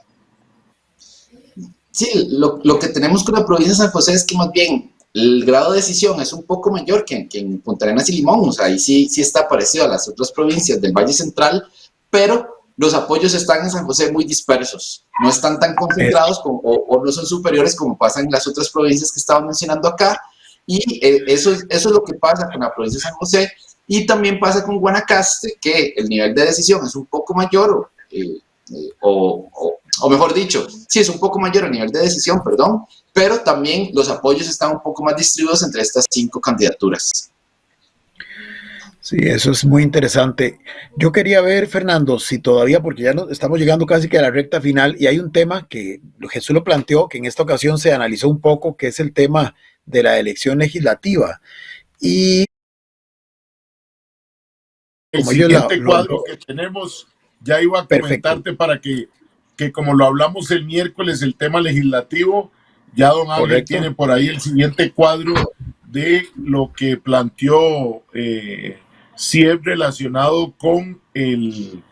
Sí, lo que tenemos con la provincia de San José es que más bien el grado de decisión es un poco mayor que en Punta Arenas y Limón, o sea, ahí sí está parecido a las otras provincias del Valle Central, pero los apoyos están en San José muy dispersos, no están tan concentrados o no son superiores como pasa en las otras provincias que estaba mencionando acá, y eso es lo que pasa con la provincia de San José, y también pasa con Guanacaste, que el nivel de decisión es un poco mayor, o mejor dicho, sí es un poco mayor el nivel de decisión, perdón, pero también los apoyos están un poco más distribuidos entre estas 5 candidaturas. Sí, eso es muy interesante. Yo quería ver, Fernando, si todavía, porque ya estamos llegando casi que a la recta final, y hay un tema que Jesús lo planteó, que en esta ocasión se analizó un poco, que es el tema de la elección legislativa. Y el siguiente cuadro que tenemos, ya iba a comentarte para que como lo hablamos el miércoles, el tema legislativo, ya don Ángel tiene por ahí el siguiente cuadro de lo que planteó Sieb relacionado con el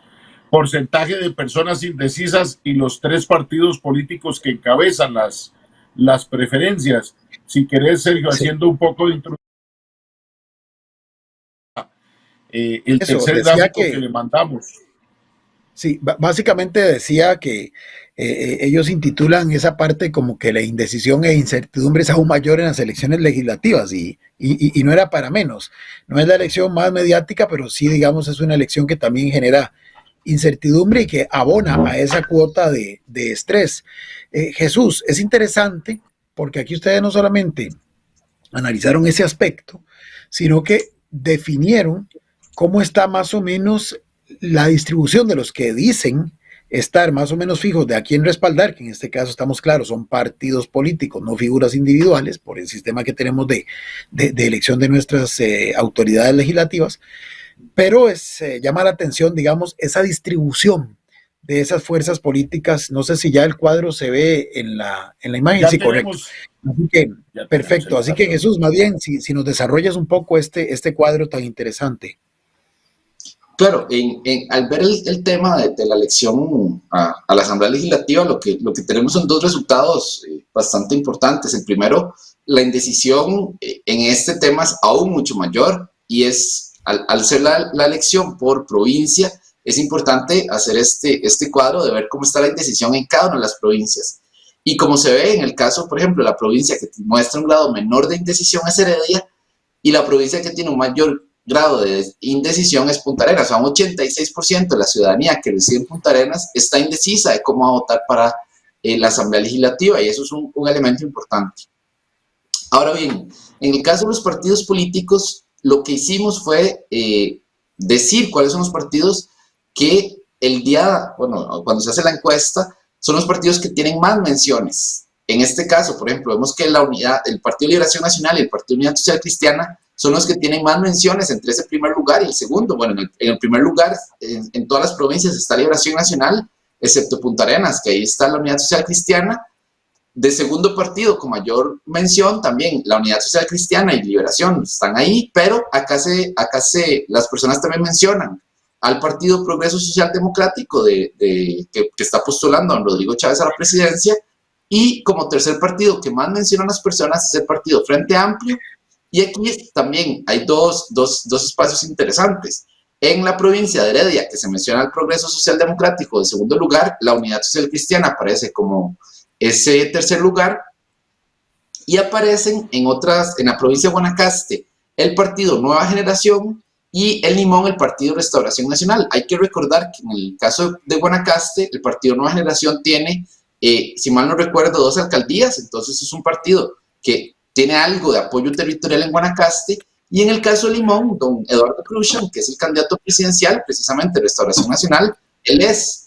porcentaje de personas indecisas y los 3 partidos políticos que encabezan las preferencias. Si querés, Sergio, haciendo un poco de introducción. El tercer gráfico que le mandamos. Sí, básicamente decía que ellos intitulan esa parte como que la indecisión e incertidumbre es aún mayor en las elecciones legislativas y no era para menos. No es la elección más mediática, pero sí, digamos, es una elección que también genera incertidumbre y que abona a esa cuota de estrés. Jesús, es interesante porque aquí ustedes no solamente analizaron ese aspecto, sino que definieron cómo está más o menos la distribución de los que dicen estar más o menos fijos de a quién respaldar, que en este caso estamos claros, son partidos políticos, no figuras individuales, por el sistema que tenemos de elección de nuestras autoridades legislativas, pero llama la atención, digamos, esa distribución de esas fuerzas políticas. No sé si ya el cuadro se ve en la imagen, ya sí, correcto. Así que, perfecto, así que Jesús, más bien, si nos desarrollas un poco este cuadro tan interesante. Claro, al ver el tema de la elección a la Asamblea Legislativa, lo que tenemos son 2 resultados bastante importantes. El primero, la indecisión en este tema es aún mucho mayor, y es, al ser la elección por provincia, es importante hacer este cuadro de ver cómo está la indecisión en cada una de las provincias. Y como se ve en el caso, por ejemplo, la provincia que muestra un grado menor de indecisión es Heredia, y la provincia que tiene un mayor grado de indecisión es Punta Arenas. O sea, un 86% de la ciudadanía que reside en Punta Arenas está indecisa de cómo va a votar para la Asamblea Legislativa, y eso es un elemento importante. Ahora bien, en el caso de los partidos políticos, lo que hicimos fue decir cuáles son los partidos que cuando se hace la encuesta, son los partidos que tienen más menciones. En este caso, por ejemplo, vemos que el Partido Liberación Nacional y el Partido Unidad Social Cristiana son los que tienen más menciones entre ese primer lugar y el segundo. Bueno, en el primer lugar, en todas las provincias está Liberación Nacional, excepto Punta Arenas, que ahí está la Unidad Social Cristiana. De segundo partido con mayor mención, también la Unidad Social Cristiana y Liberación están ahí, pero acá las personas también mencionan al Partido Progreso Social Democrático que está postulando a don Rodrigo Chávez a la presidencia, y como tercer partido que más mencionan las personas es el Partido Frente Amplio, y aquí también hay dos espacios interesantes. En la provincia de Heredia, que se menciona el Progreso Social Democrático de segundo lugar, la Unidad Social Cristiana aparece como ese tercer lugar, y aparecen en la provincia de Guanacaste el Partido Nueva Generación y en Limón el Partido Restauración Nacional. Hay que recordar que en el caso de Guanacaste el Partido Nueva Generación tiene, si mal no recuerdo, 2 alcaldías, entonces es un partido que tiene algo de apoyo territorial en Guanacaste. Y en el caso de Limón, don Eduardo Cruzan, que es el candidato presidencial precisamente de Restauración Nacional, él es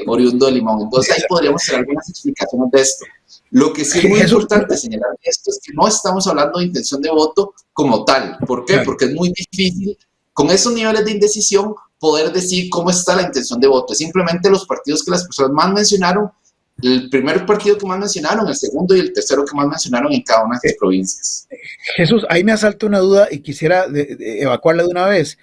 oriundo de Limón. Entonces ahí podríamos hacer algunas explicaciones de esto. Lo que sí es muy importante señalar de esto es que no estamos hablando de intención de voto como tal. ¿Por qué? Porque es muy difícil con esos niveles de indecisión poder decir cómo está la intención de voto. Es simplemente los partidos que las personas más mencionaron, el primer partido que más mencionaron, el segundo y el tercero que más mencionaron en cada una de las provincias. Jesús, ahí me asalta una duda y quisiera evacuarla de una vez.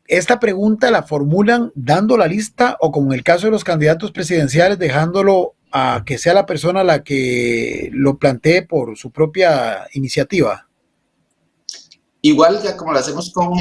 ¿Esta pregunta la formulan dando la lista o, como en el caso de los candidatos presidenciales, dejándolo a que sea la persona la que lo plantee por su propia iniciativa? Igual que como lo hacemos con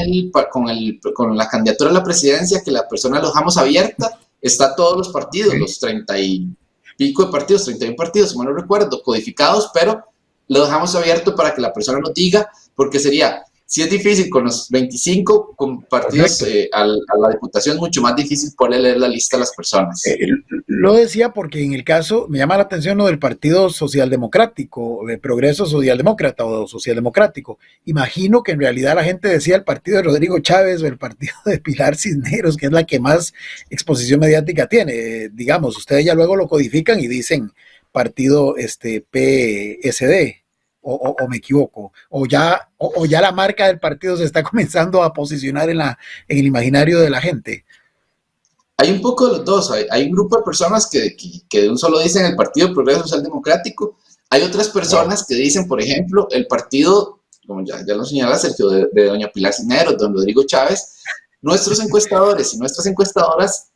la candidatura a la presidencia, que la persona lo dejamos abierta, está todos los partidos, los 30 y pico de partidos, 31 partidos, si mal no recuerdo, codificados, pero lo dejamos abierto para que la persona nos diga, porque sería, si es difícil con los 25 partidos a la diputación, es mucho más difícil poder leer la lista a las personas. Lo decía porque en el caso, me llama la atención lo del Partido Socialdemocrático, de Progreso Socialdemócrata o Socialdemocrático. Imagino que en realidad la gente decía el partido de Rodrigo Chávez o el partido de Pilar Cisneros, que es la que más exposición mediática tiene. Digamos, ustedes ya luego lo codifican y dicen partido PSD. O me equivoco, o ya la marca del partido se está comenzando a posicionar en el imaginario de la gente. Hay un poco de los dos. Hay un grupo de personas que de un solo dicen el Partido Progreso Social Democrático. Hay otras personas que dicen, por ejemplo, el partido, como ya lo señala Sergio, de doña Pilar Cisneros, don Rodrigo Chávez. Nuestros encuestadores y nuestras encuestadoras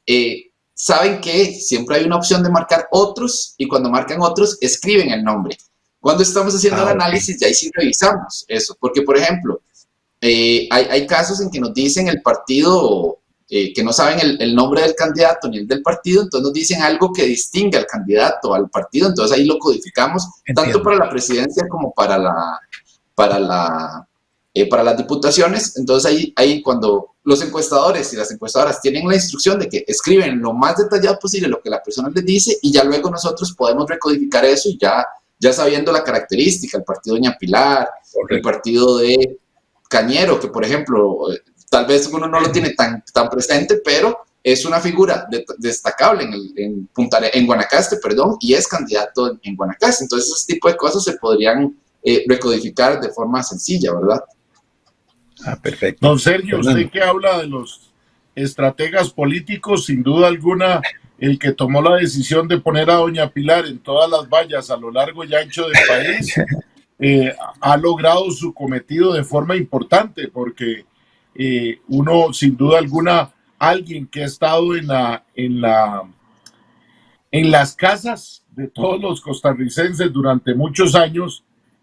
saben que siempre hay una opción de marcar otros, y cuando marcan otros escriben el nombre. Cuando estamos haciendo el análisis, ya ahí sí revisamos eso, porque, por ejemplo, hay casos en que nos dicen el partido, que no saben el nombre del candidato ni el del partido, entonces nos dicen algo que distingue al candidato, al partido, entonces ahí lo codificamos. Entiendo. Tanto para la presidencia como para las diputaciones. Entonces ahí cuando los encuestadores y las encuestadoras tienen la instrucción de que escriben lo más detallado posible lo que la persona les dice, y ya luego nosotros podemos recodificar eso, y ya sabiendo la característica, el partido de doña Pilar, el partido de Cañero, que por ejemplo, tal vez uno no lo tiene tan presente, pero es una figura destacable en Guanacaste, y es candidato en Guanacaste. Entonces, ese tipo de cosas se podrían recodificar de forma sencilla, ¿verdad? Perfecto. Don Sergio, usted que habla de los estrategas políticos, sin duda alguna, el que tomó la decisión de poner a doña Pilar en todas las vallas a lo largo y ancho del país, ha logrado su cometido de forma importante, porque uno, sin duda alguna, alguien que ha estado en las casas de todos los costarricenses durante muchos años,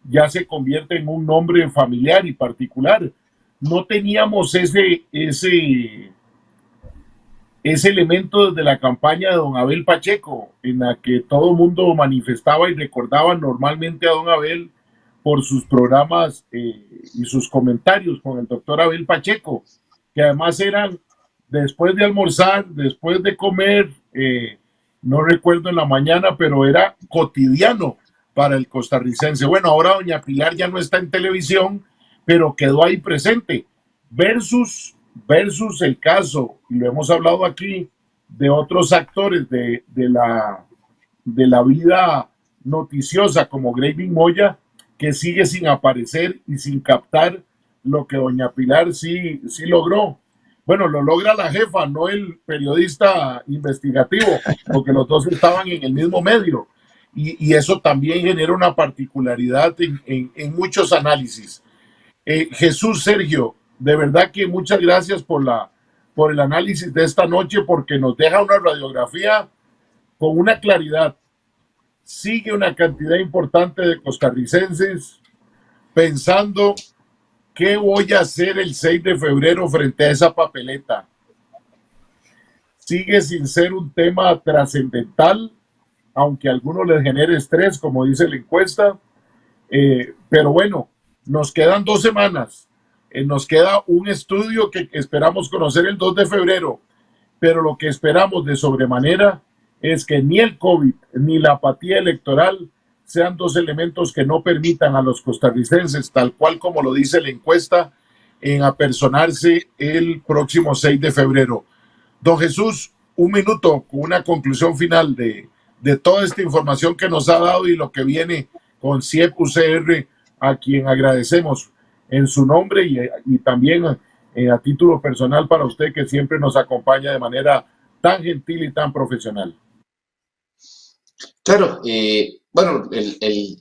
ya se convierte en un nombre familiar y particular. No teníamos ese elemento desde la campaña de don Abel Pacheco, en la que todo el mundo manifestaba y recordaba normalmente a don Abel por sus programas y sus comentarios con el doctor Abel Pacheco, que además eran después de almorzar, después de comer, no recuerdo en la mañana, pero era cotidiano para el costarricense. Bueno, ahora doña Pilar ya no está en televisión, pero quedó ahí presente. Versus el caso, y lo hemos hablado aquí, de otros actores de la vida noticiosa como Graving Moya, que sigue sin aparecer y sin captar lo que doña Pilar sí logró. Bueno, lo logra la jefa, no el periodista investigativo, porque los dos estaban en el mismo medio. Y eso también genera una particularidad en muchos análisis. Jesús, Sergio, de verdad que muchas gracias por el análisis de esta noche, porque nos deja una radiografía con una claridad. Sigue una cantidad importante de costarricenses pensando qué voy a hacer el 6 de febrero frente a esa papeleta. Sigue sin ser un tema trascendental, aunque a algunos les genere estrés, como dice la encuesta. Pero bueno, nos quedan 2 semanas. Nos queda un estudio que esperamos conocer el 2 de febrero, pero lo que esperamos de sobremanera es que ni el COVID ni la apatía electoral sean 2 elementos que no permitan a los costarricenses, tal cual como lo dice la encuesta, en apersonarse el próximo 6 de febrero. Don Jesús, un minuto con una conclusión final de toda esta información que nos ha dado y lo que viene con CIEP UCR, a quien agradecemos en su nombre y también a título personal para usted, que siempre nos acompaña de manera tan gentil y tan profesional. Claro, bueno,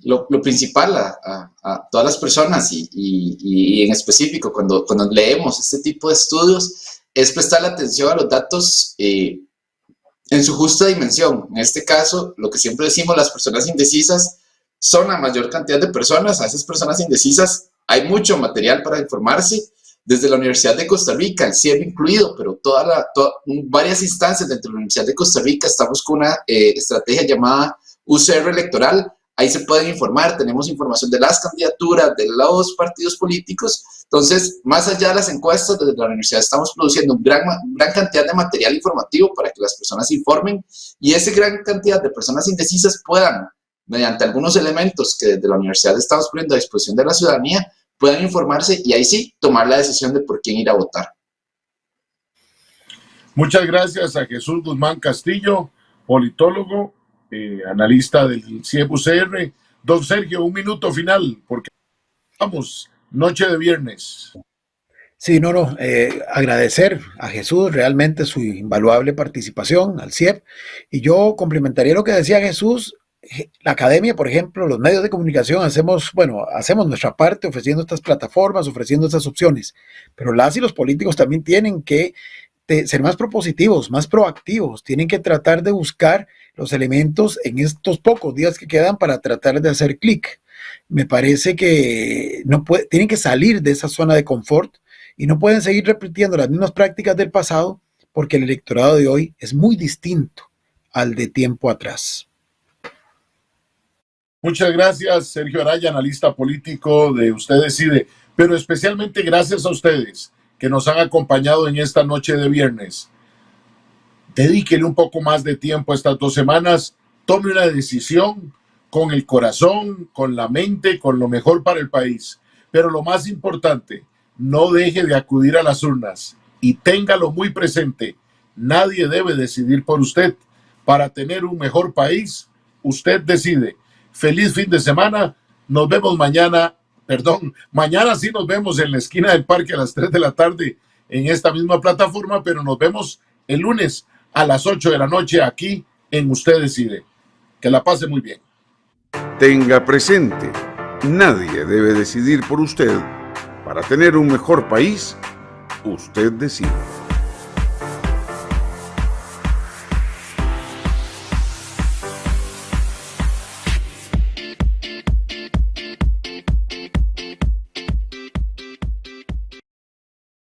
lo principal a todas las personas y en específico cuando leemos este tipo de estudios es prestar atención a los datos en su justa dimensión. En este caso, lo que siempre decimos, las personas indecisas son la mayor cantidad de personas. A esas personas indecisas hay mucho material para informarse, desde la Universidad de Costa Rica, el CIEP incluido, pero varias instancias dentro de la Universidad de Costa Rica estamos con una estrategia llamada UCR electoral. Ahí se pueden informar, tenemos información de las candidaturas, de los partidos políticos. Entonces, más allá de las encuestas, desde la universidad estamos produciendo gran cantidad de material informativo para que las personas se informen, y esa gran cantidad de personas indecisas puedan, mediante algunos elementos que desde la universidad estamos poniendo a disposición de la ciudadanía, puedan informarse y ahí sí tomar la decisión de por quién ir a votar. Muchas gracias a Jesús Guzmán Castillo, politólogo, analista del CIEP UCR. Don Sergio, un minuto final, porque vamos, noche de viernes. Sí, agradecer a Jesús realmente su invaluable participación al CIEP, y yo complementaría lo que decía Jesús. La academia, por ejemplo, los medios de comunicación hacemos nuestra parte ofreciendo estas plataformas, ofreciendo estas opciones, pero las y los políticos también tienen que ser más propositivos, más proactivos, tienen que tratar de buscar los elementos en estos pocos días que quedan para tratar de hacer clic. Me parece que tienen que salir de esa zona de confort y no pueden seguir repitiendo las mismas prácticas del pasado, porque el electorado de hoy es muy distinto al de tiempo atrás. Muchas gracias, Sergio Araya, analista político de Usted Decide, pero especialmente gracias a ustedes que nos han acompañado en esta noche de viernes. Dedíquenle un poco más de tiempo a estas 2 semanas, tome una decisión con el corazón, con la mente, con lo mejor para el país. Pero lo más importante, no deje de acudir a las urnas y téngalo muy presente. Nadie debe decidir por usted. Para tener un mejor país, usted decide. Feliz fin de semana. Nos vemos mañana. Mañana sí nos vemos en la esquina del parque a las 3 de la tarde en esta misma plataforma, pero nos vemos el lunes a las 8 de la noche aquí en Usted Decide. Que la pase muy bien. Tenga presente, nadie debe decidir por usted. Para tener un mejor país, usted decide.